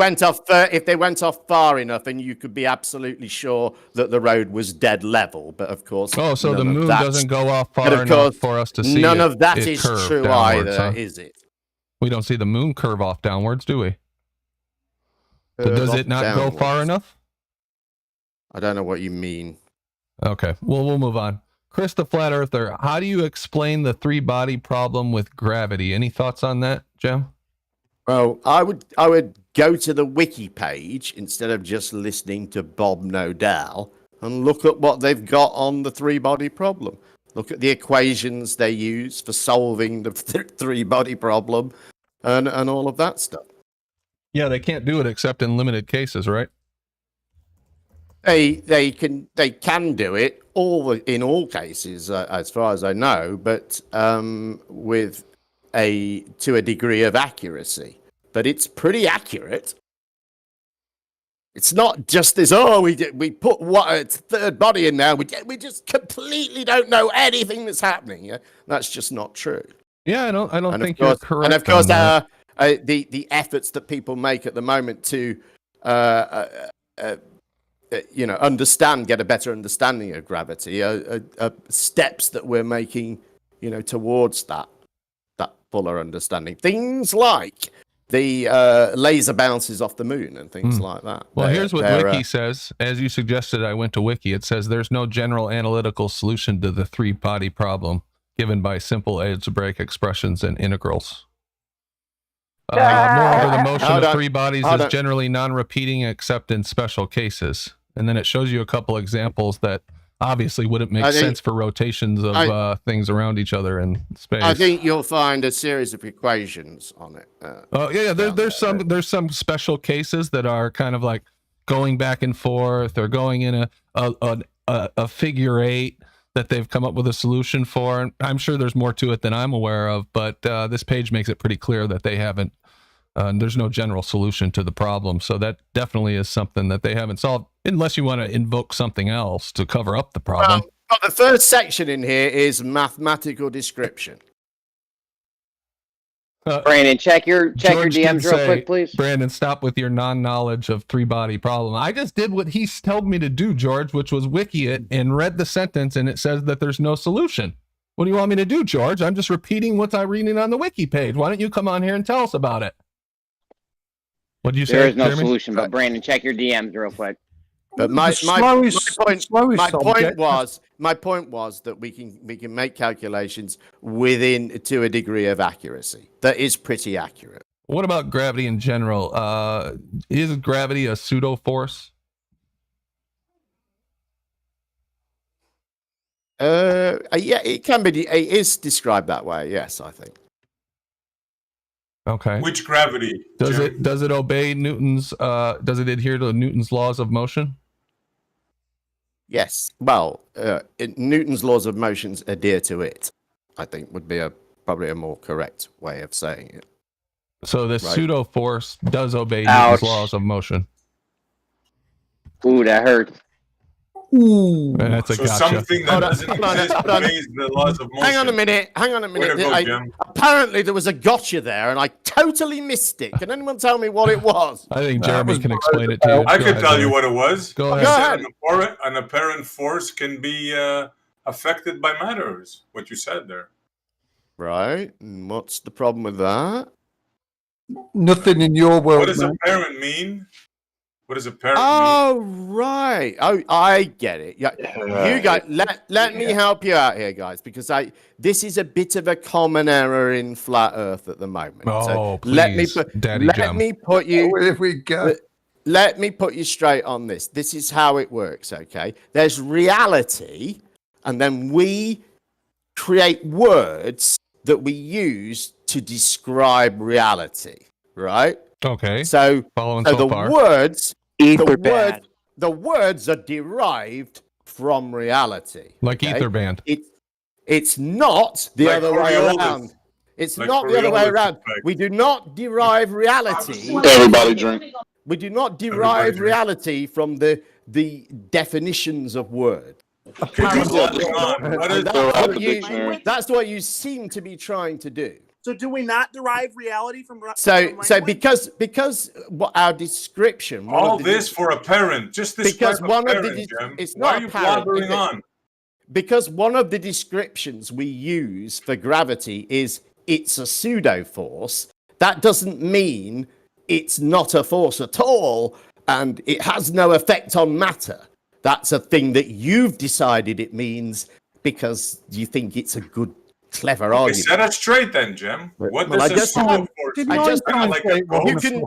went off far enough, and you could be absolutely sure that the road was dead level. But of course, so the moon doesn't go off far enough for us to see. None of that is true either, is it? We don't see the moon curve off downwards, do we? So does it not go far enough? I don't know what you mean. Okay, well, we'll move on. Chris the Flat Earther, how do you explain the 3-body problem with gravity? Any thoughts on that, Jem? Well, I would go to the wiki page instead of just listening to Bob Nodal and look at what they've got on the 3-body problem. Look at the equations they use for solving the 3-body problem and all of that stuff. Yeah, they can't do it except in limited cases, right? They can do it in all cases, as far as I know, but to a degree of accuracy. But it's pretty accurate. It's not just this. Oh, we put a third body in there. We just completely don't know anything that's happening. Yeah, that's just not true. Yeah, I don't think you're correct. And of course, the efforts that people make at the moment to get a better understanding of gravity are steps that we're making, towards that fuller understanding. Things like the laser bounces off the moon and things like that. Well, here's what Wiki says. As you suggested, I went to Wiki. It says there's no general analytical solution to the 3-body problem given by simple algebraic expressions and integrals. Moreover, the motion of 3 bodies is generally non-repeating except in special cases. And then it shows you a couple examples that obviously wouldn't make sense for rotations of things around each other in space. I think you'll find a series of equations on it. There's some special cases that are kind of like going back and forth or going in a figure 8 that they've come up with a solution for. And I'm sure there's more to it than I'm aware of, but this page makes it pretty clear that they haven't. There's no general solution to the problem, so that definitely is something that they haven't solved, unless you want to invoke something else to cover up the problem. Well, the first section in here is mathematical description. Brandon, check your DMs real quick, please. Brandon, stop with your non-knowledge of 3-body problem. I just did what he told me to do, George, which was wiki it and read the sentence, and it says that there's no solution. What do you want me to do, George? I'm just repeating what I'm reading on the wiki page. Why don't you come on here and tell us about it? What did you say? There is no Jeremy? solution, but Brandon, check your DMs real quick. But my point was that we can make calculations to a degree of accuracy that is pretty accurate. What about gravity in general? Is gravity a pseudo-force? Yeah, it can be. It is described that way. Yes, I think. Okay. Which gravity? Does it obey Newton's? Does it adhere to Newton's laws of motion? Yes. Well, Newton's laws of motion adhere to it. I think would be probably a more correct way of saying it. So the pseudo force does obey Newton's laws of motion. Ooh, that hurts. Ooh. That's a So gotcha. something that doesn't hold on, exist hold on. obeys the laws of motion. Hang on a minute. Way to go, Jim. Apparently there was a gotcha there, and I totally missed it. Can anyone tell me what it was? I think Jeremy can explain it to you. I Go could ahead, tell you Jeremy. what it was. Go I ahead. said an apparent force can be affected by matter. Is what you said there. Right. And what's the problem with that? Nothing in your world, What does man. apparent mean? What does apparent Oh, right. Oh, I get it. Yeah. You guys, let me help you out here, guys, because this is a bit of a common error in flat Earth at the moment. Oh, please, let Jim. me put you. Where we go? Let me put you straight on this. This is how it works, okay? There's reality, and then we create words that we use to describe reality, right? Okay. So the far. words, Ether band. the words are derived from reality. Like ether band. It's not the Like other way Coriolis. around. It's Like not the other way Coriolis around. effect. We do not derive reality. Everybody drink. We do not derive reality from the definitions of words. Okay, what's going on? What is That's what you seem to be trying to do. So do we not derive reality from So language? because what our description, all this for apparent? Just describe because one of apparent, the Jim. it's Why not are you apparent, blabbering is it? on? Because one of the descriptions we use for gravity is it's a pseudo force. That doesn't mean it's not a force at all, and it has no effect on matter. That's a thing that you've decided it means because you think it's a good, clever Okay, argument. set us straight then, Jim. What Well, I does a just- pseudo force Did mean? I just Kinda like a you ghost? can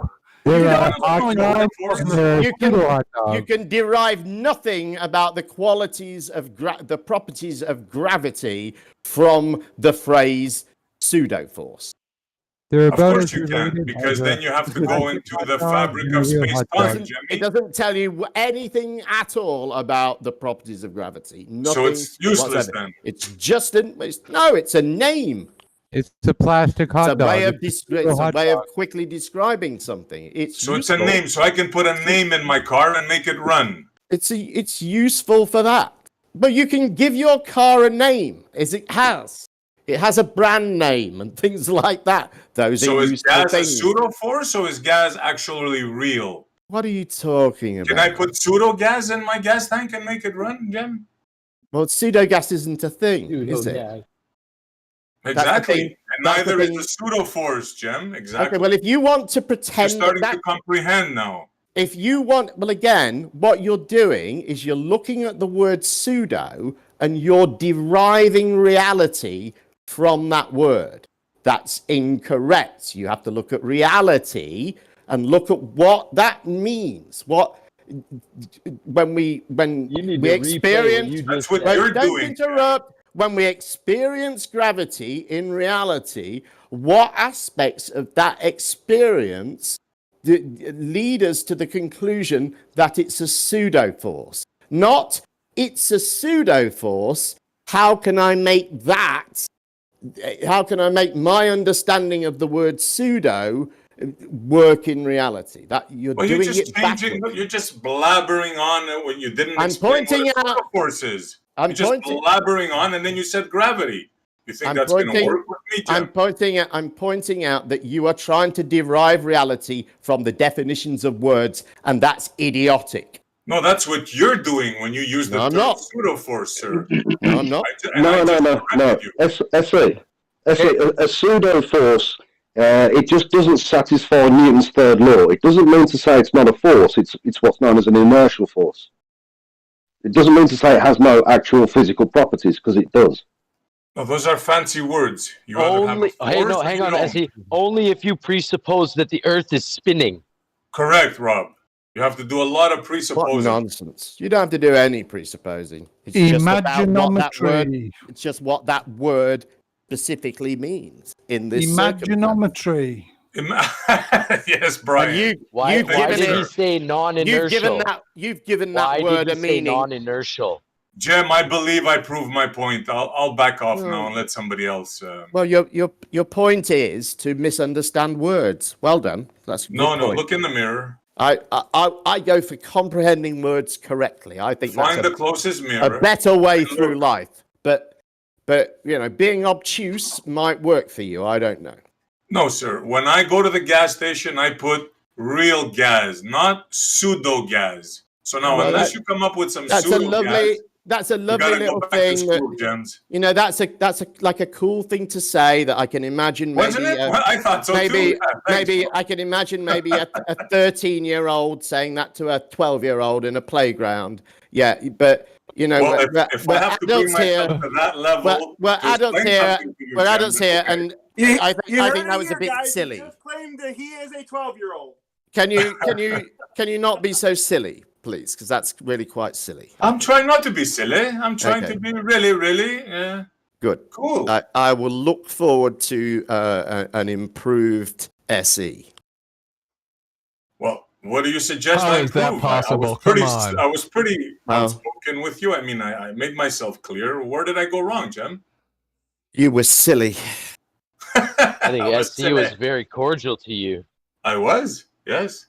you can derive nothing about the qualities of the properties of gravity from the phrase pseudo force. They're Of about course as you can, related because as then you have to go into the fabric and a of real space hot time, dog. It Jimmy. doesn't tell you anything at all about the properties of gravity. Nothing So it's useless whatsoever. then. It's just it's a name. It's a plastic hot It's a dog. way of It's it's a hot way dog. of quickly describing something. So it's a name, so I can put a name in my car and make it run. It's useful for that. But you can give your car a name, as it has. It has a brand name and things like that. Those So are is useful gas a things. pseudo force, or is gas actually real? What are you talking about? Can I put pseudo gas in my gas tank and make it run, Jim? Well, pseudo gas isn't a thing, is it? Yeah. Exactly. thing. And That's the neither is thing. the pseudo force, Jim. Exactly. Okay, well, if you want to You're pretend starting that to comprehend now. if you want, well, again, what you're doing is you're looking at the word pseudo and you're deriving reality from that word. That's incorrect. You have to look at reality and look at what that means. When we experience, That's what you're don't doing. interrupt. When we experience gravity in reality, what aspects of that experience lead us to the conclusion that it's a pseudo force? Not it's a pseudo force. How can I make that? How can I make my understanding of the word pseudo work in reality? That you're Well, doing you're just it changing. backwards. You're just blabbering on when you didn't I'm explain pointing what a out- pseudo force is. I'm You're just pointing- blabbering on, and then you said gravity. You think I'm that's going to pointing- work with me, Jim? I'm pointing out that you are trying to derive reality from the definitions of words, and that's idiotic. No, that's what you're doing when you use the No, I'm term not. pseudo force, sir. No, I'm not. No. SE. A pseudo force, it just doesn't satisfy Newton's third law. It doesn't mean to say it's not a force. It's what's known as an inertial force. It doesn't mean to say it has no actual physical properties, because it does. No, those are fancy words. You either have a Only, force hey, no, or hang you on, don't. Essie. Only if you presuppose that the Earth is spinning. Correct, Rob. You have to do a lot of What presupposing. nonsense. You don't have to do any presupposing. It's just about what that word, Imaginometry. it's just what that word specifically means in this circumstance. Imaginometry. Yes, Brian. Why You've given did he it- say non-inertial? You've given Why that word did a he say meaning. non-inertial? Jim, I believe I proved my point. I'll back off now and let somebody else. Well, your point is to misunderstand words. Well done. That's a good No, point. look in the mirror. I go for comprehending words correctly. I think Find that's the closest mirror. a better way through life. But being obtuse might work for you. I don't know. No, sir. When I go to the gas station, I put real gas, not pseudo gas. So now, unless you come up with some pseudo gas, that's a lovely little thing. That's like a cool thing to say that I can imagine. Wasn't it? Well, I thought so maybe, too. Maybe I can imagine a 13-year-old saying that to a 12-year-old in a playground. Yeah, but well, if I have to bring myself to that level, we're adults here. We're adults here, and I think that was a bit silly. He just claimed that he is a 12-year-old. Can you not be so silly, please? Because that's really quite silly. I'm trying not to be silly. I'm trying to be really good. Cool. I will look forward to an improved SE. Well, what do you suggest? How is that possible? Come on. I was pretty outspoken with you. I mean, I made myself clear. Where did I go wrong, Jem? You were silly. I think SE was very cordial to you. I was, yes.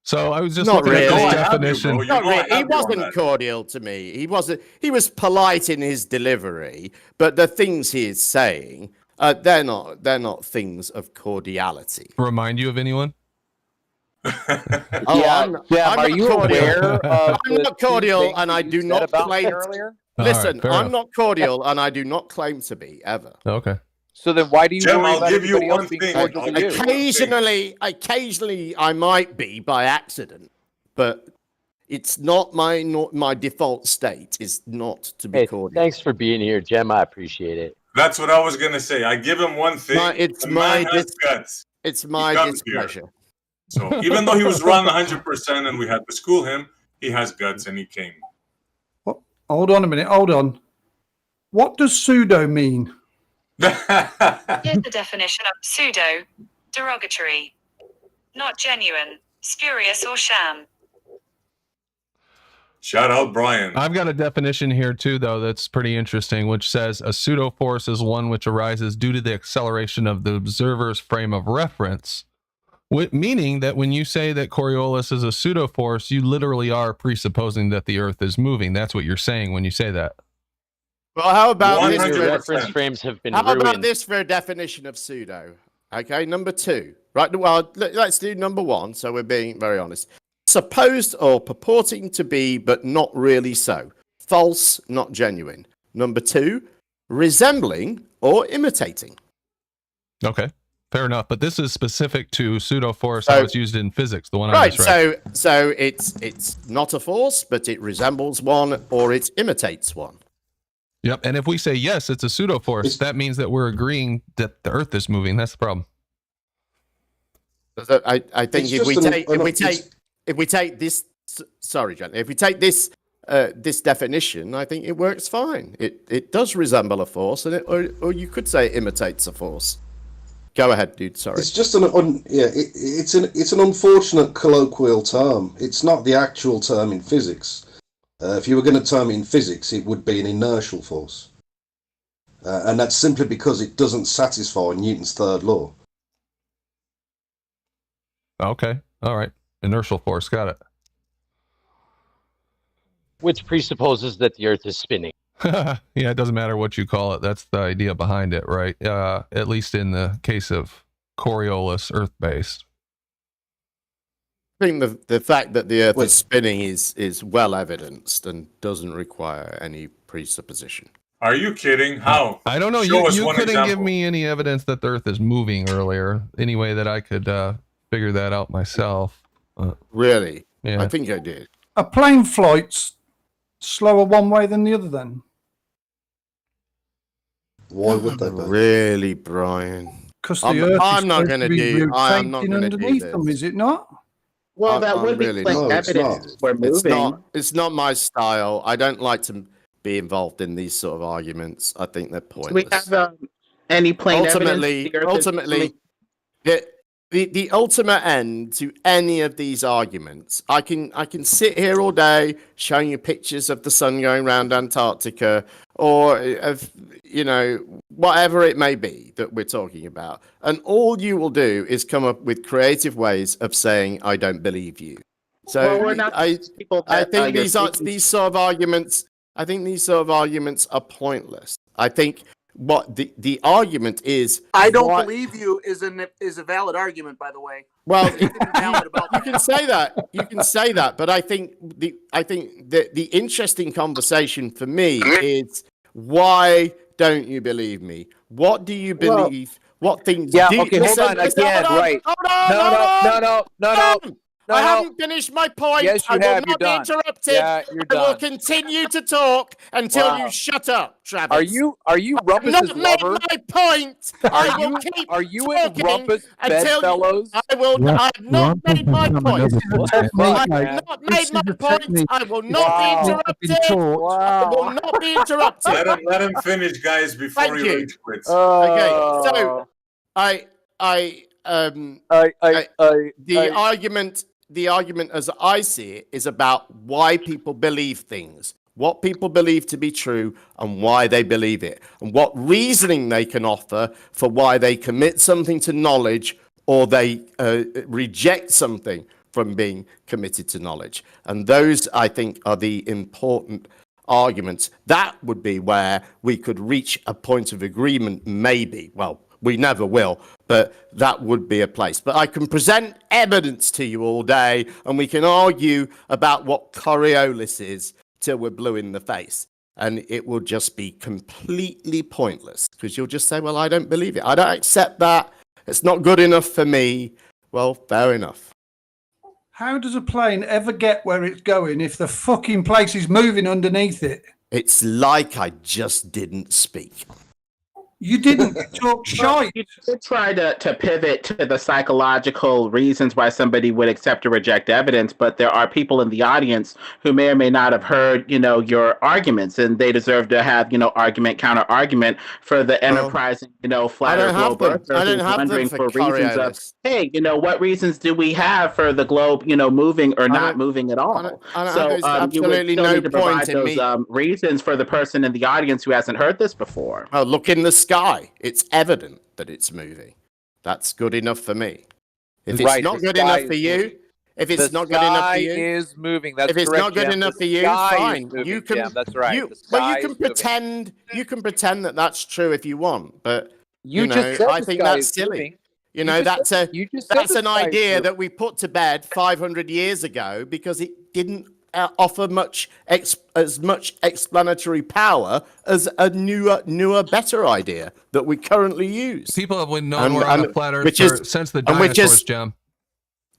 So I was just not looking really. at this definition. Not really. He wasn't cordial to me. He wasn't. He was polite in his delivery, but the things he is saying, they're not things of cordiality. Remind you of anyone? I'm are you aware of I'm not cordial, and I do not claim. Listen, right, I'm not cordial, and I do not claim to be ever. Okay. So then why do you Jem, worry I'll about give you everybody one else being thing. cordial to you? Occasionally, I might be by accident, but it's not my default state is not to be cordial. Thanks for being here, Jem. I appreciate it. That's what I was gonna say. I give him one thing. It's my displeasure. So even though he was wrong 100% and we had to school him, he has guts and he came. What? Hold on a minute. Hold on. What does pseudo mean? Here's the definition of pseudo: derogatory, not genuine, spurious, or sham. Shout out Brian. I've got a definition here too, though, that's pretty interesting, which says a pseudo-force is one which arises due to the acceleration of the observer's frame of reference. Meaning that when you say that Coriolis is a pseudo-force, you literally are presupposing that the Earth is moving. That's what you're saying when you say that. Well, how about this? Your reference frames have been How ruined. about this for a definition of pseudo? Okay, number 2. Right. Well, let's do number 1. So we're being very honest. Supposed or purporting to be, but not really so. False, not genuine. Number 2, resembling or imitating. Okay. Fair enough, but this is specific to pseudo-force how it's used in physics, the one I Right, just read. so it's not a force, but it resembles one or it imitates one. Yep, and if we say yes, it's a pseudo-force, that means that we're agreeing that the Earth is moving. That's the problem. I think if we take this, sorry, John, if we take this this definition, I think it works fine. It does resemble a force, and or you could say it imitates a force. Go ahead, dude. Sorry. It's just it's an unfortunate colloquial term. It's not the actual term in physics. If you were going to term it in physics, it would be an inertial force, and that's simply because it doesn't satisfy Newton's third law. Okay. All right. Inertial force. Got it. Which presupposes that the Earth is spinning. Yeah, it doesn't matter what you call it. That's the idea behind it, right? At least in the case of Coriolis, Earth-based. I think the fact that the Earth is spinning is well evidenced and doesn't require any presupposition. Are you kidding? How? I don't know. You couldn't give me any evidence that the Earth is moving earlier. Any way that I could figure that out myself. Really? Yeah. I think I did. A plane flight's slower one way than the other then? Why would they be? Really, Brian? Because the Earth I'm not going to do. I'm not going to do underneath this. them, is it not? Well, that would be really plain not. evidence we're moving. It's not my style. I don't like to be involved in these sort of arguments. I think they're pointless. Do we have any plain evidence? Ultimately, the ultimate end to any of these arguments. I can sit here all day showing you pictures of the sun going around Antarctica, or of whatever it may be that we're talking about, and all you will do is come up with creative ways of saying I don't believe you. So I think these sort of arguments. I think these sort of arguments are pointless. I think what the argument is. I don't believe you is a valid argument, by the way. Well, you can say that. You can say that, but I think the interesting conversation for me is, why don't you believe me? What do you believe? What things? Yeah. Okay. Hold on. Again. Right. No. I haven't finished my point. Yes, you I will have. not be interrupted. Yeah, you're I will done. continue to talk until you shut up, Travis. Are you Rumpus's I've not made lover? my point. I will keep Are you in talking Rumpus until bedfellows? I will. I have not made my point. I have not This made my is a point. technique. I will not be interrupted. I will not be interrupted. Let him finish, guys, before Thank he you. rage quits. Okay, so the argument as I see it is about why people believe things, what people believe to be true, and why they believe it, and what reasoning they can offer for why they commit something to knowledge or they reject something from being committed to knowledge. And those, I think, are the important arguments. That would be where we could reach a point of agreement, maybe. Well, we never will, but that would be a place. But I can present evidence to you all day, and we can argue about what Coriolis is till we're blue in the face. And it will just be completely pointless, because you'll just say, well, I don't believe it. I don't accept that. It's not good enough for me. Well, fair enough. How does a plane ever get where it's going if the fucking place is moving underneath it? It's like I just didn't speak. You didn't talk shite. You did try to pivot to the psychological reasons why somebody would accept or reject evidence, but there are people in the audience who may or may not have heard, your arguments, and they deserve to have, argument, counter argument for the enterprising, flat earth globe earther who's wondering for reasons of, hey, what reasons do we have for the globe, moving or not moving at all? So you would still need to provide those reasons for the person in the audience who hasn't heard this before. Oh, look in the sky. It's evident that it's moving. That's good enough for me. If it's not good enough for you, if it's not good enough for you, is moving. That's if it's correct, not good Jim. enough The for you, sky is fine. moving, You can. Jim. That's right. You The sky can is pretend. moving. You can pretend that that's true if you want, but You just said I the think sky that's is silly. moving. That's the an sky is idea moving. that we put to bed 500 years ago because it didn't offer as much explanatory power as a newer, better idea that we currently use. People have known we're on a flat Earth since the dinosaurs, Jim.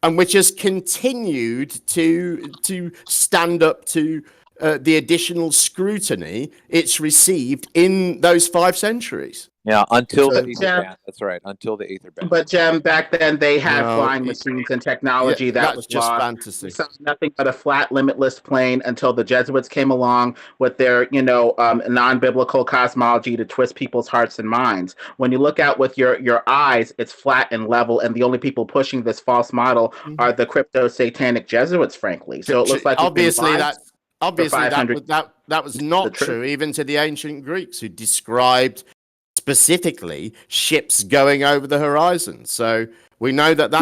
And which has continued to stand up to the additional scrutiny it's received in those 5 centuries. Yeah, until the Aether ban. That's right, until the Aether ban. But Jem, back then they had flying machines and technology that was just lost. fantasy. We saw nothing but a flat, limitless plane until the Jesuits came along with their, non-biblical cosmology to twist people's hearts and minds. When you look out with your eyes, it's flat and level, and the only people pushing this false model are the crypto-satanic Jesuits, frankly. So it looks like obviously that was not true even to the ancient Greeks, who described specifically ships going over the horizon. So we know that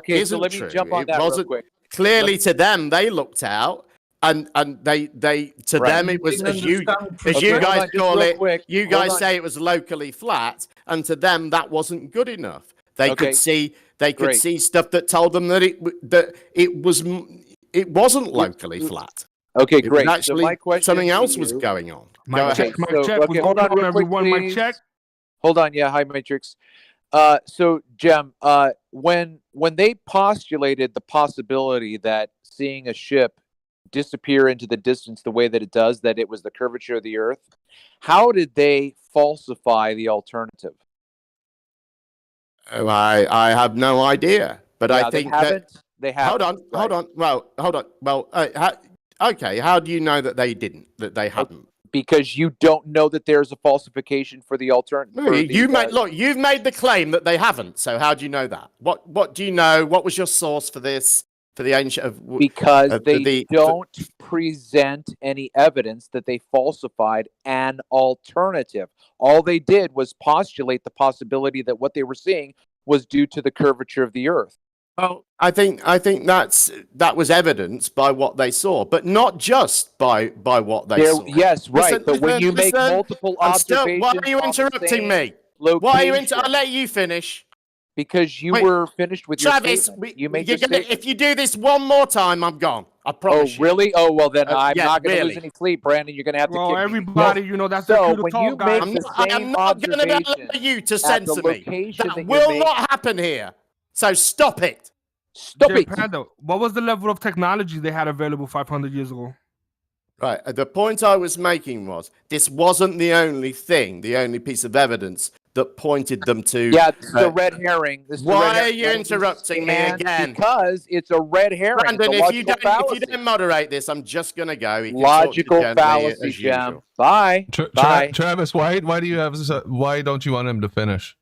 isn't so let me true. jump on that real quick. Clearly to them, they looked out and they to them it was, as you guys call it, you guys say it was locally flat, and to them that wasn't good enough. They could see stuff that told them that it wasn't locally flat. Okay, great. Actually, so my question something else was going on. Mic check. Hold on, everyone. Mic check. Hold on. Yeah, hi, Matrix. So, Jem, when they postulated the possibility that seeing a ship disappear into the distance the way that it does, that it was the curvature of the Earth, how did they falsify the alternative? Oh, I have no idea, but I think they haven't. Hold on. Well, hold on. Well, okay. How do you know that they didn't? That they hadn't? Because you don't know that there's a falsification for the alternative. You've made the claim that they haven't. So how do you know that? What do you know? What was your source for this? For the ancient? Because they don't present any evidence that they falsified an alternative. All they did was postulate the possibility that what they were seeing was due to the curvature of the Earth. Well, I think that was evidenced by what they saw, but not just by what they saw. Yes, right. But when you make multiple observations, why are you interrupting me? Why are you I'll let you finish. Because you were finished with your Travis, statement. You made your statement. If you do this one more time, I'm gone. I promise. Oh, really? Oh, well, then I'm not going to lose any sleep, Brandon. You're going to have to. Well, everybody, that's the cue to talk, guys. I'm not going to allow you to censor me. That will not happen here. So stop it. Stop it. Gempanda, what was the level of technology they had available 500 years ago? Right. The point I was making was this wasn't the only piece of evidence that pointed them to. Yeah, this is a red herring. Why are you interrupting me again? Because it's a red herring. Brandon, if you don't moderate this, I'm just going to go. Logical fallacy, Gem. Bye. Bye. Travis, why do you have? Why don't you want him to finish?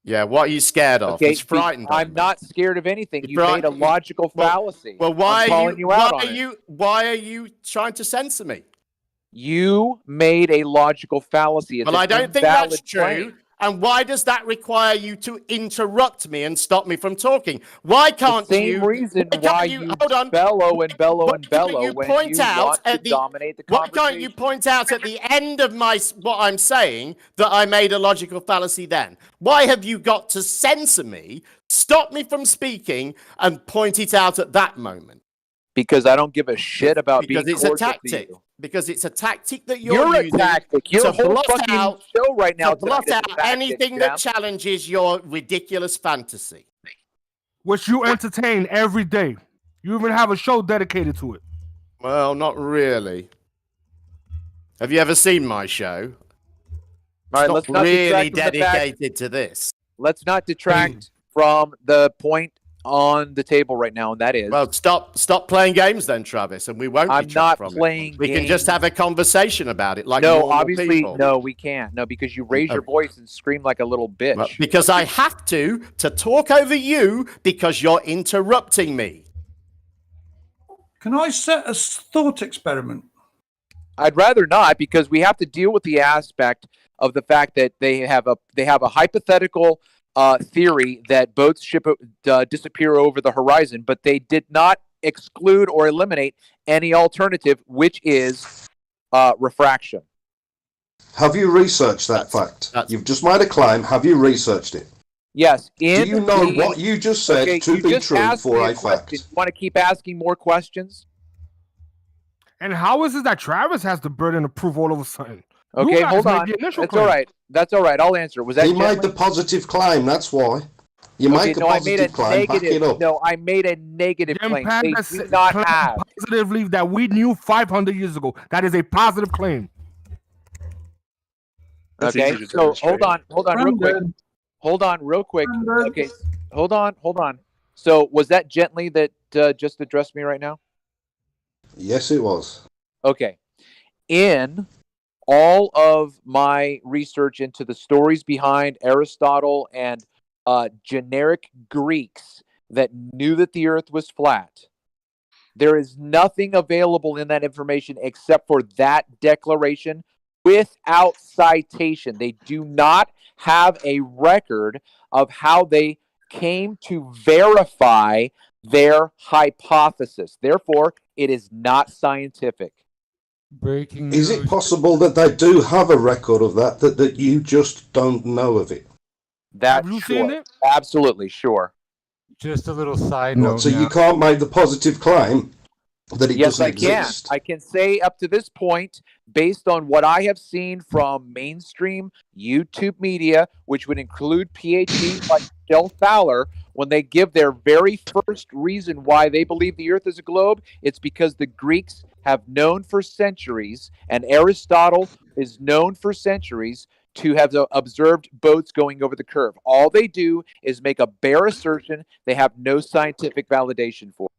Yeah, what are you scared of? Okay, He's frightened. I'm not scared of anything. You made a logical fallacy. Well, why are you trying to censor me? You made a logical fallacy. Well, I don't think that's true. And why does that require you to interrupt me and stop me from talking? Why can't you? Reason why you bellow and bellow and bellow when you want to dominate the conversation. Why can't you point out at the end of what I'm saying that I made a logical fallacy then? Why have you got to censor me, stop me from speaking, and point it out at that moment? Because I don't give a shit about because being it's a cordial tactic. to you. Because it's a tactic that you're using. A tactic. Your whole blot fucking out, show right now to blot out anything that challenges your ridiculous fantasy. Which you entertain every day. You even have a show dedicated to it. Well, not really. Have you ever seen my show? All right, let's not really dedicated to this. Let's not detract from the point on the table right now, and that is, well, stop playing games then, Travis, and we won't. I'm not playing we can just have a conversation about it, like no, obviously, people. No, we can't. No, because you raise your voice and scream like a little bitch. Well, because I have to talk over you because you're interrupting me. Can I set a thought experiment? I'd rather not, because we have to deal with the aspect of the fact that they have a hypothetical theory that boats disappear over the horizon, but they did not exclude or eliminate any alternative, which is refraction. Have you researched that fact? You've just made a claim. Have you researched it? Yes. Do you know what you just said to be true for a fact? You want to keep asking more questions? And how is it that Travis has the burden of proof all of a sudden? Okay, hold on. That's all right. That's all right. I'll answer. Was that he made the positive claim? That's why. You make a positive claim. Back it up. No, I made a negative claim. They do not have positively that we knew 500 years ago. That is a positive claim. Okay, so hold on, real quick. Hold on, real quick. Okay, hold on. So was that Gently that just addressed me right now? Yes, it was. Okay. In all of my research into the stories behind Aristotle and generic Greeks that knew that the earth was flat, there is nothing available in that information except for that declaration without citation. They do not have a record of how they came to verify their hypothesis. Therefore, it is not scientific. Breaking Is it possible that they do have a record of that you just don't know of it? Have you seen it? Absolutely, sure. Just a little side note. So you can't make the positive claim that it doesn't exist? I can say up to this point, based on what I have seen from mainstream YouTube media, which would include PhDs like Michelle Fowler, when they give their very first reason why they believe the earth is a globe, it's because the Greeks have known for centuries, and Aristotle is known for centuries to have observed boats going over the curve. All they do is make a bare assertion they have no scientific validation for.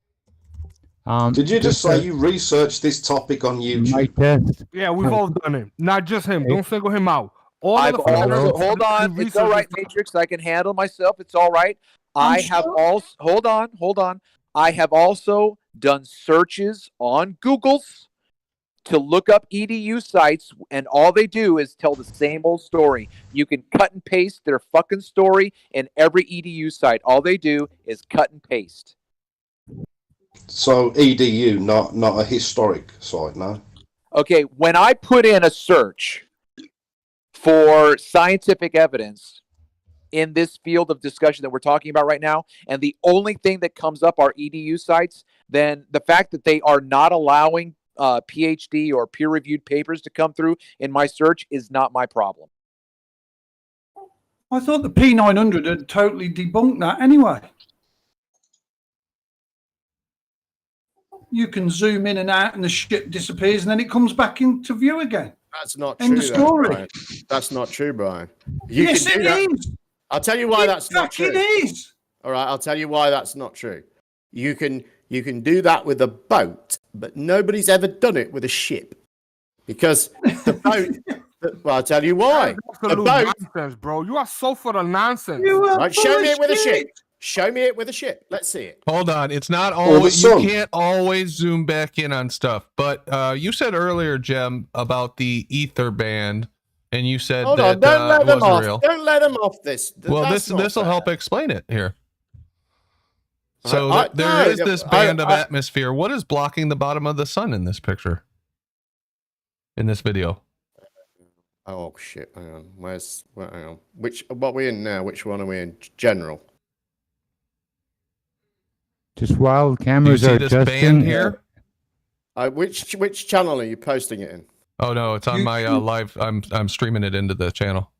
Did you just say you researched this topic on YouTube? My test. Yeah, we've all done it. Not just him. Don't single him out. All I've of the also, hold on. It's all right, Matrix. I can handle myself. It's all right. I have also, hold on. I have also done searches on Google's to look up EDU sites, and all they do is tell the same old story. You can cut and paste their fucking story in every EDU site. All they do is cut and paste. So EDU, not a historic site, no? Okay, when I put in a search for scientific evidence in this field of discussion that we're talking about right now, and the only thing that comes up are EDU sites, then the fact that they are not allowing PhD or peer-reviewed papers to come through in my search is not my problem. I thought the P900 had totally debunked that anyway. You can zoom in and out and the ship disappears and then it comes back into view again. That's not End true. of story. Brian. That's not true, Brian. Yes, it is. I'll tell you why that's not true. It is. All right, I'll tell you why that's not true. You can do that with a boat, but nobody's ever done it with a ship. Because the boat, well, I'll tell you why. The boat, nonsense, bro. You are so full of nonsense. Right, show me it with a ship. Show me it with a ship. Let's see it. Hold on. It's not always, you can't always zoom back in on stuff. But you said earlier, Jem, about the ether band, and you said Hold that on, don't let it them wasn't off. real. Don't let them off this. Well, this will help explain it here. So there is this band of atmosphere. What is blocking the bottom of the sun in this picture? In this video? Oh shit! Hang on. Hang on. What are we in now? Which one are we in? General. Just while cameras you see are this adjusting band here. Which channel are you posting it in? Oh no, it's on my live. I'm streaming it into the channel.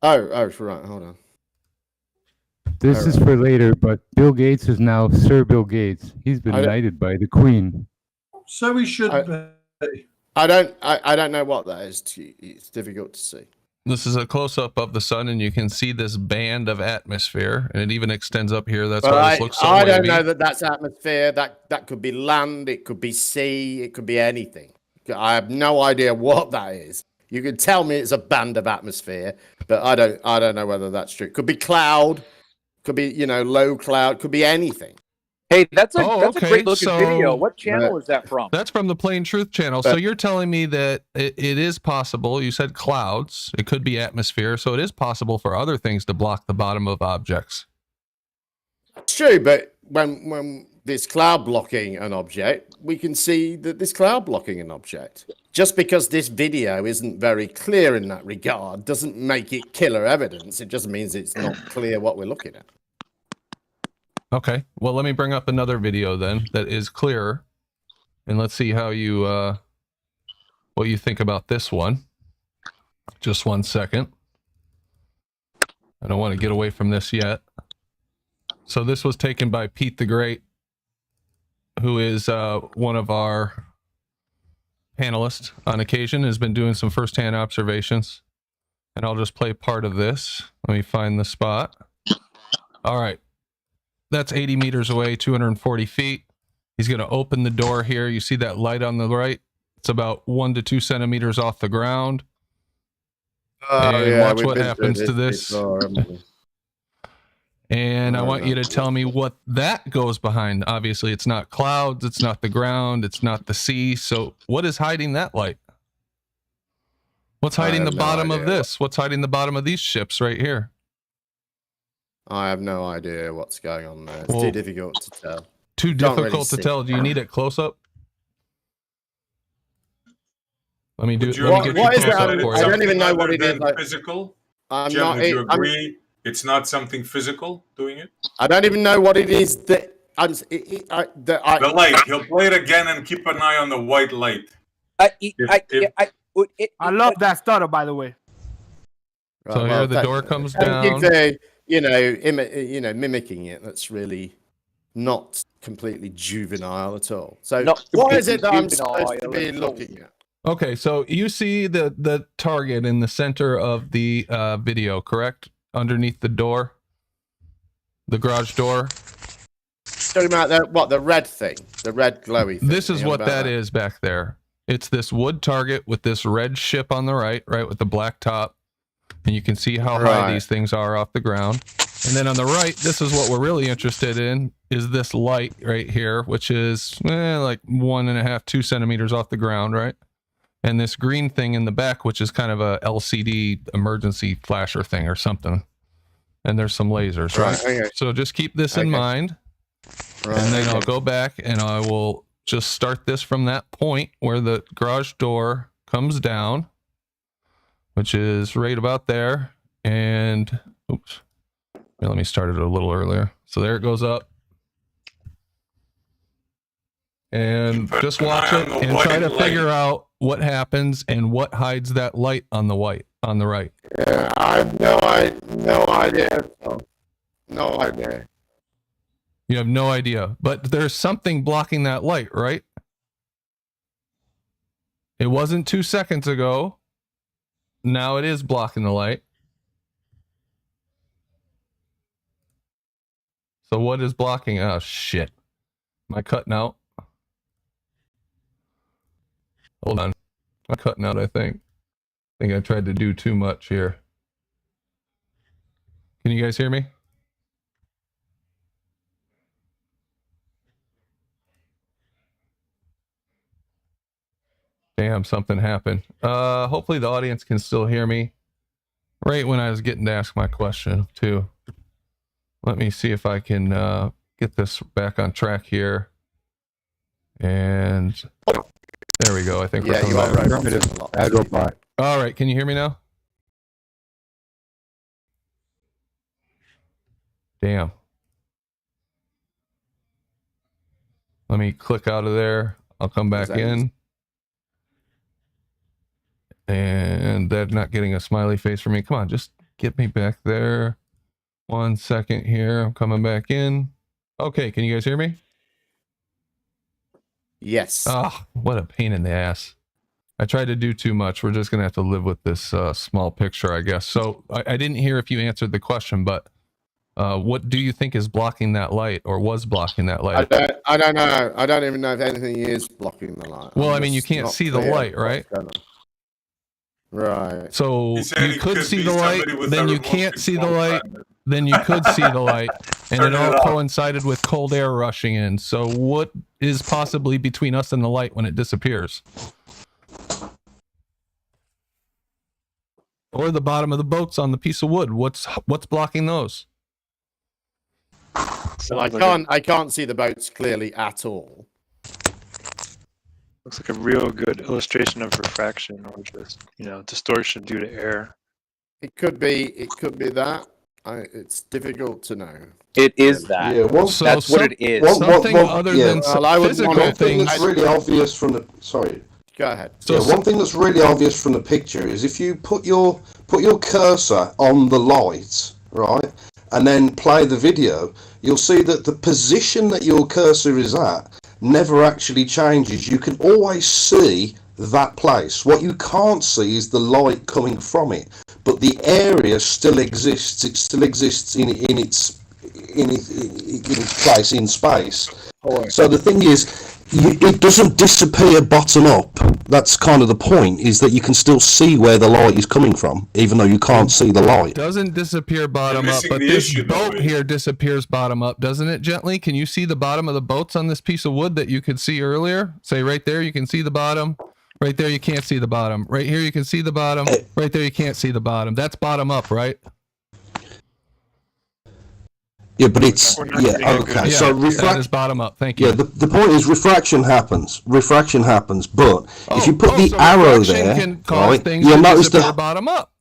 Oh, right. Hold on. This is for later, but Bill Gates is now Sir Bill Gates. He's been knighted by the Queen. So he should be. I don't know what that is. It's difficult to see. This is a close-up of the sun, and you can see this band of atmosphere, and it even extends up here. That's why this looks so I don't wavy. know that that's atmosphere. That could be land. It could be sea. It could be anything. I have no idea what that is. You can tell me it's a band of atmosphere, but I don't know whether that's true. Could be cloud. Could be low cloud. Could be anything. Hey, that's a great looking video. What channel is that from? That's from the Plain Truth channel. So you're telling me that it is possible. You said clouds. It could be atmosphere. So it is possible for other things to block the bottom of objects. It's true, but when this cloud blocking an object, we can see that this cloud blocking an object. Just because this video isn't very clear in that regard doesn't make it killer evidence. It just means it's not clear what we're looking at. Okay, well, let me bring up another video then that is clearer, and let's see how you what you think about this one. Just 1 second. I don't want to get away from this yet. So this was taken by Pete the Great, who is one of our panelists on occasion, has been doing some firsthand observations, and I'll just play part of this. Let me find the spot. All right. That's 80 meters away, 240 feet. He's going to open the door here. You see that light on the right? It's about 1 to 2 centimeters off the ground. And watch what happens to this. And I want you to tell me what that goes behind. Obviously, it's not clouds. It's not the ground. It's not the sea. So what is hiding that light? What's hiding the bottom of this? What's hiding the bottom of these ships right here? I have no idea what's going on there. It's too difficult to tell. Too difficult to tell. Do you need it close up? Let me do. What is it? I don't even know what it is. Physical. Jim, would you agree? It's not something physical doing it. I don't even know what it is that. The light. He'll play it again and keep an eye on the white light. I love that stutter, by the way. So here the door comes down. Mimicking it. That's really not completely juvenile at all. So what is it that I'm supposed to be looking at? Okay, so you see the target in the center of the video, correct? Underneath the door, the garage door. talking about the red thing, the red glowy thing. This is what that is back there. It's this wood target with this red ship on the right, with the black top. And you can see how high these things are off the ground. And then on the right, this is what we're really interested in, is this light right here, which is like 1.5, 2 centimeters off the ground, right? And this green thing in the back, which is kind of a LCD emergency flasher thing or something. And there's some lasers, right? Okay. So just keep this in mind. Right, and then I'll go back and I will just start this from that point where the garage door comes down, which is right about there. And oops, let me start it a little earlier. So there it goes up. And just watch it and try to figure out what happens and what hides that light on the right. Yeah, I have no idea. No idea. You have no idea, but there's something blocking that light, right? It wasn't 2 seconds ago. Now it is blocking the light. So what is blocking? Oh, shit. Am I cutting out? Hold on. I'm cutting out, I think. I think I tried to do too much here. Can you guys hear me? Damn, something happened. Hopefully the audience can still hear me. Right when I was getting to ask my question, too. Let me see if I can get this back on track here. And there we go. I think we're coming back. All right, can you hear me now? Damn. Let me click out of there. I'll come back in. And they're not getting a smiley face for me. Come on, just get me back there. 1 second here. I'm coming back in. Okay, can you guys hear me? Yes. Ah, what a pain in the ass. I tried to do too much. We're just going to have to live with this small picture, I guess. So I didn't hear if you answered the question, but what do you think is blocking that light or was blocking that light? I don't know. I don't even know if anything is blocking the light. Well, I mean, you can't see the light, right? Right. So you could see the light, then you can't see the light, then you could see the light, and it all coincided with cold air rushing in. So what is possibly between us and the light when it disappears? Or the bottom of the boats on the piece of wood. What's blocking those? Well, I can't see the boats clearly at all. Looks like a real good illustration of refraction, or just distortion due to air. It could be that. It's difficult to know. It is that. Yeah, that's what it is. Something other than physical things. That's really obvious from the. Sorry. Go ahead. So one thing that's really obvious from the picture is if you put your cursor on the light, right, and then play the video, you'll see that the position that your cursor is at never actually changes. You can always see that place. What you can't see is the light coming from it, but the area still exists. It still exists in its place in space. So the thing is, it doesn't disappear bottom up. That's kind of the point, is that you can still see where the light is coming from, even though you can't see the light. It doesn't disappear bottom up, but this boat here disappears bottom up, doesn't it, Gently? Can you see the bottom of the boats on this piece of wood that you could see earlier? Say right there, you can see the bottom. Right there, you can't see the bottom. Right here, you can see the bottom. Right there, you can't see the bottom. That's bottom up, right? Yeah, but it's okay. So that is bottom up. Thank you. Yeah, the point is refraction happens. Refraction happens, but if you put the arrow there, can cause things you'll to notice disappear bottom up.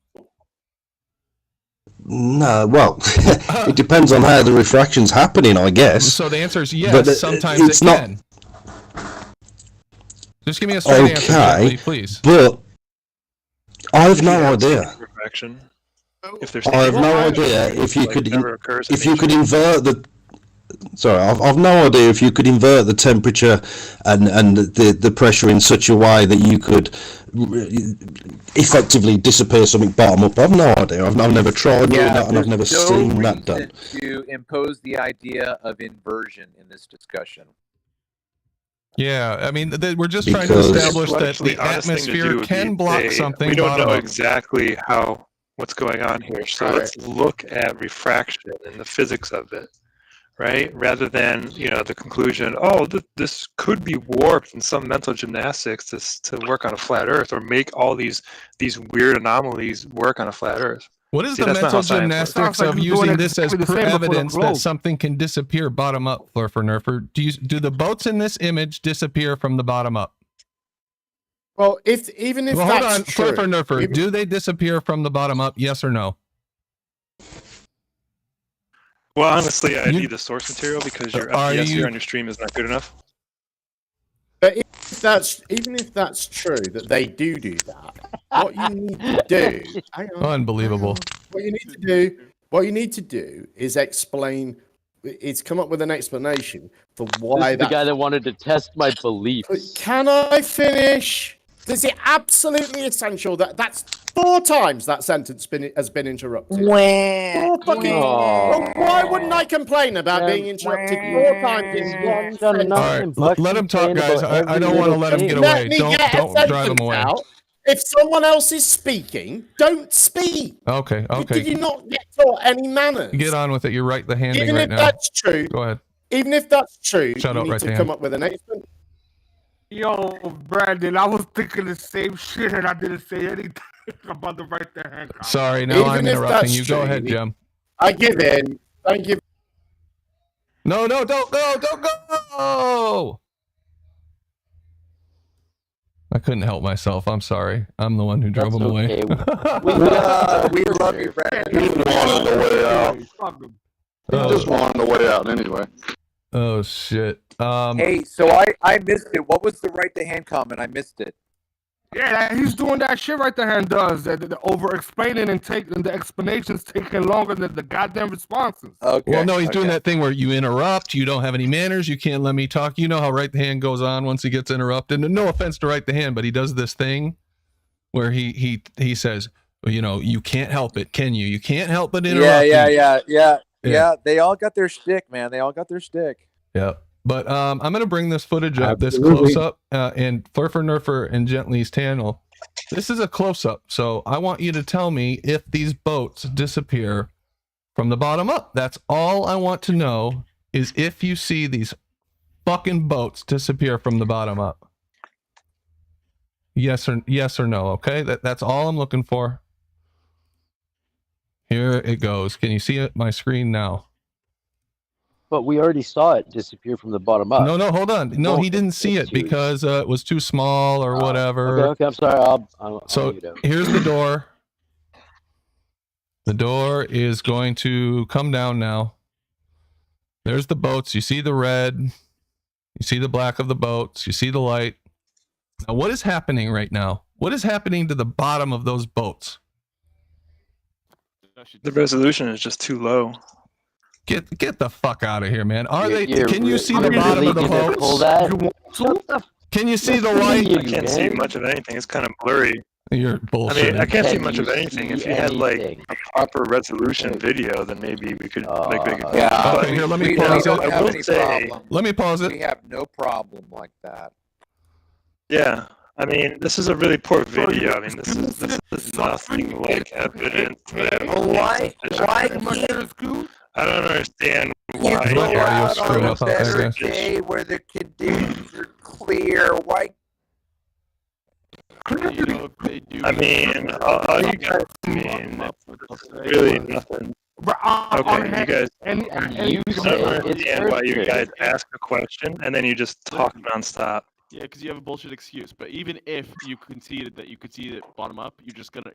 No, well, it depends on how the refraction's happening, I guess. So the answer is yes. But sometimes it's it not. Can. Just give me a straight answer, Gently, please. But I have no idea. Refraction. If there's I have no idea if you could invert the sorry, I've no idea if you could invert the temperature and the pressure in such a way that you could effectively disappear something bottom up. I've no idea. I've never tried doing that, and I've never seen that done. To impose the idea of inversion in this discussion. Yeah, I mean, we're just trying to establish that the atmosphere can block something. We don't know up. exactly what's going on here, so let's look at refraction and the physics of it, right? Rather than the conclusion, oh, this could be warped in some mental gymnastics to work on a flat Earth, or make all these weird anomalies work on a flat Earth. What is the mental gymnastics of using this as evidence that something can disappear bottom up, Flurfer? Do the boats in this image disappear from the bottom up? Well, even if hold that's on, true, Flurfer, do they disappear from the bottom up? Yes or no? Well, honestly, I need the source material because your FPS here on your stream is not good enough. But even if that's true that they do that, what you need to do, unbelievable. What you need to do is explain. It's come up with an explanation for why the guy that wanted to test my beliefs. Can I finish? Is it absolutely essential that's 4 times that sentence has been interrupted? Well, why wouldn't I complain about being interrupted 4 times in one sentence? All right, let him talk, guys. I don't want to let him get away. Don't drive him away. If someone else is speaking, don't speak. Okay. Did you not get taught any manners? Get on with it. You're right. The handing Even right if now. that's true. Go ahead. Even if that's true, Shut you up, need right to hand. come up with an explanation. Yo, Brandon, I was thinking the same shit and I didn't say anything about the right hand comment. Sorry, now I'm interrupting you. Go ahead, Jem. I give in. Thank you. No, don't go! I couldn't help myself. I'm sorry. I'm the one who drove him away. We love you, Brandon. He wanted the way out. He just wanted the way out anyway. Oh shit. Hey, so I missed it. What was the right to hand comment? I missed it. Yeah, he's doing that shit right the hand does. The over explaining and the explanations taking longer than the goddamn responses. Okay. Well, no, he's doing that thing where you interrupt, you don't have any manners, you can't let me talk. You know how right the hand goes on once he gets interrupted. And no offense to right the hand, but he does this thing where he says, well, you can't help it, can you? You can't help but interrupt. Yeah. They all got their shtick, man. They all got their shtick. Yeah. But I'm going to bring this footage up, this close-up, and Flurfer, Nerfer, and Gently's channel. This is a close-up, so I want you to tell me if these boats disappear from the bottom up. That's all I want to know, is if you see these fucking boats disappear from the bottom up. Yes or no, okay? That's all I'm looking for. Here it goes. Can you see it? My screen now? But we already saw it disappear from the bottom up. No, hold on. No, he didn't see it because it was too small or whatever. Okay, I'm sorry. So here's the door. The door is going to come down now. There's the boats. You see the red. You see the black of the boats. You see the light. Now, what is happening right now? What is happening to the bottom of those boats? The resolution is just too low. Get the fuck out of here, man. Can you see the bottom of the boats? Can you see the light? I can't see much of anything. It's kind of blurry. You're bullshit. I mean, I can't see much of anything. If you had like a proper resolution video, then maybe we could make it. Yeah. Okay, here, let me pause it. I will say, let me pause it. We have no problem like that. Yeah. I mean, this is a really poor video. I mean, this is nothing like evidence that. I don't understand why you're on a better day where the conditions are clear. Why? I mean, all you guys mean really nothing. Okay, you guys. And you understand why you guys ask a question and then you just talk nonstop. Yeah, because you have a bullshit excuse. But even if you conceded that you could see it bottom up, you're just gonna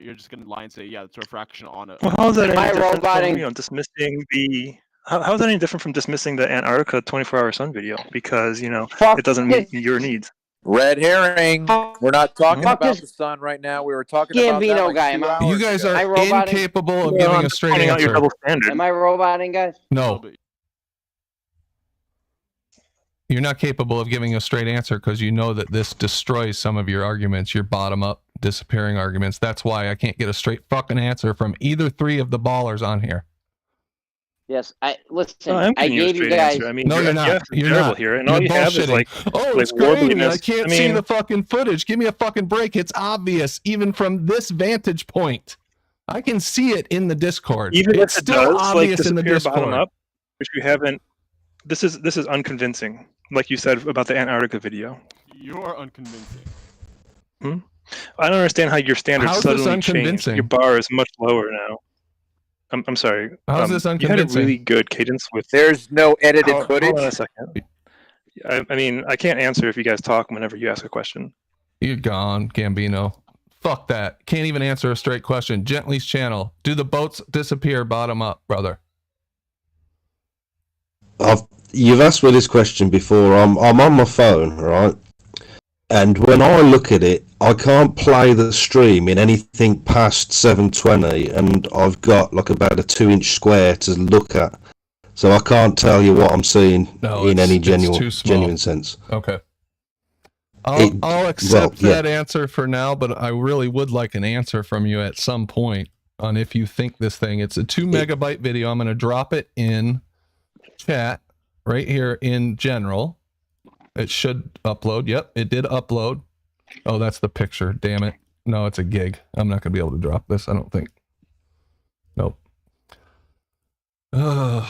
lie and say, yeah, it's a refraction on it. Well, how is that any different from, dismissing the? How is that any different from dismissing the Antarctica 24-hour sun video? Because it doesn't meet your needs. Red herring. We're not talking about the sun right now. We were talking about that guy. You guys are incapable of giving a straight answer. Am I roboting, guys? No. You're not capable of giving a straight answer because you know that this destroys some of your arguments, your bottom-up disappearing arguments. That's why I can't get a straight fucking answer from either three of the ballers on here. Yes, I listen. I'm I giving you a gave you straight guys. answer. I mean, No, you're not. You're not. here, and You're all you have is bullshitting. Oh, it's like grainy. I warbliness. can't see the fucking footage. Give me a fucking break. It's obvious, even from this vantage point. I can see it in the Discord. Even it's if it still does, obvious in the disappear Discord. bottom up, which you haven't. This is unconvincing. Like you said about the Antarctica video. You're unconvincing. I don't understand how your standards How's this suddenly changed. unconvincing? Your bar is much lower now. I'm sorry. How's this You had a unconvincing? really good cadence with. There's no edited footage. Hold on a second. I mean, I can't answer if you guys talk whenever you ask a question. You're gone, Gambino. Fuck that. Can't even answer a straight question. Gently's channel. Do the boats disappear bottom up, brother? You've asked me this question before. I'm on my phone, right? And when I look at it, I can't play the stream in anything past 720, and I've got like about a 2-inch square to look at, so I can't tell you what I'm seeing in any genuine sense. Okay. I'll accept that answer for now, but I really would like an answer from you at some point on if you think this thing. It's a 2 megabyte video. I'm going to drop it in chat right here in general. It should upload. Yep, it did upload. Oh, that's the picture. Damn it. No, it's a gig. I'm not going to be able to drop this, I don't think. Nope. I'll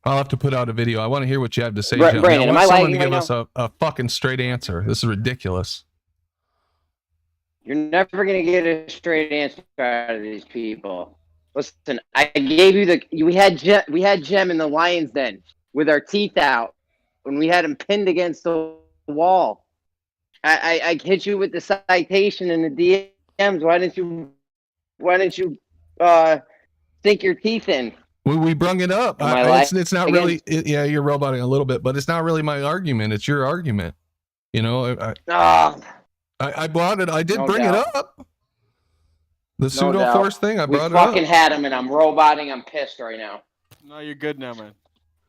have to put out a video. I want to hear what you have to say, Jim. Brandon, I want someone to right give now? us a fucking straight answer. This is ridiculous. You're never gonna get a straight answer out of these people. Listen, I gave you we had Jem in the lion's den with our teeth out when we had him pinned against the wall. I hit you with the citation in the DMs. Why didn't you sink your teeth in? We brung it up. It's not really. Yeah, you're roboting a little bit, but it's not really my argument. It's your argument. You know, I brought it. I did bring it up. The pseudo-force thing. I brought it up. We fucking had him, and I'm roboting. I'm pissed right now. No, you're good now, man.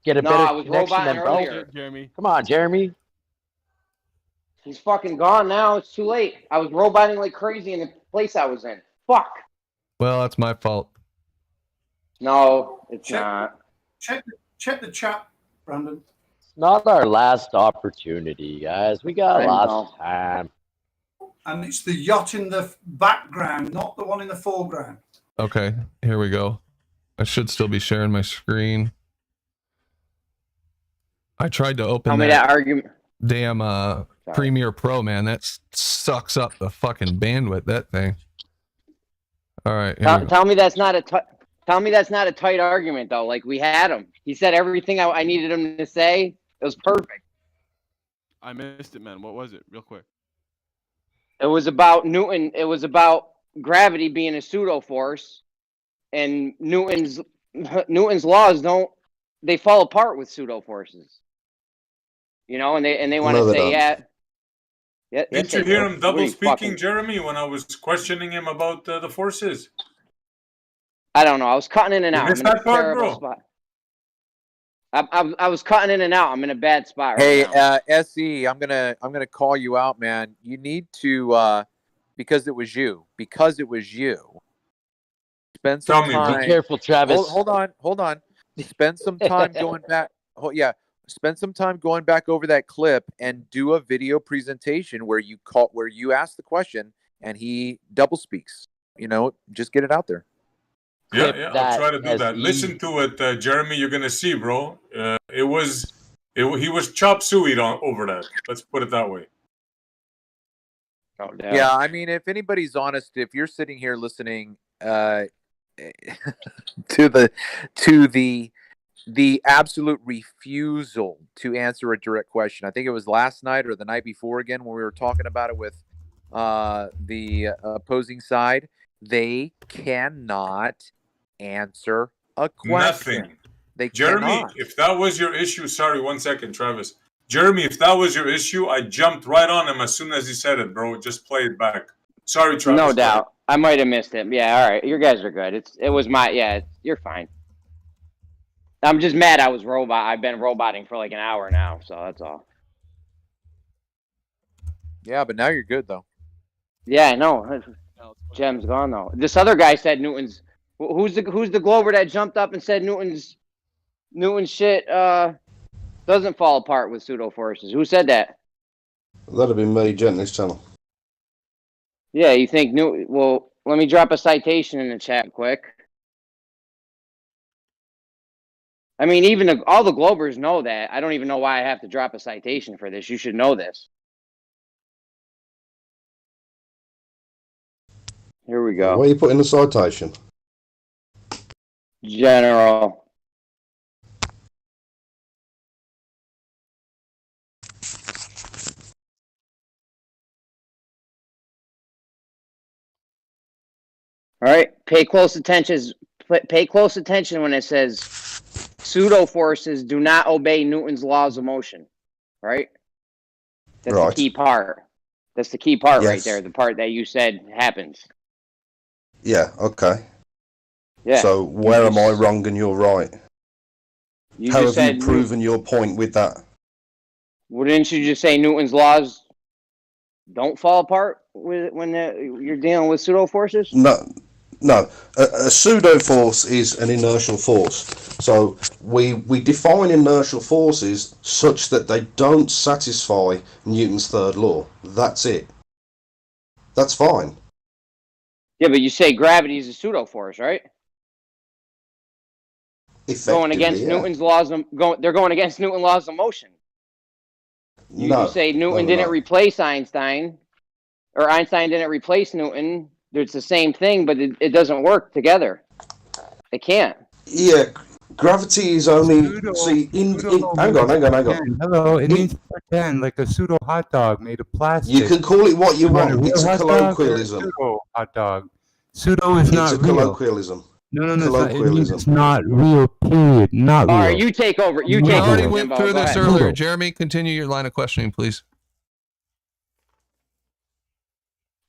Get a No, better I was connection roboting than earlier. Jeremy. Come on, Jeremy. He's fucking gone now. It's too late. I was roboting like crazy in the place I was in. Fuck. Well, that's my fault. No, it's not. Check the chat, Brandon. It's not our last opportunity, guys. We got lots of time. And it's the yacht in the background, not the one in the foreground. Okay, here we go. I should still be sharing my screen. I tried to open that argument. Damn Premiere Pro, man. That sucks up the fucking bandwidth, that thing. All right. Tell me that's not a tight argument though. Like we had him. He said everything I needed him to say. It was perfect. I missed it, man. What was it? Real quick. It was about Newton. It was about gravity being a pseudo force, and Newton's laws they fall apart with pseudo forces. You know, and they want to say yeah. Didn't you hear him double speaking, Jeremy, when I was questioning him about the forces? I don't know. I was cutting in and out. You missed that part, bro? Spot. I was cutting in and out. I'm in a bad spot Hey, right now. SE, I'm gonna call you out, man. You need to because it was you. Spend some time. Be careful, Travis. Hold on. Spend some time going back. Spend some time going back over that clip and do a video presentation where you ask the question and he double speaks. You know, just get it out there. Yeah, I'll try to do that. Listen to it, Jeremy. You're gonna see, bro. He was chop suey over that. Let's put it that way. Yeah, I mean, if anybody's honest, if you're sitting here listening to the absolute refusal to answer a direct question. I think it was last night or the night before again when we were talking about it with the opposing side. They cannot answer a question. Nothing. Jeremy, if that was your issue, sorry, 1 second, Travis. Jeremy, if that was your issue, I jumped right on him as soon as he said it, bro. Just play it back. Sorry, Travis. No doubt. I might have missed him. Yeah, all right. You guys are good. It was you're fine. I'm just mad I was I've been roboting for like an hour now, so that's all. Yeah, but now you're good though. Yeah, I know. Jem's gone though. This other guy said Newton's. Who's the Glover that jumped up and said Newton's shit doesn't fall apart with pseudo forces? Who said that? That'd be me, Gently's channel. Yeah, you think Newton? Well, let me drop a citation in the chat quick. I mean, even all the Globers know that. I don't even know why I have to drop a citation for this. You should know this. Here we go. Where are you putting the citation? General. All right, pay close attention. Pay close attention when it says pseudo forces do not obey Newton's laws of motion. Right? That's the key part. That's the key part right there. The part that you said happens. Yeah. Okay. Yeah. So where am I wrong and you're right? How have you proven your point with that? Wouldn't you just say Newton's laws don't fall apart when you're dealing with pseudo forces? No. A pseudo force is an inertial force. So we define inertial forces such that they don't satisfy Newton's third law. That's it. That's fine. Yeah, but you say gravity is a pseudo force, right? Going against Newton's laws they're going against Newton's laws of motion. You say Newton didn't replace Einstein, or Einstein didn't replace Newton. It's the same thing, but it doesn't work together. It can't. Yeah, gravity is only hang on. Hello, it means pretend, like a pseudo hot dog made of plastic. You can call it what you want. It's a colloquialism. Pseudo hot dog. Pseudo is not real. It's a colloquialism. No. It's not real. Period. Not real. All right, you take over. You take over. We already went through this earlier. Jeremy, continue your line of questioning, please.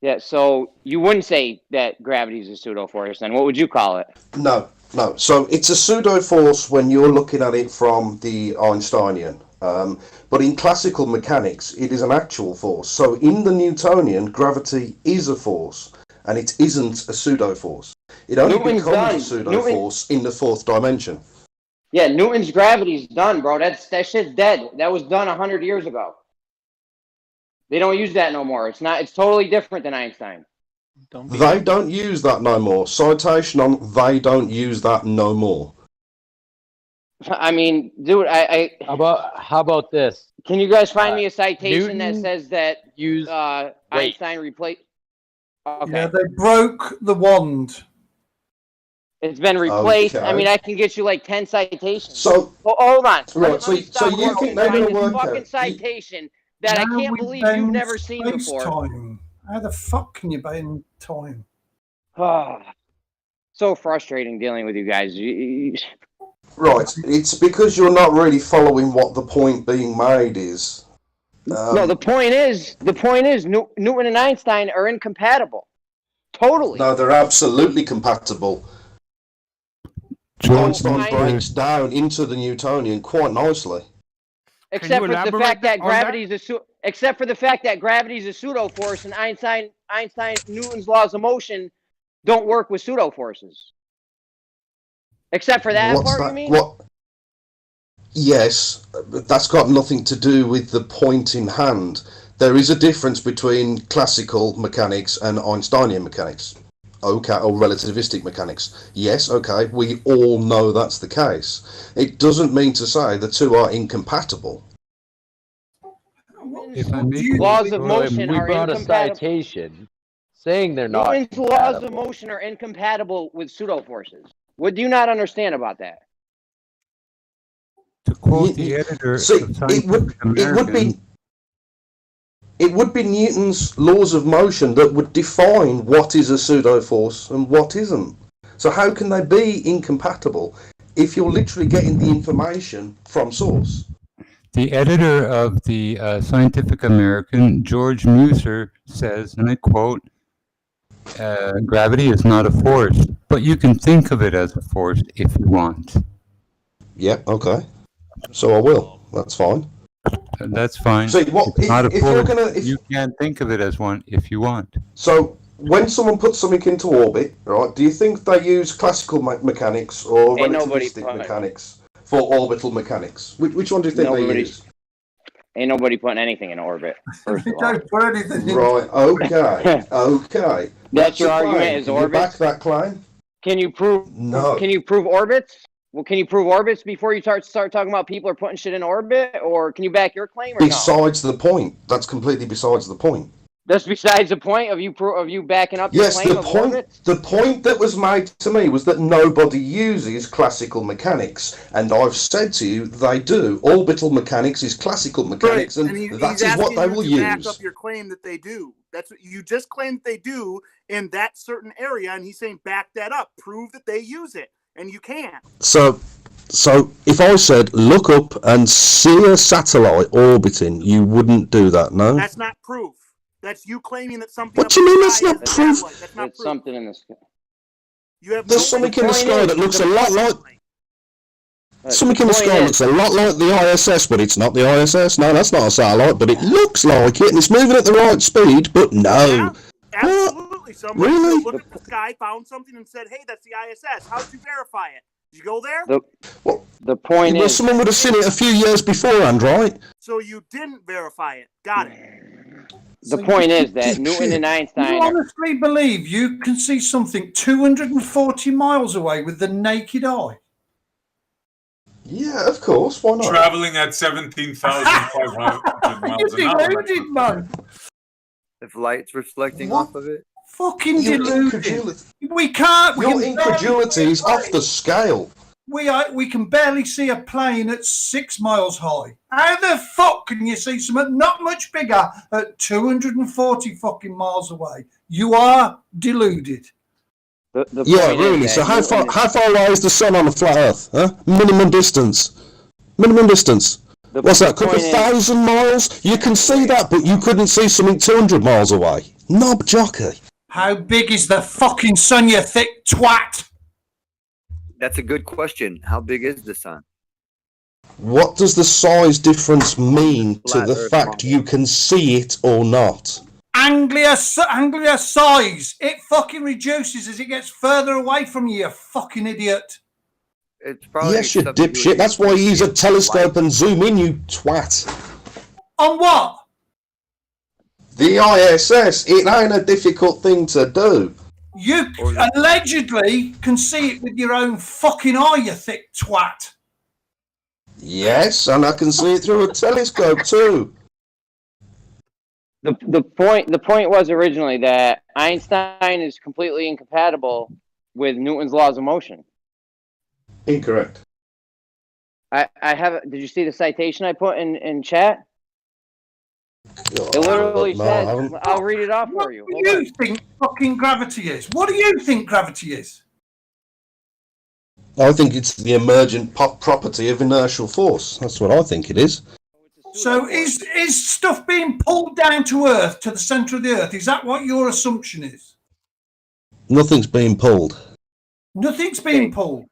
Yeah, so you wouldn't say that gravity is a pseudo force, then what would you call it? No. So it's a pseudo force when you're looking at it from the Einsteinian. But in classical mechanics, it is an actual force. So in the Newtonian, gravity is a force, and it isn't a pseudo force. It only becomes a pseudo force in the fourth dimension. Yeah, Newton's gravity's done, bro. That shit's dead. That was done 100 years ago. They don't use that no more. It's totally different than Einstein. They don't use that no more. Citation on they don't use that no more. I mean, dude, How about this? Can you guys find me a citation Newton that says that Einstein replaced? Okay. Yeah, they broke the wand. It's been replaced. Okay. I mean, I can get you like 10 citations. So, hold on. Right. So you think they're going to work fucking out? citation that I can't believe you've never seen before. Time. How the fuck can you bend time? So frustrating dealing with you guys. Right. It's because you're not really following what the point being made is. No, the point is Newton and Einstein are incompatible. Totally. No, they're absolutely compatible. Einstein breaks down into the Newtonian quite nicely. Except for the fact that gravity's a pseudo force, and Newton's laws of motion don't work with pseudo forces. Except for that part, you mean? Yes, but that's got nothing to do with the point in hand. There is a difference between classical mechanics and Einsteinian mechanics. Okay, or relativistic mechanics. Yes, okay, we all know that's the case. It doesn't mean to say the two are incompatible. Laws of motion we are brought a incompatible. citation saying they're not. Newton's laws of motion are incompatible with pseudo forces. What do you not understand about that? To quote the editor, it would be Newton's laws of motion that would define what is a pseudo force and what isn't. So how can they be incompatible if you're literally getting the information from source? The editor of the Scientific American, George Muser, says, and I quote, gravity is not a force, but you can think of it as a force if you want. Yeah, okay. So I will. That's fine. That's fine. See, what It's not a if you're force. gonna You can think of it as one if you want. So when someone puts something into orbit, right? Do you think they use classical mechanics or Ain't nobody relativistic put- mechanics for orbital mechanics? Which one do you think they Nobody- use? Ain't nobody putting anything in orbit. First of all. Don't put anything in. Right. Okay. Okay. That's your a claim. argument is Can you orbits? back that claim? Can you prove? No. Can you prove orbits? Well, can you prove orbits before you start talking about people are putting shit in orbit, or can you back your claim or no? Besides the point. That's completely besides the point. That's besides the point of you backing up your Yes, claim the of point. orbits. The point that was made to me was that nobody uses classical mechanics, and I've said to you they do. Orbital mechanics is classical mechanics, Right. and he's that is what asking they you will to back use. up your claim that they do. That's what you just claimed they do in that certain area, and he's saying back that up, prove that they use it, and you can't. So if I said look up and see a satellite orbiting, you wouldn't do that, no? That's not proof. That's you claiming that something. What up do you in mean the that's sky not is a proof? satellite. That's not It's proof. something in the sky. You have There's something in the sky that looks a lot like. Something in the sky looks a lot like the ISS, but it's not the ISS. No, that's not a satellite, but it looks like it, and it's moving at the right speed. But no. Absolutely. Somebody Really? looked at the sky, found something, and said, "Hey, that's the ISS." How did you verify it? Did you go there? The point Well, is, someone would have seen it a few years beforehand, right? So you didn't verify it. Got it. the point is that Newton and You Einstein. honestly believe you can see something 240 miles away with the naked eye? Yeah, of course. Why not? Traveling at 17,500 miles an hour. Deluded, man. If light's reflecting off of it. Fucking Your deluded. incredulity. We can't. We Your can incredulity is off the scale. We can barely see a plane at 6 miles high. How the fuck can you see something not much bigger at 240 fucking miles away? You are deluded. The Yeah, point really. is So that how far away is the sun on a flat Earth? Huh? Minimum distance. Minimum distance. What's that? A couple of thousand miles? You can see that, but you couldn't see something 200 miles away. Knob jockey. How big is the fucking sun, you thick twat? That's a good question. How big is the sun? What does the size difference mean to Flat the Earth fact model. you can see it or not? Anglia size. It fucking reduces as it gets further away from you, you fucking idiot. It's probably Yes, you something to do dipshit. with That's why you use a light. telescope and zoom in, you twat. On what? The ISS, it ain't a difficult thing to do. You allegedly can see it with your own fucking eye, you thick twat. Yes, and I can see it through a telescope too. The point was originally that Einstein is completely incompatible with Newton's laws of motion. Incorrect. I have. Did you see the citation I put in chat? It literally No, I says. haven't. I'll read it off for you. What do you think fucking gravity is? What do you think gravity is? I think it's the emergent property of inertial force. That's what I think it is. So is stuff being pulled down to Earth, to the centre of the Earth? Is that what your assumption is? Nothing's being pulled. Nothing's being pulled.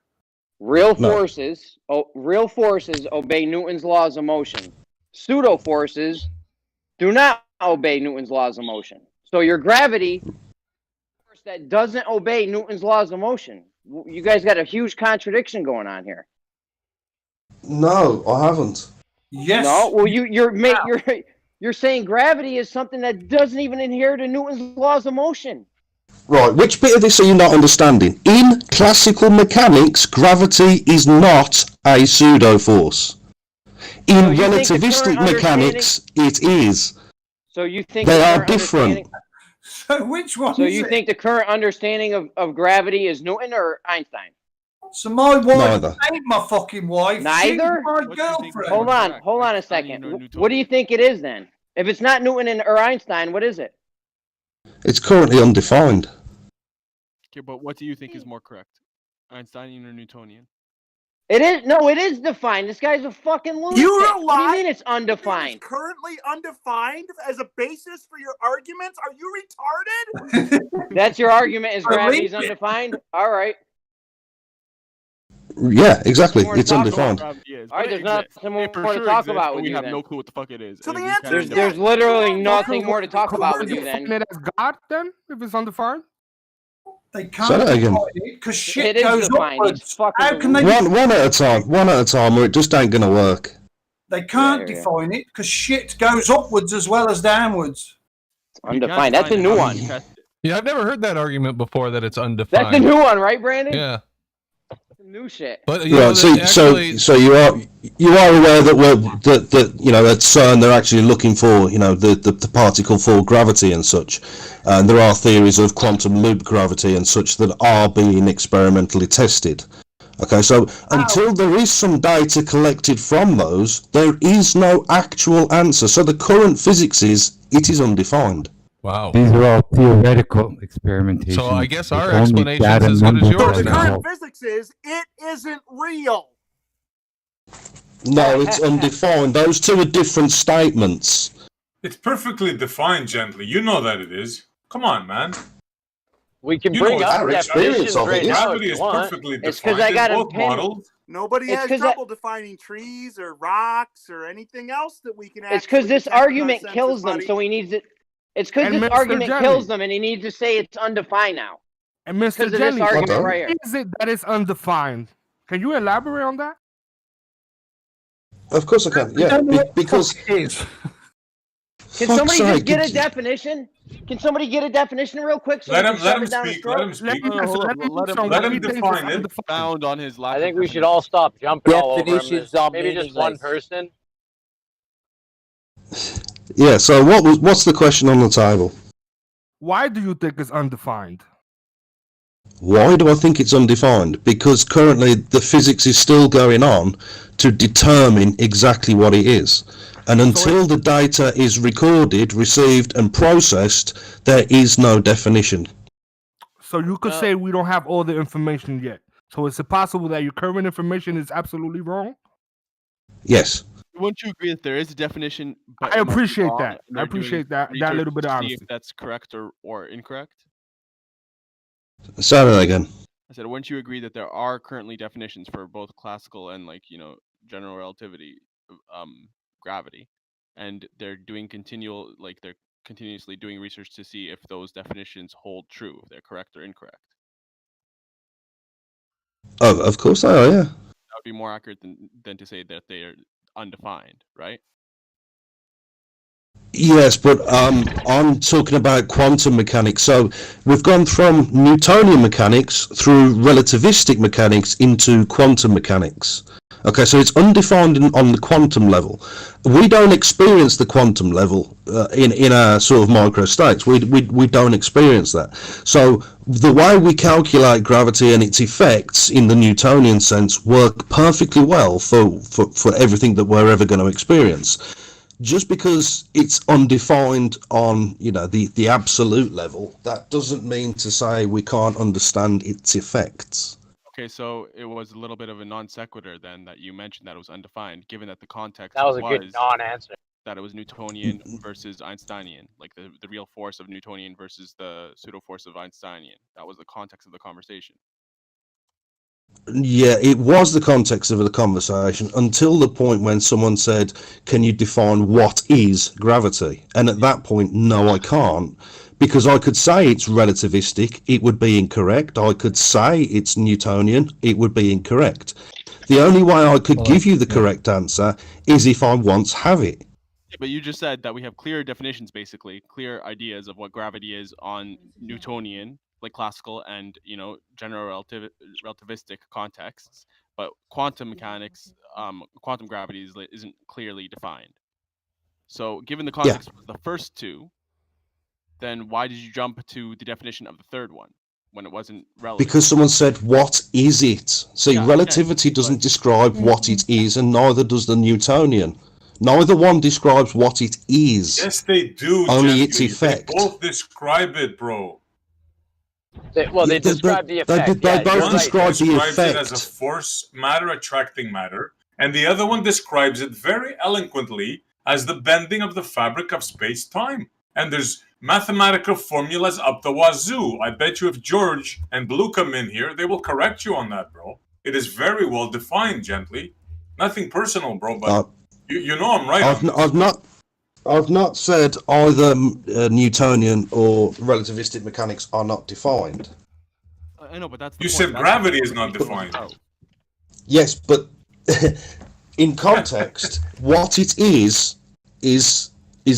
Real No. forces obey Newton's laws of motion. Pseudo forces do not obey Newton's laws of motion. So your gravity force that doesn't obey Newton's laws of motion. You guys got a huge contradiction going on here. No, I haven't. Yes. No. Well, you're saying gravity is something that doesn't even adhere to Newton's laws of motion. Right, which bit of this are you not understanding? In classical mechanics, gravity is not a pseudo-force. In So you think the relativistic current mechanics, it is. So you think They the are current different. understanding- So which one So is you it? think the current understanding of gravity is Newton or Einstein? So my wife Neither. ain't my fucking wife. Neither? She's my girlfriend. Hold on a second. What do you think it is then? If it's not Newton or Einstein, what is it? It's currently undefined. Okay, but what do you think is more correct? Einsteinian or Newtonian? It is defined. This guy's a fucking lunatic. You What do rely- you mean it's It's undefined? currently undefined as a basis for your arguments. Are you retarded? That's your argument is I gravity's believe it. undefined? All right. Yeah, exactly. It's undefined. All right, there's nothing more to talk about with we you have then. no clue what the fuck it is. So the and we answer can't is even- There's literally nothing more to talk about with you Define then. it as God then, if it's undefined. They Say can't that again. define it because shit It is goes defined. upwards. It's fucking How can they? One at a time. One at a time, or it just ain't going to work. They can't Yeah. define it because shit goes upwards as well as downwards. Undefined. That's a new one. Yeah, I've never heard that argument before that it's undefined. That's the new one, right, Brandon? Yeah. That's some new shit. But you know, Right. So, actually, so you are aware that that you know at CERN they're actually looking for the particle for gravity and such, and there are theories of quantum loop gravity and such that are being experimentally tested. Okay, so until there is some data collected from those, there is no actual answer. So the current physics is it is undefined. Wow. These are all theoretical experimentations. So I guess our with only explanation's data as good as numbers yours and now. all. Physics is it isn't real. No, it's undefined. Those two are different statements. It's perfectly defined, gently. You know that it is. Come on, man. We can You bring know up our definitions experience of it. right now if Gravity you is want. perfectly It's defined 'cause I in got both a pin. models. Nobody It's has 'cause trouble defining trees or rocks or anything else that we can It's because actually this detect with our argument senses, kills them, buddy. so he needs it. It's because And this Mr. argument Jelly. kills them, and he needs to say it's undefined now. And Because Mr. of this Jelly, argument What right here. why is it that it's undefined? Can you elaborate on that? Of course I can. Yeah, because Can fuck's somebody just sake, get a it's- definition? Can somebody get a definition real quick so Let we him can let shove him it down his speak. throat? Let him speak. Let him Let him define it. Found on his lack I think of we should all stop jumping all over him. Definitions There's are maybe just one meaningless. person. Yeah. So what's the question on the table? Why do you think it's undefined? Why do I think it's undefined? Because currently the physics is still going on to determine exactly what it is. And until the data is recorded, received, and processed, there is no definition. So you could say we don't have all the information yet. So is it possible that your current information is absolutely wrong? Yes. Wouldn't you agree that there is a definition? But I it must be appreciate wrong, that. and I they're doing appreciate that research little bit of to see honesty. if that's correct or incorrect? Say that again. I said, wouldn't you agree that there are currently definitions for both classical and general relativity, gravity, and they're continuously doing research to see if those definitions hold true, if they're correct or incorrect. Oh, of course they are. Yeah. That would be more accurate than to say that they are undefined, right? Yes, but I'm talking about quantum mechanics. So we've gone from Newtonian mechanics through relativistic mechanics into quantum mechanics. Okay, so it's undefined on the quantum level. We don't experience the quantum level in our sort of micro states. We don't experience that. So the way we calculate gravity and its effects in the Newtonian sense work perfectly well for everything that we're ever going to experience. Just because it's undefined on the absolute level, that doesn't mean to say we can't understand its effects. Okay, so it was a little bit of a non sequitur then that you mentioned that it was undefined, given that the context That was a good non-answer. That it was Newtonian versus Einsteinian, like the real force of Newtonian versus the pseudo force of Einsteinian. That was the context of the conversation. Yeah, it was the context of the conversation until the point when someone said, can you define what is gravity? And at that point, no, I can't. Because I could say it's relativistic, it would be incorrect. I could say it's Newtonian, it would be incorrect. The only way I could give you the correct answer is if I once have it. Yeah, but you just said that we have clear definitions, basically, clear ideas of what gravity is on Newtonian, like classical and general relativistic contexts, but quantum mechanics, quantum gravity isn't clearly defined. So, given the context of the first two, then why did you jump to the definition of the third one when it wasn't relevant? Because someone said, what is it? See, relativity doesn't describe what it is, and neither does the Newtonian. Neither one describes what it is. Yes, they do. Only its Jeffrey. effect. They both describe it, bro. They describe the effect. They both describe the describes it effect. as a force, matter attracting matter, and the other one describes it very eloquently as the bending of the fabric of space-time. And there's mathematical formulas up the wazoo. I bet you if George and Blue come in here, they will correct you on that, bro. It is very well defined, gently. Nothing personal, bro, but you know I'm right. I've not said either Newtonian or relativistic mechanics are not defined. I know, but that's the You point. said That's gravity what is not it's defined. about. Yes, but in context, what it is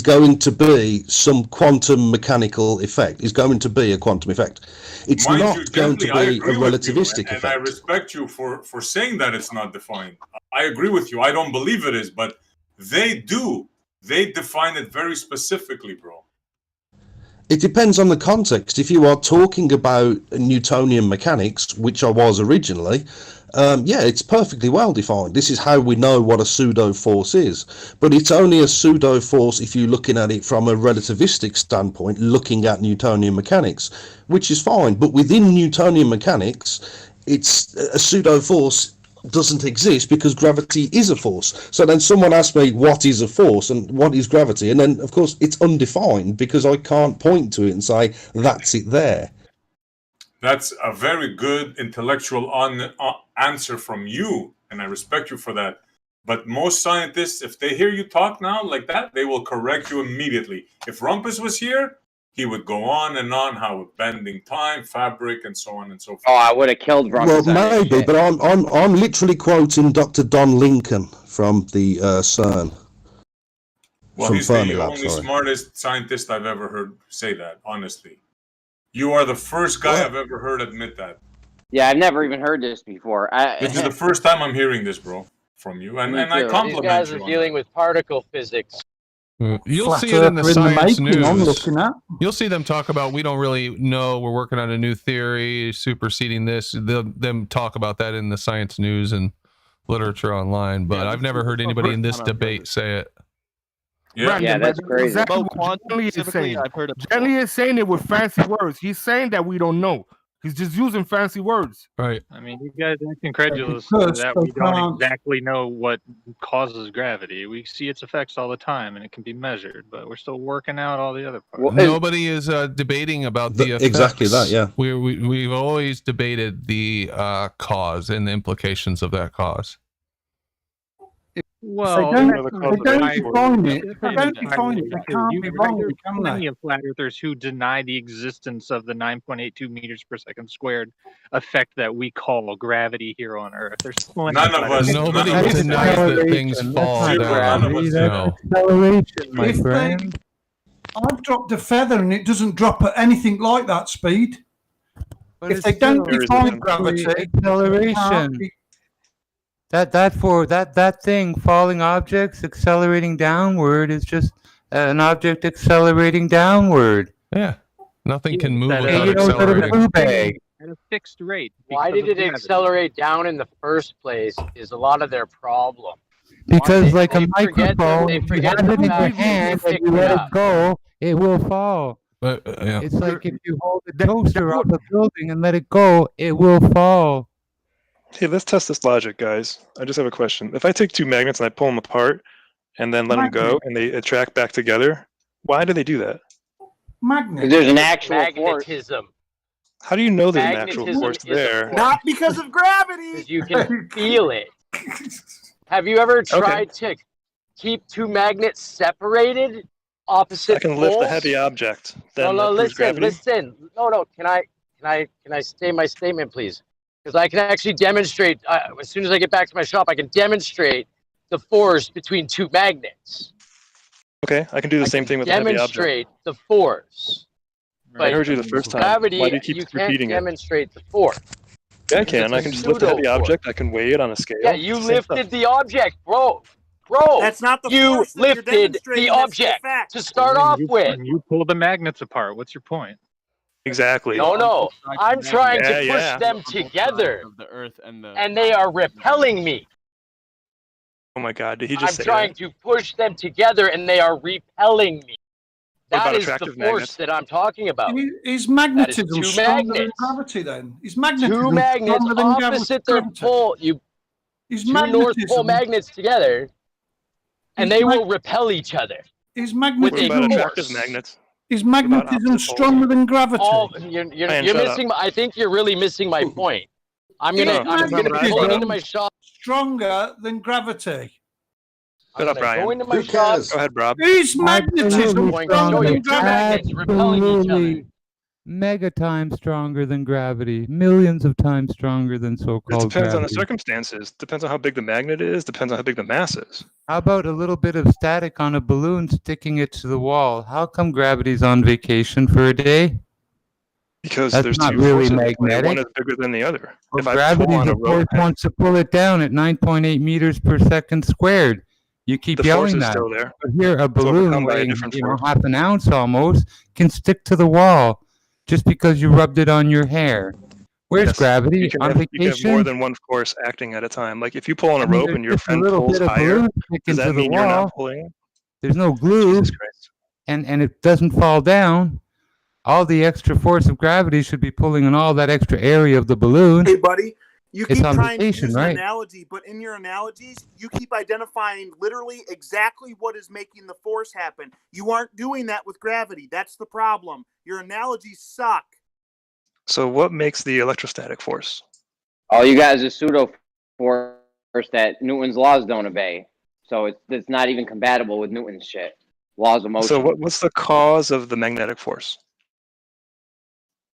going to be some quantum mechanical effect. Is going to be a quantum effect. It's Mind not you, going to gently, I be a agree with you, relativistic and I effect. respect you for saying that it's not defined. I agree with you. I don't believe it is, but they do. They define it very specifically, bro. It depends on the context. If you are talking about Newtonian mechanics, which I was originally, yeah, it's perfectly well defined. This is how we know what a pseudo-force is. But it's only a pseudo-force if you're looking at it from a relativistic standpoint, looking at Newtonian mechanics, which is fine. But within Newtonian mechanics, it's a pseudo-force doesn't exist because gravity is a force. So then someone asked me what is a force and what is gravity, and then of course it's undefined because I can't point to it and say that's it there. That's a very good intellectual answer from you, and I respect you for that. But most scientists, if they hear you talk now like that, they will correct you immediately. If Rumpus was here, he would go on and on how bending time, fabric, and so on and so forth. Oh, I would have killed Rumpus. Well, maybe, but I'm literally quoting Dr. Don Lincoln from the CERN. Well, from he's the Fermilab, only sorry. smartest scientist I've ever heard say that, honestly. You are the first guy I've ever heard admit that. Yeah, I've never even heard this before. This is the first time I'm hearing this, bro, from you. And I compliment These guys you are on dealing that. with particle physics. You'll Flat see it in the earther in the science making, I'm news. looking at. You'll see them talk about we don't really know. We're working on a new theory, superseding this. Them talk about that in the science news and literature online. But I've never heard anybody in this debate say it. Brandon, that's but crazy. Exactly About what quantum Gently is specifically, saying. I've heard it Gently is saying it with fancy words. He's saying that we don't know. He's just using fancy words. Right. I mean, you guys are incredulous Because that they we don't can't- exactly know what causes gravity. We see its effects all the time, and it can be measured, but we're still working out all the other parts. Nobody is debating about the effects. Exactly that, yeah. We've always debated the cause and the implications of that cause. Well, They don't that's define it. It They don't define it. They can't be wrong, There's can plenty they? of flat earthers who deny the existence of the 9.82 meters per second squared effect that we call gravity here on Earth. There's plenty None of us. Nobody none of us denies that things Acceleration, fall that's not down. gravity, that's No. acceleration, my If they- friend. I've dropped a feather and it doesn't drop at anything like that speed. But If it's they don't still define gravity, acceleration. That thing, falling objects accelerating downward is just an object accelerating downward. Yeah. Nothing can move that, without you know, instead of a accelerating. blue bag. at a fixed rate. Why because did of it gravity. accelerate down in the first place is a lot of their problem. Because like a they forget microphone, they if you forget have the it in your fact that hand they and you picked let it it up. go, it will fall. But, yeah. It's like if you hold a toaster off a building and let it go, it will fall. Hey, let's test this logic, guys. I just have a question. If I take two magnets and I pull them apart and then let them go and they attract back together, why do they do that? Magnet. There's an actual force. Magnetism. How do you know there's an actual Magnetism force is a there? force. Not because of gravity. 'Cause you can feel it. Have you ever tried to keep two magnets separated, opposite I can lift a poles? heavy object. Then No, that proves gravity. listen. No. Can I say my statement, please? Because I can actually demonstrate. As soon as I get back to my shop, I can demonstrate the force between two magnets. Okay, I can do the same thing with a heavy object. Demonstrate the force. I heard you the first time. Gravity, Why do you keep can't repeating it? demonstrate the force. Yeah, I Because can. it's I a can just lift a heavy pseudo-force. object. I can weigh it on a scale. Yeah, you It's the same lifted stuff. the object, bro. Bro, That's not the you force that you're lifted demonstrating, the that's the object fact. to start off with. You pull the magnets apart. What's your point? Exactly. No. I'm trying to push Yeah. them together, Of the Earth and the and they are repelling me. Oh my God! Did he I'm just say trying that? to push them together, and they are repelling me. What about That is the attractive force magnets? that I'm talking about. Is magnetism two stronger than magnets. gravity then? Is magnetism Two magnets stronger than opposite their gravity? pole. Is two North Pole magnetism magnets together, and Is they mag- will repel each other. is What magnetism about attractive force. magnets? is magnetism opposite poles? stronger than gravity? Oh, you're Man, you're shut missing. I think you're really missing my point. I'm gonna pull into my shop. Stronger than gravity. Shut up, Brian. Go into my Who shop. cares? Go ahead, Rob. Is magnetism Going to stronger show you than two gravity? magnets repelling each other. Absolutely. Mega times stronger than gravity. Millions of times stronger than It so-called depends on the gravity. circumstances. Depends on how big the magnet is. Depends on how big the mass is. How about a little bit of static on a balloon sticking it to the wall? How come gravity's on vacation for a day? Because That's there's not two really forces at play. magnetic. One is bigger than the other. Well, If I gravity, pull on a the force rope, wants to pull it down at 9.8 meters per second squared. You keep the force yelling is that. still there. But here, a It's balloon overcome by a weighing, different you know, force. half an ounce almost can stick to the wall just because you rubbed it on your hair. Where's Yes. gravity? You can On have more vacation? than one force acting at a time. Like if you pull on a I mean, rope there's and your just a friend little pulls bit of higher, balloon does sticking that to the mean you're not wall. pulling? There's no glue, Jesus Christ. and it doesn't fall down. All the extra force of gravity should be pulling on all that extra area of the balloon. Hey, buddy, you It's keep on trying to vacation, use an right? analogy, but in your analogies, you keep identifying literally exactly what is making the force happen. You aren't doing that with gravity. That's the problem. Your analogies suck. So what makes the electrostatic force? All you guys are pseudo-force that Newton's laws don't obey. So it's not even compatible with Newton's shit. Laws of motion. So what's the cause of the magnetic force?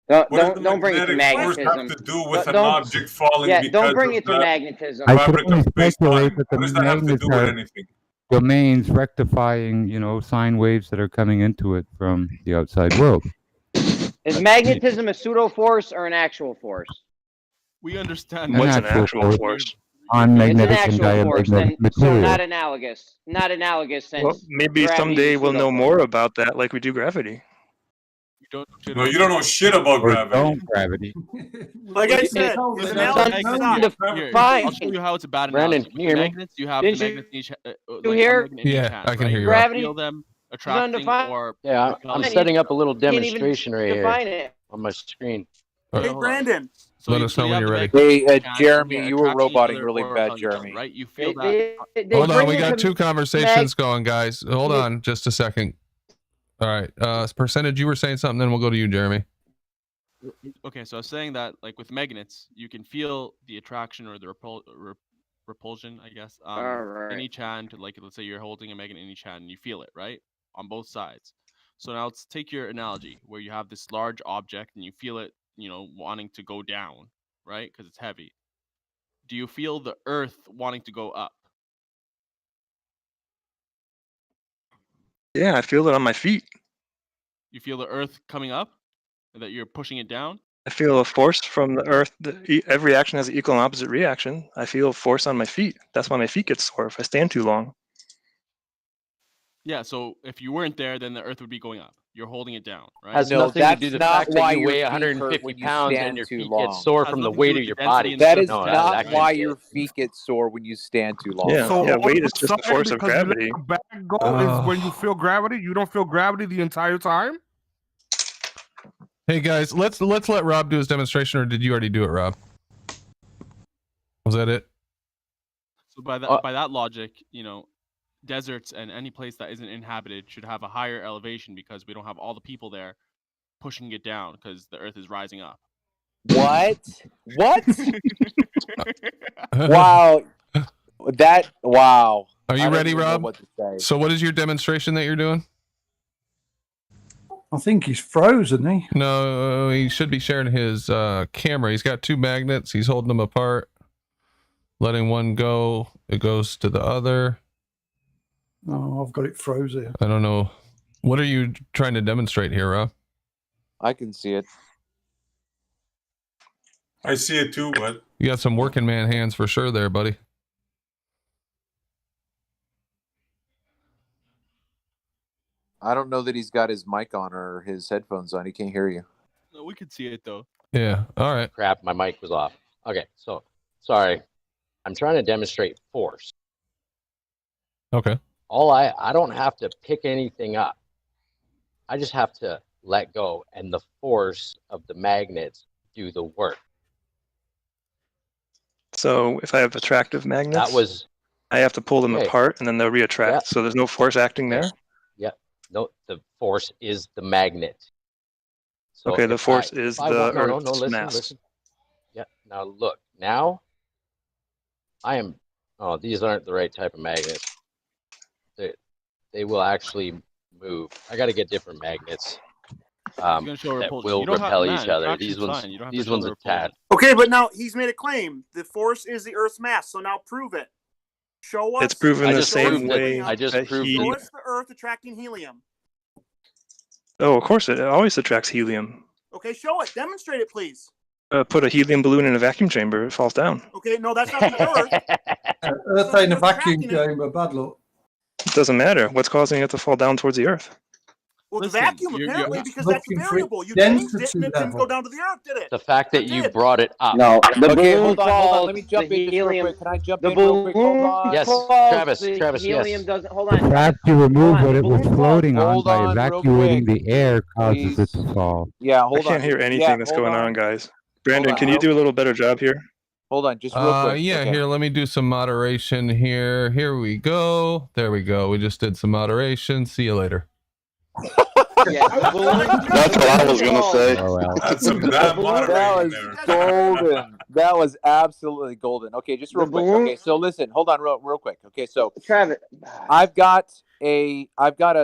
Don't What does the bring it to magnetic force magnetism. have to do with an Don't- object falling Yeah, because don't bring of it to the magnetism. I could fabric only of space-time? speculate that the What does that have to magnets do with are anything? domains rectifying, you know, sine waves that are coming into it from the outside world. Is magnetism a pseudo-force or an actual force? We understand. An What's an actual actual force. force? On It's an magnetic and actual force, diamagnetic then so material. not analogous. Not analogous since Well, maybe gravity someday is we'll know pseudo-force. more about that like we do gravity. No, you don't know shit about Or gravity. don't gravity. Like I said, told his us analogies that. suck. Here, Fine. I'll show you how it's a bad Brandon, analogy. can you hear me? Magnets, you have Didn't the you- magnets in each, you hear? magnet in each Yeah, hand, I can right? hear you. You Rob. Gravity feel them doesn't attracting define. or Yeah, I'm repelling. setting up a little Can't even demonstration right here define it. on my screen. Okay, Hey, hold on. Brandon. So Let you, us so know you when have you're the ready. magnets Hey, in each hand, Jeremy, and they're you were attracting each roboting other really or bad, repelling each other, Jeremy. right? You feel that. They Hold on, bring we it got to two conversations going, guys. Hold on just a second. All right, percentage, you were saying something, then we'll go to you, Jeremy. Okay, so I was saying that, like with magnets, you can feel the attraction or the repulsion, I guess, All in right. each hand. Like, let's say you're holding a magnet in each hand and you feel it, right? On both sides. So now let's take your analogy where you have this large object and you feel it, you know, wanting to go down, right? Because it's heavy. Do you feel the earth wanting to go up? Yeah, I feel it on my feet. You feel the earth coming up and that you're pushing it down? I feel a force from the earth. Every action has an equal and opposite reaction. I feel force on my feet. That's why my feet get sore if I stand too long. Yeah, so if you weren't there, then the earth would be going up. You're holding it down, right? Has No, nothing to do that's the not fact that why you your weigh feet hurt 150 when you pounds stand and your too feet long. get sore Has from the nothing to weight do of with your the density body. in the That is No, not that why can't be your it. feet get sore when you stand too long. Yeah, So yeah. all Weight of is a just the sudden, force of because you let gravity. your back go, is when you feel gravity. You don't feel gravity the entire time. Hey guys, let's let Rob do his demonstration, or did you already do it, Rob? Was that it? So by that logic, you know, deserts and any place that isn't inhabited should have a higher elevation because we don't have all the people there pushing it down because the earth is rising up. What? What? Wow. Wow. Are you I don't ready, even know Rob? what to say. So what is your demonstration that you're doing? I think he's frozen, he. No, he should be sharing his camera. He's got two magnets. He's holding them apart, letting one go. It goes to the other. Oh, I've got it froze here. I don't know. What are you trying to demonstrate here, Rob? I can see it. I see it too, but You got some working man hands for sure there, buddy. I don't know that he's got his mic on or his headphones on. He can't hear you. No, we could see it though. Yeah. All right. Crap, my mic was off. Okay, so sorry. I'm trying to demonstrate force. Okay. I don't have to pick anything up. I just have to let go and the force of the magnets do the work. So if I have attractive magnets, That was I have to pull them okay. apart and then they'll reattract. Yeah. So there's no force acting there. Yeah. No, the force is the magnet. So Okay, the if force I- is if I the want- no, Earth's listen, mass. listen. Yeah. Now look, now, oh, these aren't the right type of magnets. They will actually move. I got to get different magnets that will repel each other. These ones are tad. Okay, but now he's made a claim. The force is the Earth's mass. So now prove it. Show us. It's proven the same way. I just proved it. Show us the Earth attracting helium. Oh, of course, it always attracts helium. Okay, show it. Demonstrate it, please. Put a helium balloon in a vacuum chamber, it falls down. Okay, no, that's not the Earth. Earth ain't a vacuum chamber, bad luck. It doesn't matter. What's causing it to fall down towards the Earth? Well, the vacuum, apparently, because that's the variable. You changed it and it didn't go down to the Earth, did it? The fact that you brought it up. No, the okay, balloon hold on. Let me jump in just real quick. Can I jump in real quick? Hold on. Yes, Travis, helium yes. doesn't. Hold on. The fact you remove what it was floating on Hold by on, real evacuating quick. the air causes it to fall. Yeah, hold on. I can't hear anything that's going on, guys. Brandon, on. can you do a little better job here? Hold on, just real quick. Yeah, okay. here, let me do some moderation here. Here we go. There we go. We just did some moderation. See you later. That's what I was gonna say. That's some bad moderating That was there. golden. That was absolutely golden. Okay, just real quick. Okay, so listen, hold on, real quick. Okay, so Travis, I've got a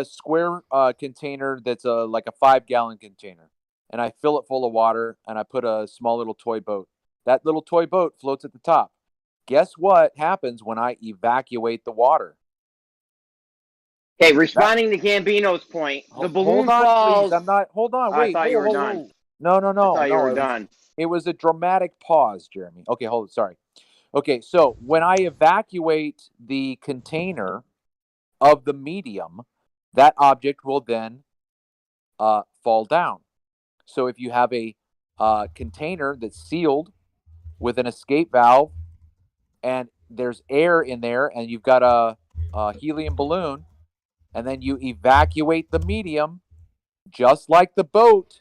square container that's like a 5-gallon container, and I fill it full of water, and I put a small little toy boat. That little toy boat floats at the top. Guess what happens when I evacuate the water? Okay, responding to Gambino's point, the balloon hold on, falls. please. I'm not. Hold on. Wait. I thought you were whoa, done. whoa. No. I thought you were done. It was a dramatic pause, Jeremy. Okay, hold it. Sorry. Okay, so when I evacuate the container of the medium, that object will then fall down. So if you have a container that's sealed with an escape valve and there's air in there and you've got a helium balloon and then you evacuate the medium, just like the boat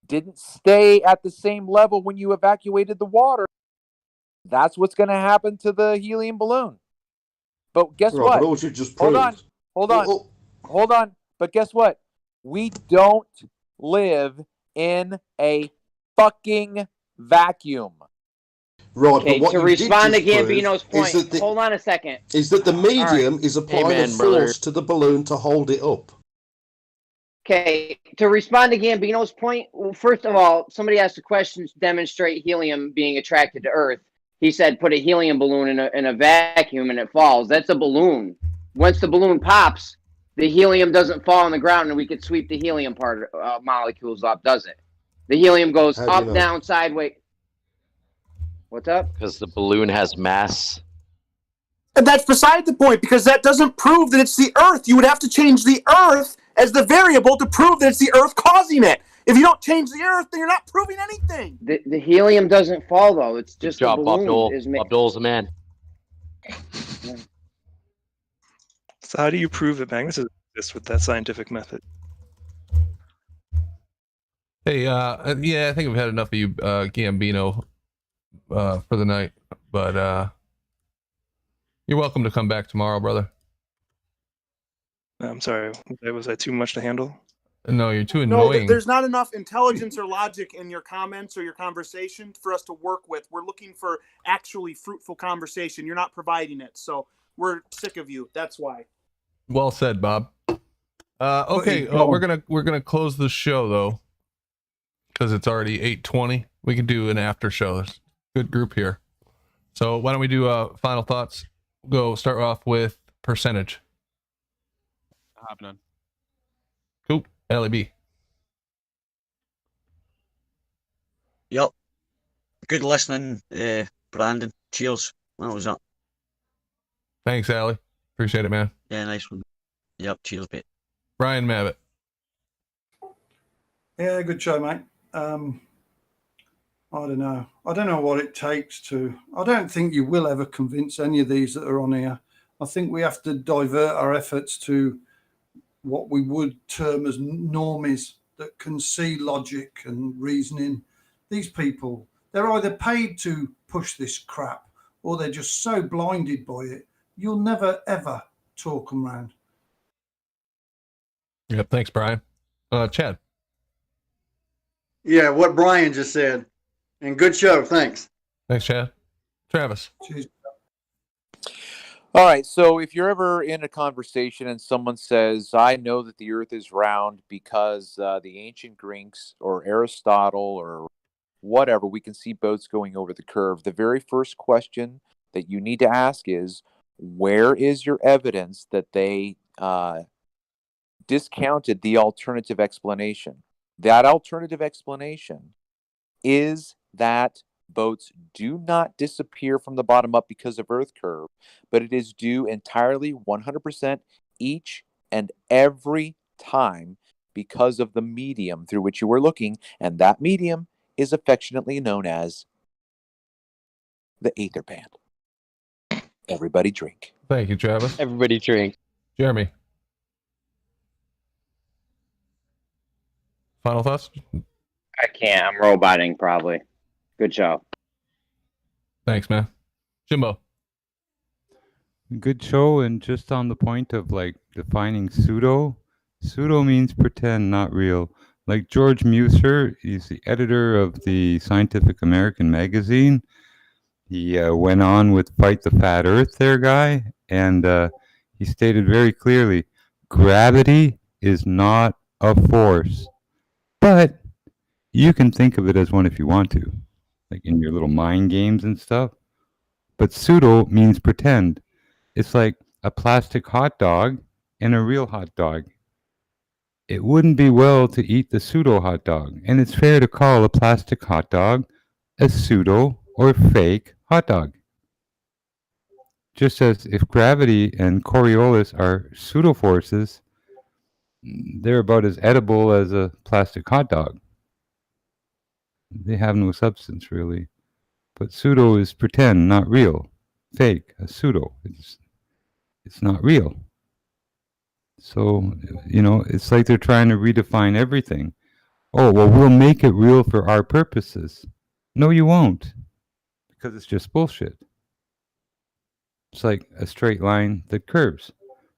didn't stay at the same level when you evacuated the water, that's what's going to happen to the helium balloon. But guess what? But you just Hold proved. on. But guess what? We don't live in a fucking vacuum. Right, Okay, but what to you respond to did just Gambino's prove point, is that hold on a second. is that the medium is applying man, a brother. force to the balloon to hold it up. Okay, to respond to Gambino's point, well, first of all, somebody asked a question to demonstrate helium being attracted to Earth. He said, put a helium balloon in a vacuum and it falls. That's a balloon. Once the balloon pops, the helium doesn't fall on the ground and we could sweep the helium part molecules up, does it? The helium goes How do up, you know? down, sideways. What's up? Because the balloon has mass. And that's beside the point, because that doesn't prove that it's the Earth. You would have to change the Earth as the variable to prove that it's the Earth causing it. If you don't change the Earth, then you're not proving anything. The helium doesn't fall, though. It's just Good job, the balloon. Abdul. Abdul's the man. So how do you prove that magnetism exists with that scientific method? Hey, yeah, I think I've had enough of you, Gambino, for the night. But you're welcome to come back tomorrow, brother. I'm sorry, was that too much to handle? No, you're too No, annoying. there's not enough intelligence or logic in your comments or your conversation for us to work with. We're looking for actually fruitful conversation. You're not providing it, so we're sick of you. That's why. Well said, Bob. Okay, we're gonna close the show though, because it's already 8:20. We can do an after show. There's a good group here. So why don't we do final thoughts? Go start off with percentage. I have none. Cool. LAB. Yep. Good listening, Brandon. Cheers. That was up. Thanks, Ali. Appreciate it, man. Yeah, nice one. Yep, cheers, mate. Brian Mavitt. Yeah, good show, mate. I don't know. I don't know what it takes to. I don't think you will ever convince any of these that are on here. I think we have to divert our efforts to what we would term as normies that can see logic and reasoning. These people, they're either paid to push this crap or they're just so blinded by it, you'll never, ever talk them round. Yep. Thanks, Brian. Chad. Yeah, what Brian just said. And good show. Thanks. Thanks, Chad. Travis. All right, so if you're ever in a conversation and someone says, I know that the earth is round because the ancient Greeks or Aristotle or whatever, we can see boats going over the curve. The very first question that you need to ask is, where is your evidence that they discounted the alternative explanation? That alternative explanation is that boats do not disappear from the bottom up because of Earth curve, but it is due entirely 100% each and every time because of the medium through which you were looking, and that medium is affectionately known as the ether band. Everybody drink. Thank you, Travis. Everybody drink. Jeremy. Final thoughts? I can't. I'm roboting probably. Good show. Thanks, man. Jimbo. Good show, and just on the point of like defining pseudo means pretend, not real. Like George Muser, he's the editor of the Scientific American magazine. He went on with Fight the Fat Earth there, guy, and he stated very clearly, gravity is not a force, but you can think of it as one if you want to, like in your little mind games and stuff. But pseudo means pretend. It's like a plastic hot dog and a real hot dog. It wouldn't be well to eat the pseudo hot dog, and it's fair to call a plastic hot dog a pseudo or fake hot dog. Just as if gravity and Coriolis are pseudo-forces, they're about as edible as a plastic hot dog. They have no substance, really. But pseudo is pretend, not real. Fake, a pseudo. It's not real. So, you know, it's like they're trying to redefine everything. Oh, well, we'll make it real for our purposes. No, you won't. Because it's just bullshit. It's like a straight line that curves.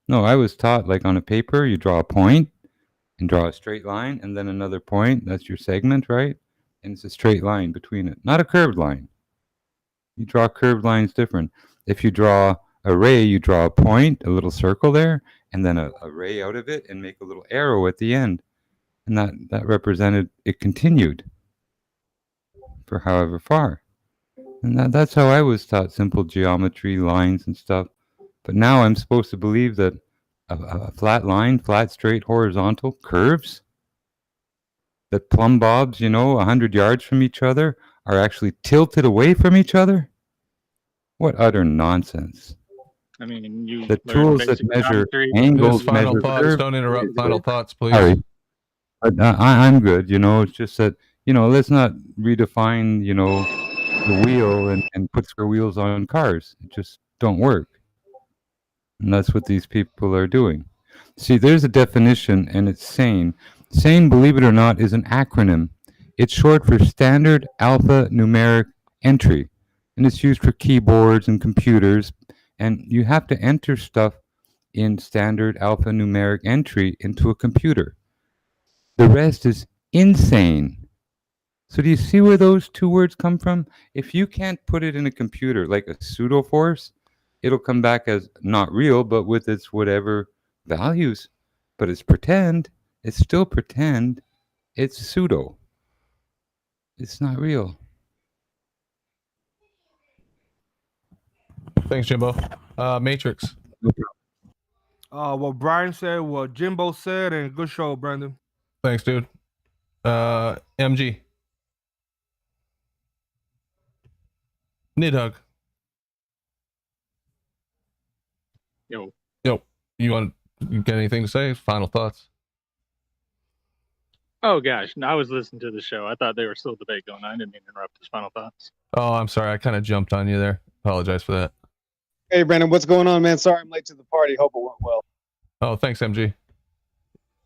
No, I was taught like on a paper, you draw a point and draw a straight line and then another point. That's your segment, right? And it's a straight line between it, not a curved line. You draw curved lines different. If you draw a ray, you draw a point, a little circle there, and then a ray out of it and make a little arrow at the end. And that represented it continued for however far. And that's how I was taught simple geometry, lines and stuff. But now I'm supposed to believe that a flat line, flat, straight, horizontal, curves, that plumb bobs, you know, 100 yards from each other are actually tilted away from each other? What utter nonsense. I mean, you the tools that measure angles, final measure thoughts. curves. Don't interrupt. Final thoughts, please. Sorry. I'm good, you know, it's just that, you know, let's not redefine, you know, the wheel and put square wheels on cars. It just don't work. And that's what these people are doing. See, there's a definition, and it's SANE. SANE, believe it or not, is an acronym. It's short for Standard Alphanumeric Entry, and it's used for keyboards and computers, and you have to enter stuff in Standard Alphanumeric Entry into a computer. The rest is insane. So do you see where those two words come from? If you can't put it in a computer, like a pseudo-force, it'll come back as not real, but with its whatever values. But it's pretend. It's still pretend. It's pseudo. It's not real. Thanks, Jimbo. Matrix. What Brian said, what Jimbo said, and good show, Brandon. Thanks, dude. MG. Nidhug. Yo. You got anything to say? Final thoughts? Oh gosh, no, I was listening to the show. I thought they were still debate going on. I didn't mean to interrupt his final thoughts. Oh, I'm sorry. I kind of jumped on you there. Apologize for that. Hey, Brandon, what's going on, man? Sorry I'm late to the party. Hope it went well. Oh, thanks, MG.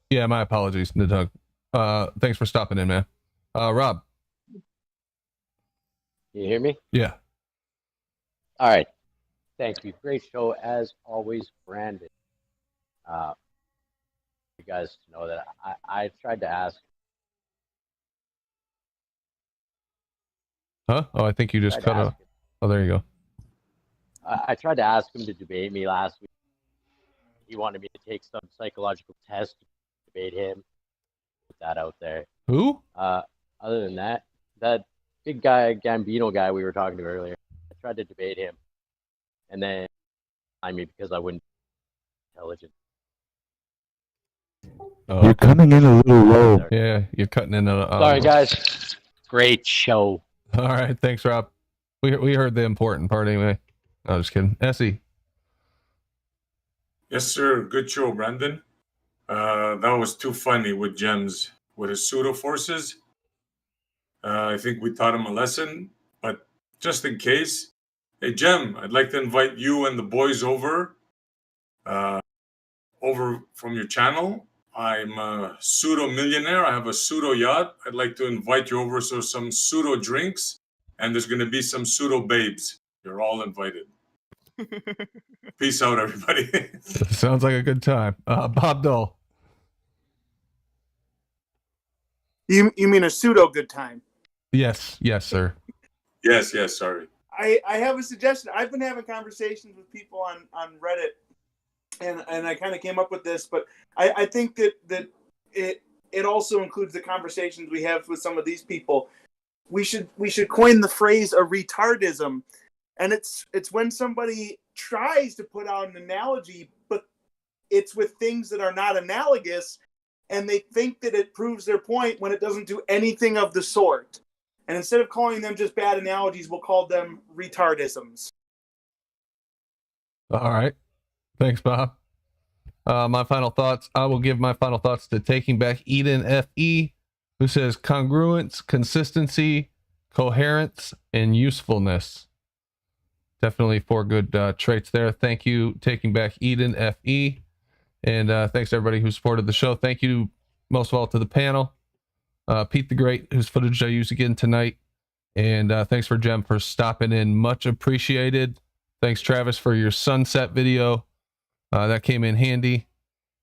Yeah, my apologies, Nidhug. Thanks for stopping in, man. Rob. You hear me? Yeah. All right. Thank you. Great show as always, Brandon. You guys know that I tried to ask. Huh? Oh, I think you just cut off. Oh, there you go. I tried to ask him to debate me last week. He wanted me to take some psychological test to debate him. Put that out there. Who? Other than that, that big guy, Gambino guy we were talking to earlier, I tried to debate him, and then I mean because I wouldn't be intelligent. Oh, You're coming in a little low. Yeah, you're cutting in. Sorry, guys. Great show. All right, thanks, Rob. We heard the important part anyway. No, just kidding. Essie. Yes, sir. Good show, Brandon. That was too funny with Gems with his pseudo-forces. I think we taught him a lesson, but just in case, hey, Gem, I'd like to invite you and the boys over from your channel. I'm a pseudo-millionaire. I have a pseudo-yacht. I'd like to invite you over, so some pseudo-drinks, and there's going to be some pseudo-babes. You're all invited. Peace out, everybody. Sounds like a good time. Bob Dole. You mean a pseudo good time? Yes, sir. yes, sorry. I have a suggestion. I've been having conversations with people on Reddit, and I kind of came up with this, but I think that it also includes the conversations we have with some of these people. We should coin the phrase a retardism, and it's when somebody tries to put out an analogy, but it's with things that are not analogous, and they think that it proves their point when it doesn't do anything of the sort. And instead of calling them just bad analogies, we'll call them retardisms. All right. Thanks, Bob. My final thoughts. I will give my final thoughts to Taking Back Eden FE, who says congruence, consistency, coherence, and usefulness. Definitely 4 good traits there. Thank you, Taking Back Eden FE. And thanks to everybody who supported the show. Thank you most of all to the panel. Pete the Great, whose footage I use again tonight. And thanks for Jem for stopping in. Much appreciated. Thanks, Travis, for your sunset video. That came in handy.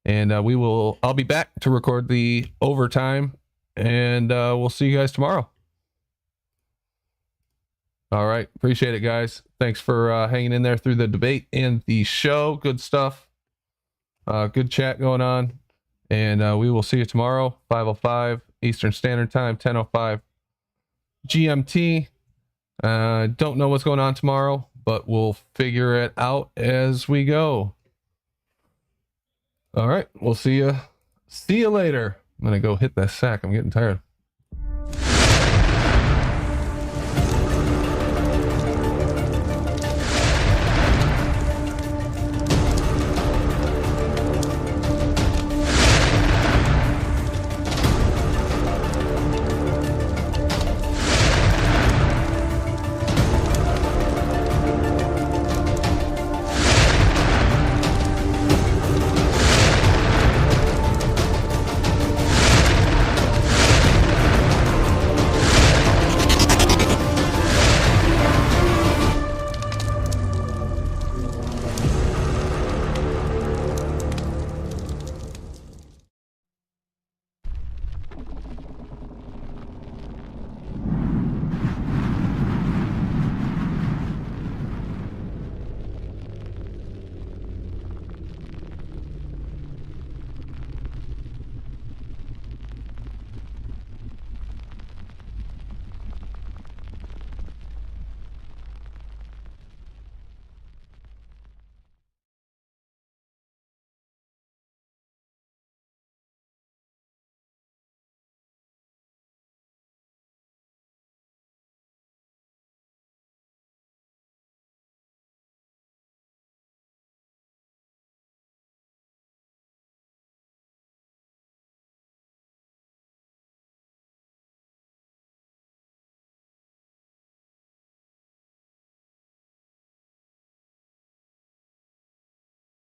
And I'll be back to record the overtime. And we'll see you guys tomorrow. All right. Appreciate it, guys. Thanks for hanging in there through the debate and the show. Good stuff. Good chat going on. And we will see you tomorrow, 5:05 Eastern Standard Time, 10:05 GMT. Don't know what's going on tomorrow, but we'll figure it out as we go. All right. We'll see you. See you later. I'm going to go hit that sack. I'm getting tired.